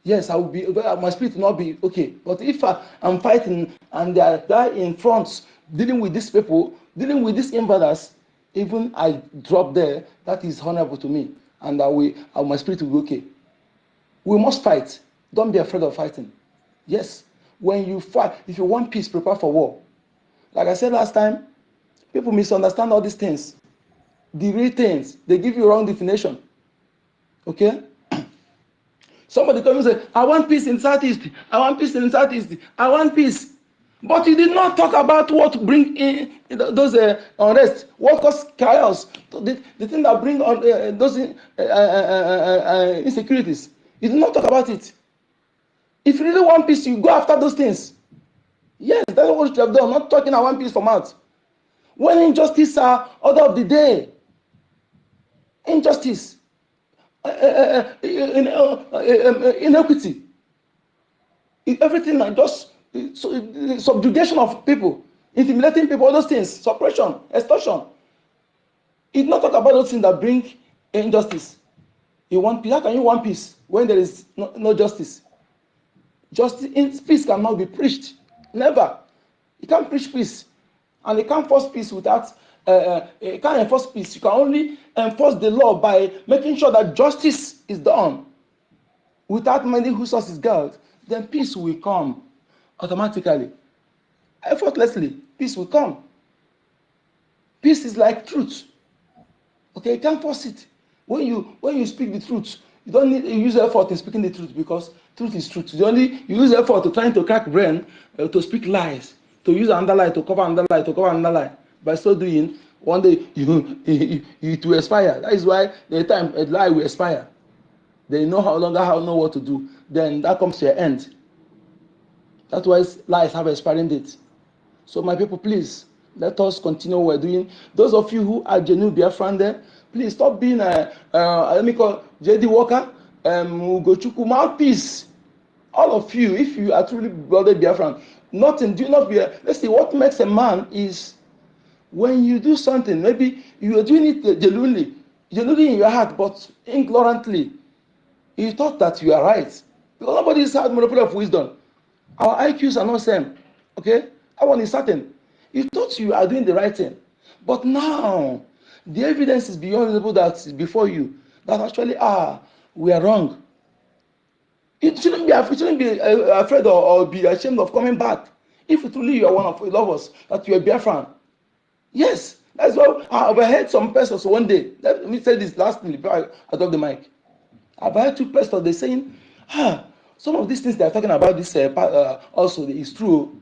Yes, I will be. My spirit will not be okay. But if I'm fighting and they are there in front, dealing with these people, dealing with these invaders, even I drop there, that is honorable to me, and my spirit will be okay. We must fight. Don't be afraid of fighting. Yes, when you fight, if you want peace, prepare for war. Like I said last time, people misunderstand all these things. The real things, they give you wrong definition. Okay? Somebody comes and say, I want peace in Southeast. I want peace in Southeast. I want peace. But you did not talk about what bring in those unrest, what cause chaos, the thing that bring on those insecurities. You did not talk about it. If you really want peace, you go after those things. Yes, that's what you have done. I'm not talking I want peace from out. When injustice are order of the day, injustice, inequity, everything like just subjugation of people, intimidating people, all those things, suppression, extortion. It's not talk about those things that bring injustice. You want peace? How can you want peace when there is no justice? Peace cannot be preached. Never. You can't preach peace, and you can't force peace without. You can't enforce peace. You can only enforce the law by making sure that justice is done. Without minding whose source is God, then peace will come automatically, effortlessly. Peace will come. Peace is like truth. Okay, you can't force it. When you speak the truth, you don't need to use effort in speaking the truth, because truth is truth. You use effort to trying to crack brain, to speak lies, to use another lie, to cover another lie, to cover another lie. By so doing, one day it will expire. That is why the time a lie will expire. They no longer know what to do. Then that comes to an end. That's why lies have expiring date. So my people, please, let us continue what we're doing. Those of you who are genuine Biafran there, please stop being let me call JD Walker, Ugochukwu, mouthpiece. All of you, if you are truly brother Biafran, do not be. Let's see, what makes a man is when you do something, maybe you are doing it genuinely in your heart, but ignorantly. You thought that you are right. Because nobody has monopoly of wisdom. Our IQs are not same. Okay? That one is certain. You thought you are doing the right thing. But now, the evidence is beyond the people that is before you that actually, we are wrong. You shouldn't be afraid or be ashamed of coming back. If truly you are one of the lovers, that you are Biafran. Yes, that's why I've heard some persons one day. Let me say this lastly before I drop the mic. I've heard two pastors, they're saying, some of these things they're talking about this also is true.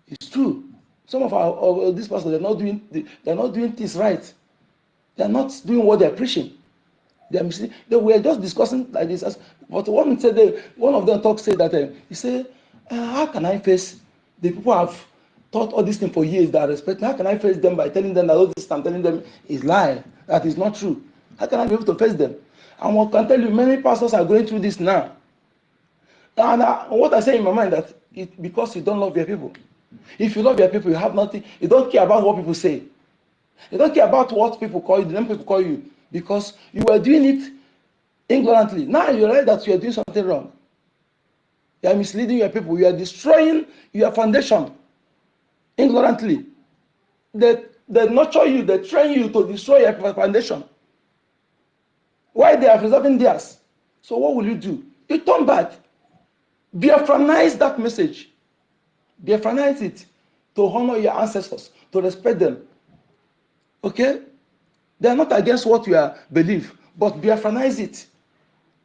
It's true. Some of these pastors, they're not doing things right. They're not doing what they're preaching. They were just discussing like this. But one of them said that he said, how can I face the people who have taught all these things for years that I respect? How can I face them by telling them that all this I'm telling them is lie, that is not true? How can I be able to face them? And I can tell you, many pastors are going through this now. And what I say in my mind that because you don't love your people. If you love your people, you have nothing. You don't care about what people say. You don't care about what people call you, the name people call you, because you were doing it ignorantly. Now you realize that you are doing something wrong. You are misleading your people. You are destroying your foundation ignorantly. They nurture you, they train you to destroy your foundation. Why they are preserving theirs? So what will you do? You turn back. Biafranize that message. Biafranize it to honor your ancestors, to respect them. Okay? They are not against what you are believe, but Biafranize it.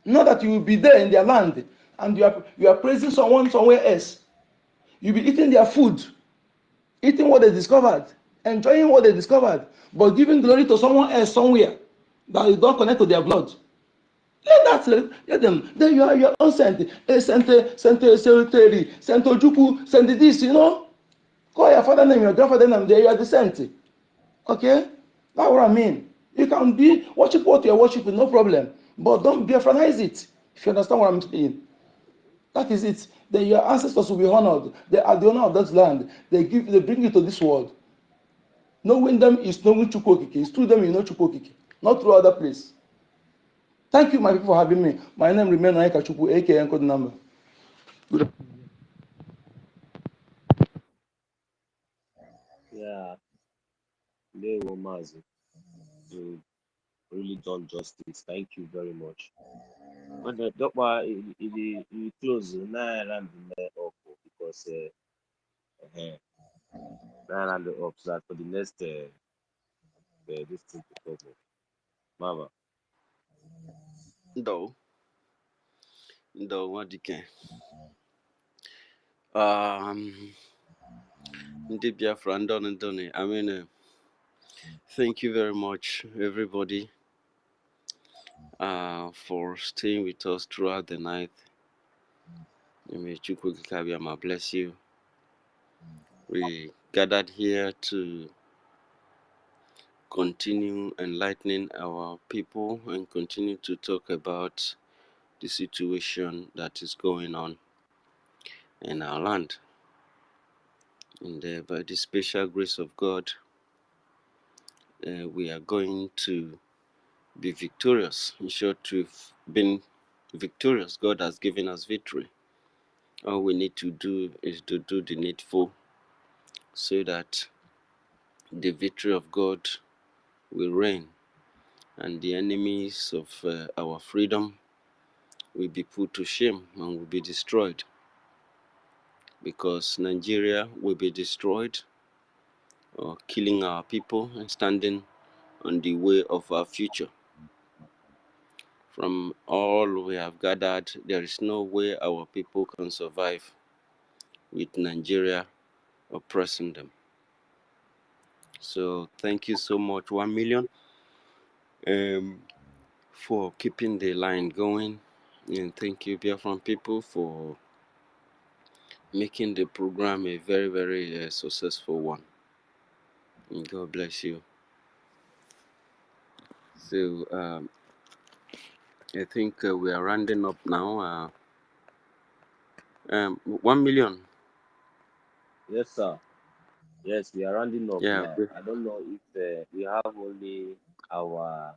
Not that you will be there in their land and you are praising someone somewhere else. You'll be eating their food, eating what they discovered, enjoying what they discovered, but giving glory to someone else somewhere that you don't connect to their blood. Let them. Then you are your own sent. Sent Terry, sent Ojuku, sent this, you know. Call your father name, your grandfather name, there you are the sent. Okay? That's what I mean. You can be worship what you are worshiping, no problem. But don't Biafranize it. If you understand what I'm saying. That is it. Then your ancestors will be honored. They are the owner of that land. They bring you to this world. Knowing them is knowing Chukwokike. It's through them you know Chukwokike, not through other place. Thank you, my people, for having me. My name remains Naika Chukwu, aka Code Number. Good. Yeah, they were massive. You really done justice. Thank you very much. But the doctor, it close nine and the up because nine and up so that for the next this thing to cover. Mama, Though, what you can. Ndị Biafra ndoni. I mean, thank you very much, everybody, for staying with us throughout the night. May Chukwukabiyama bless you. We gathered here to continue enlightening our people and continue to talk about the situation that is going on in our land. And by the special grace of God, we are going to be victorious. In short, we've been victorious. God has given us victory. All we need to do is to do the needful so that the victory of God will reign and the enemies of our freedom will be put to shame and will be destroyed, because Nigeria will be destroyed, or killing our people and standing on the way of our future. From all we have gathered, there is no way our people can survive with Nigeria oppressing them. So thank you so much, 1 million, for keeping the line going. And thank you, Biafran people, for making the program a very, very successful one. And God bless you. So I think we are rounding up now. 1 million. yes, sir. Yes, we are rounding up Yeah. now. I don't know if we have only our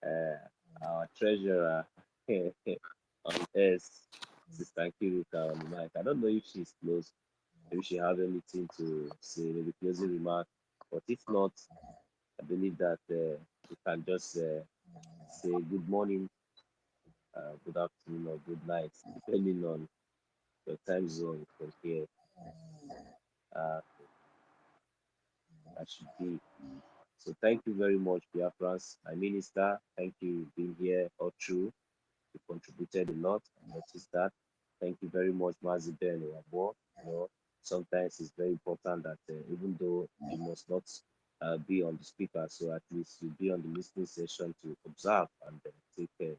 uh, our treasurer on S, Sister Kiruka on the mic. I don't know if she's close. Maybe she have anything to say, maybe closing remark. But if not, I believe that we can just say good morning, good afternoon, or good night, depending on your time zone from here. Uh, that should be. So thank you very much, Biafrans. My minister, thank you for being here all through. You contributed a lot. I noticed that. Thank you very much, Mazi Ben Wabo. You know, sometimes it's very important that even though you must not be on the speaker, so at least you be on the listening session to observe and take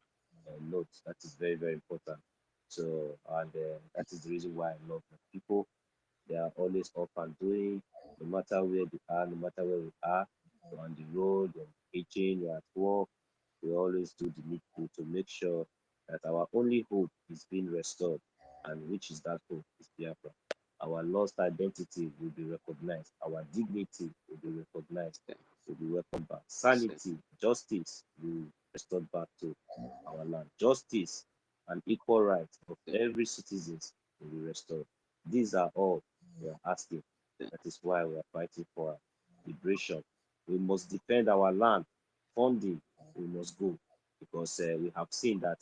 notes. That is very, very important. So, and that is the reason why I love my people. They are always up and doing, no matter where they are, no matter where we are. You're on the road, you're kitchen, you're at work. We always do the needful to make sure that our only hope is being restored. and which is that hope is Biafra. Our lost identity will be recognized. Our dignity will be recognized. Will be welcomed back. Sanity, justice will be restored back to our land. Justice and equal rights of every citizen will be restored. These are all we are asking. That is why we are fighting for our liberation. We must defend our land. Funding, we must go because we have seen that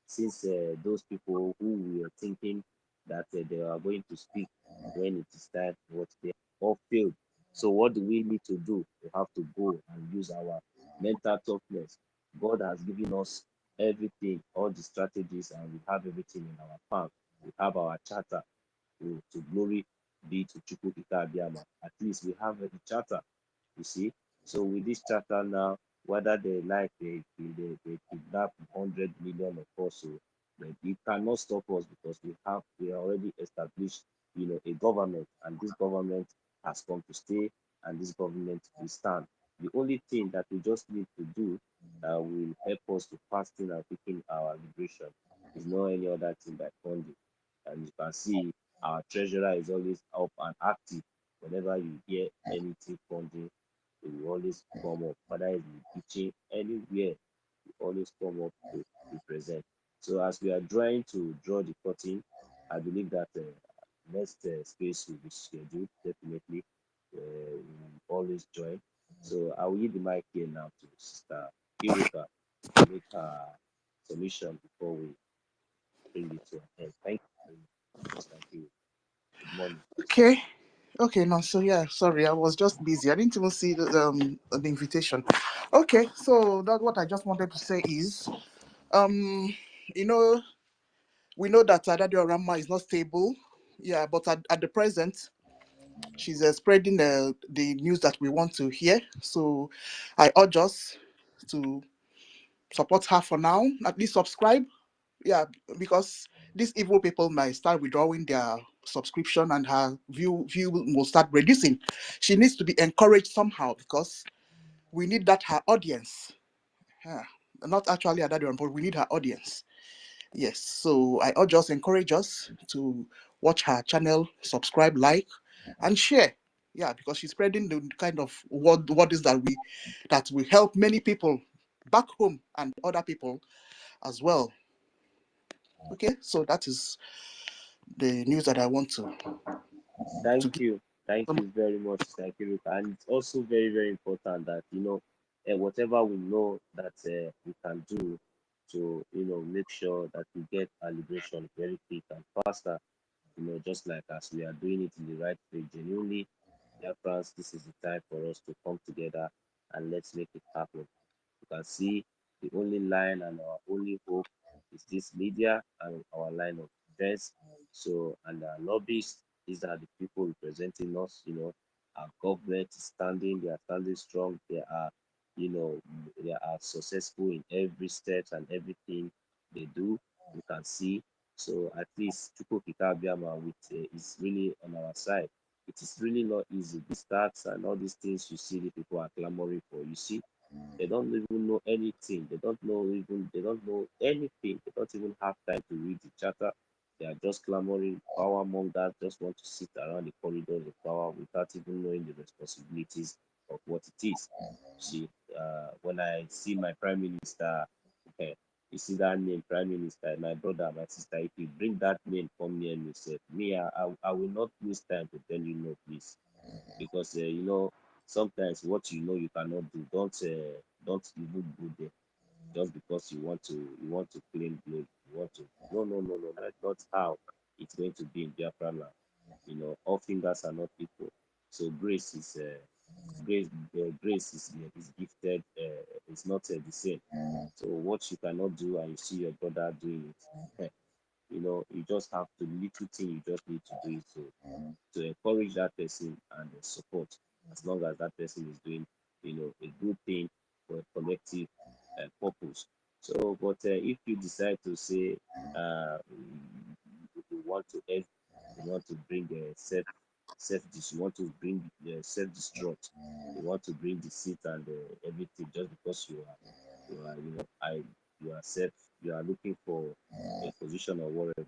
since those people who we were thinking that they are going to speak when it is time, what they all failed. So what do we need to do? We have to go and use our mental toughness. God has given us everything, all the strategies, and we have everything in our palm. We have our charter to glory be to Chukwu Ika. At least we have a charter, you see. So with this charter now, whether they like they kidnap 100 million of us, so but it cannot stop us because we are already established, a government, and this government has come to stay, and this government will stand. The only thing that we just need to do that will help us to fasten and quicken our liberation is no any other thing by funding. And you can see our treasurer is always up and active. Whenever you hear anything funding, it will always come up. Whether it's in teaching, anywhere, it always come up to represent. So as we are trying to draw the curtain, I believe that next space will be scheduled. Definitely, we will always join. So I will give the mic here now to Sister Irika to make her submission before we bring it to an end. Thank you very much. Thank you. Good morning. Okay. Okay, no, so yeah, sorry, I was just busy. I didn't even see the invitation. Okay, so that what I just wanted to say is, um, you know, we know that Adadio Rama is not stable, yeah, but at the present, she's spreading the news that we want to hear. So I urge us to support her for now. At least subscribe, yeah, because these evil people might start withdrawing their subscription and her view will start reducing. She needs to be encouraged somehow because we need that her audience. Yeah. Not actually at that one, but we need her audience. Yes. So I urge us, encourage us to watch her channel, subscribe, like, and share. Yeah, because she's spreading the kind of what is that will help many people back home and other people as well. Okay, so that is the news that I want to Thank give. you. Thank Some, you very much. Thank you, Ruka. And it's also very, very important that, whatever we know that we can do to, make sure that we get our liberation very quick and faster, just like as we are doing it in the right way, genuinely, Biafrans, this is the time for us to come together and let's make it happen. You can see the only line and our only hope is this media and our line of defense. So, and our lobbyists, these are the people representing us. Our government is standing, they are standing strong. You know, they are successful in every steps and everything they do. You can see. So at least Chukwu Kikabiama is really on our side. It is really not easy. The stats and all these things you see the people are clamoring for. You see, they don't even know anything. They don't know anything. They don't even have time to read the charter. They are just clamoring. Power mongers just want to sit around the corridors of power without even knowing the responsibilities of what it is. See, when I see my prime minister, okay, you see that name, prime minister, my brother, my sister, if you bring that name come near me, say, me, I will not waste time to tell you no, please, because sometimes what you cannot do, don't even go there just because you want to claim glory. You want to no, that's not how it's going to be in Biafra land. All fingers are not equal. So grace is gifted. It's not the same. So what you cannot do and you see your brother doing it, you just have to little thing you just need to do it to encourage that person and support, as long as that person is doing a good thing for a collective purpose. So but if you decide to say you want to end, you want to bring you want to bring self destruct, you want to bring deceit and everything, just because you are you know I you are self you are looking for a position or whatever,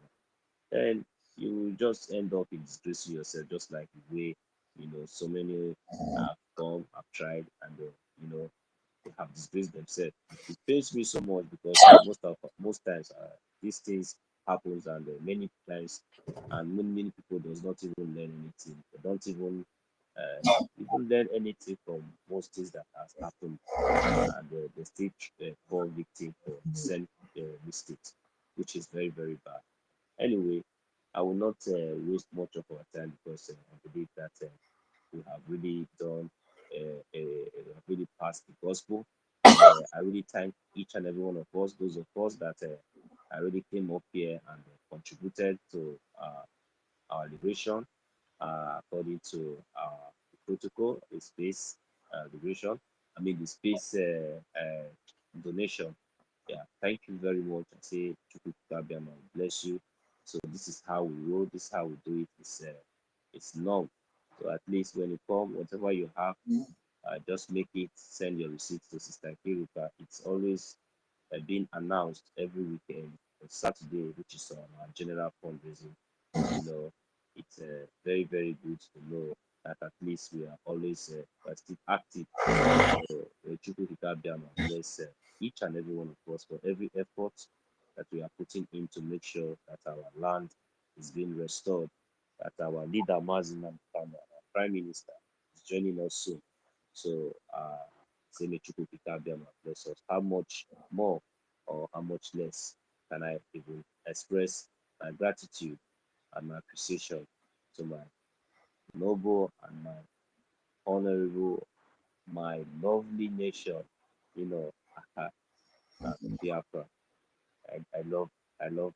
then you will just end up in disgracing yourself, just like the way so many have come, have tried, and they have disgraced themselves. It pains me so much because most times these things happens, and many times, and many people does not even learn anything. They don't even learn anything from most things that has happened, and they still fall victim for the same mistakes, which is very very bad. Anyway, I will not waste much of our time because I believe that we have really done, really passed the gospel. And I really thank each and every one of us, those of us that already came up here and contributed to our liberation according to the protocol, the space liberation. I mean, the space donation. Yeah, thank you very much. I say, Chukwukabiama, bless you. So this is how we roll. This is how we do it. It's long. So at least when you come, whatever you have, just make it. Send your receipts to Sister Kiruka. It's always being announced every weekend on Saturday, which is on our general fundraising. You know, it's very very good to know that at least we are always we're still active. So Chukwukabiama, bless each and every one of us for every effort that we are putting in to make sure that our land is being restored, that our leader Mazin Kama, our Prime Minister, is joining us soon. So say may Chukwukabiama bless us. How much more or how much less can I even express my gratitude and my appreciation to my noble and my honorable, my lovely nation, you know, Biafra. I love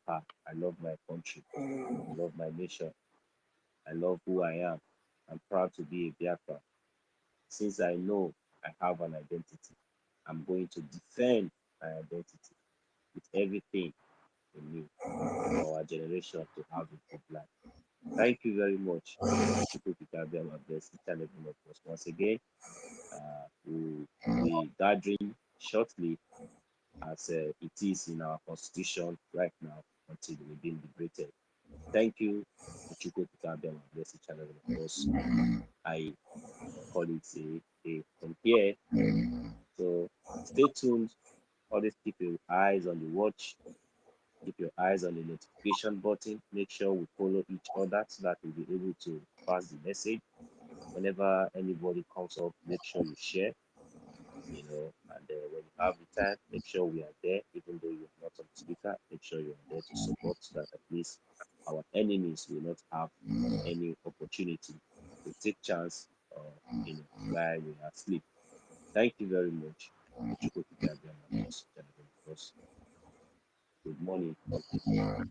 her. I love my country. I love my nation. I love who I am. I'm proud to be a Biafra. Since I know I have an identity, I'm going to defend my identity with everything in me for our generation to have a good life. Thank you very much. Chukwukabiama bless each and every one of us. Once again, we'll be gathering shortly as it is in our constitution right now until we've been liberated. Thank you, Chukwukabiama bless each and every one of us. I call it a from here. So stay tuned. Always keep your eyes on the watch. Keep your eyes on the notification button. Make sure we follow each other so that we'll be able to pass the message. Whenever anybody comes up, make sure you share, and when you have the time, make sure we are there, even though you're not on the speaker, make sure you're there to support so that at least our enemies will not have any opportunity to take chance, while we are asleep. Thank you very much. Good morning, all people.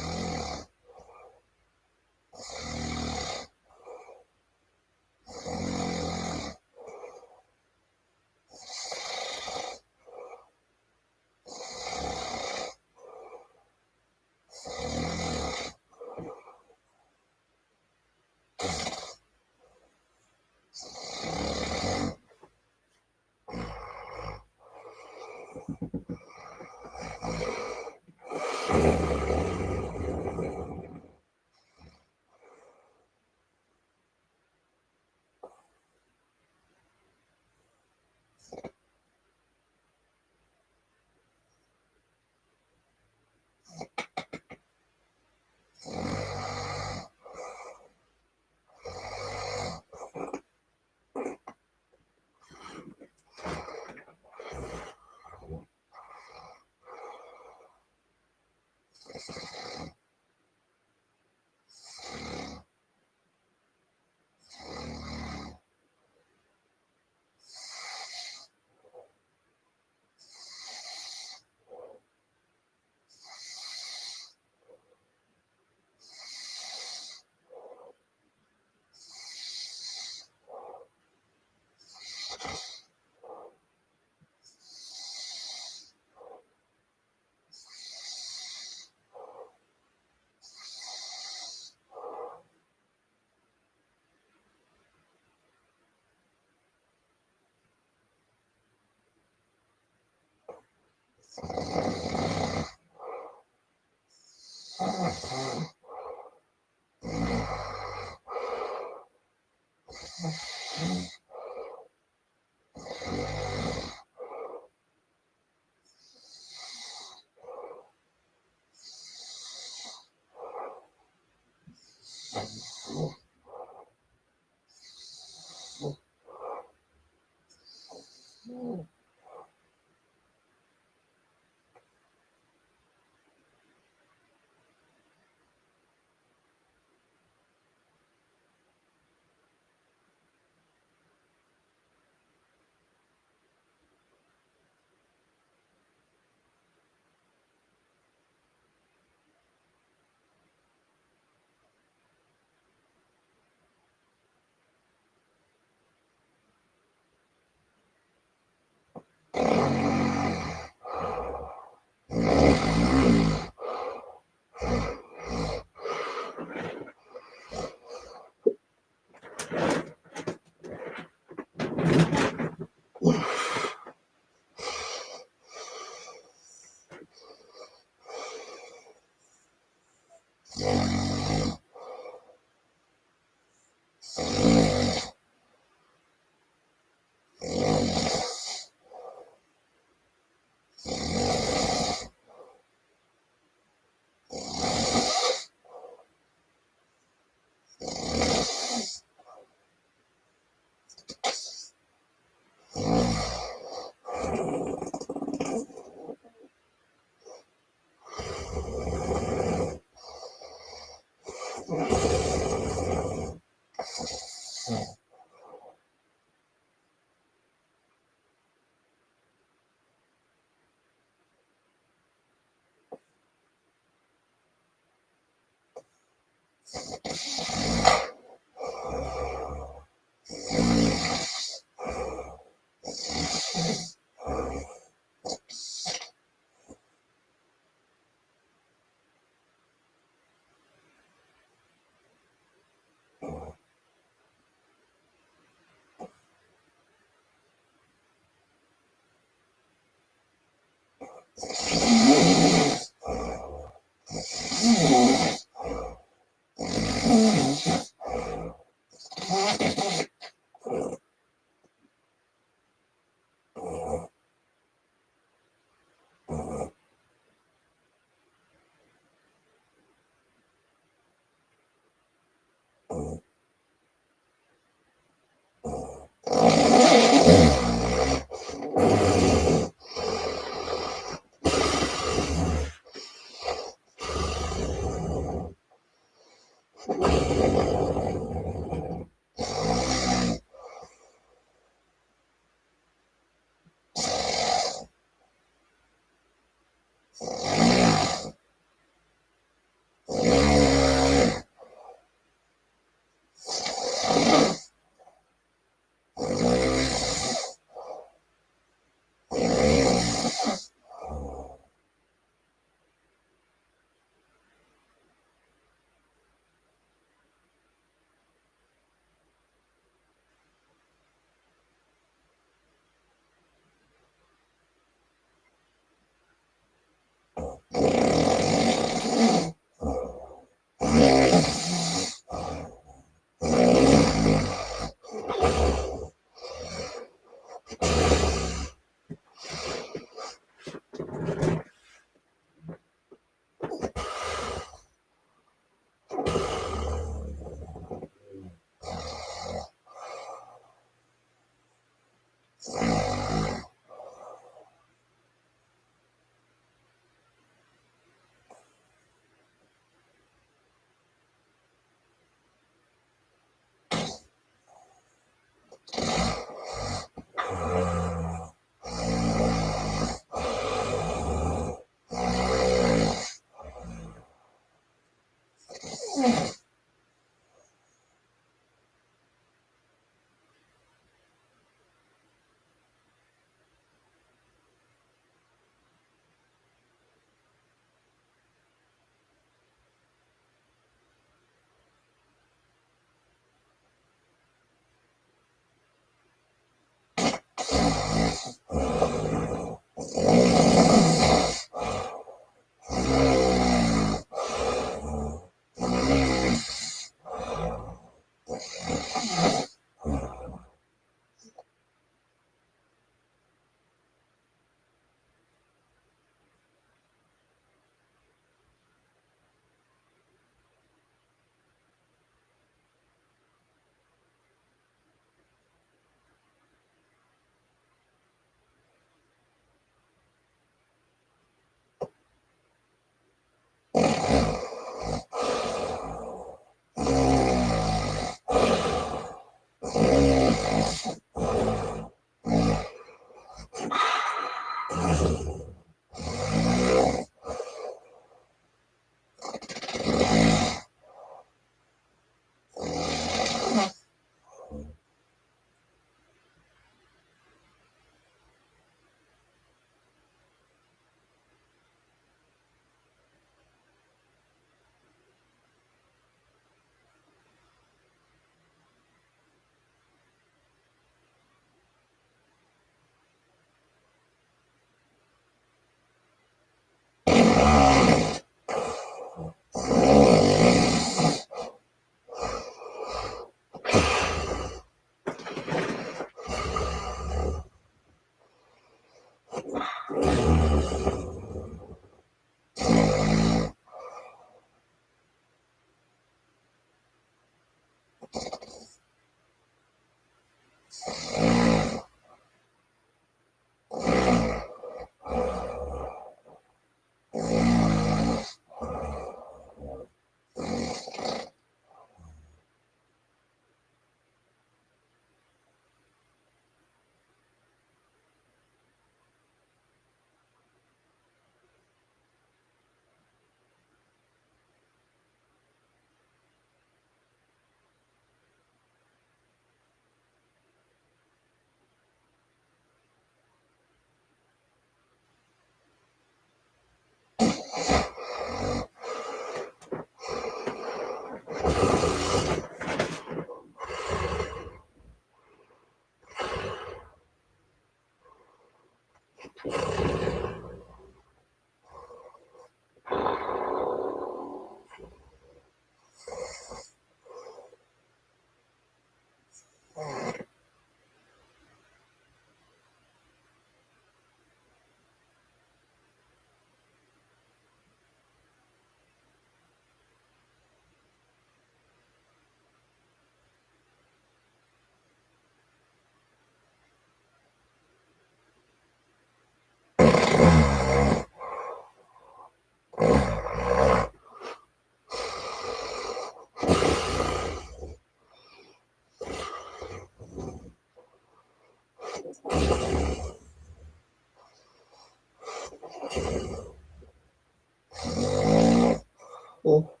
Oh.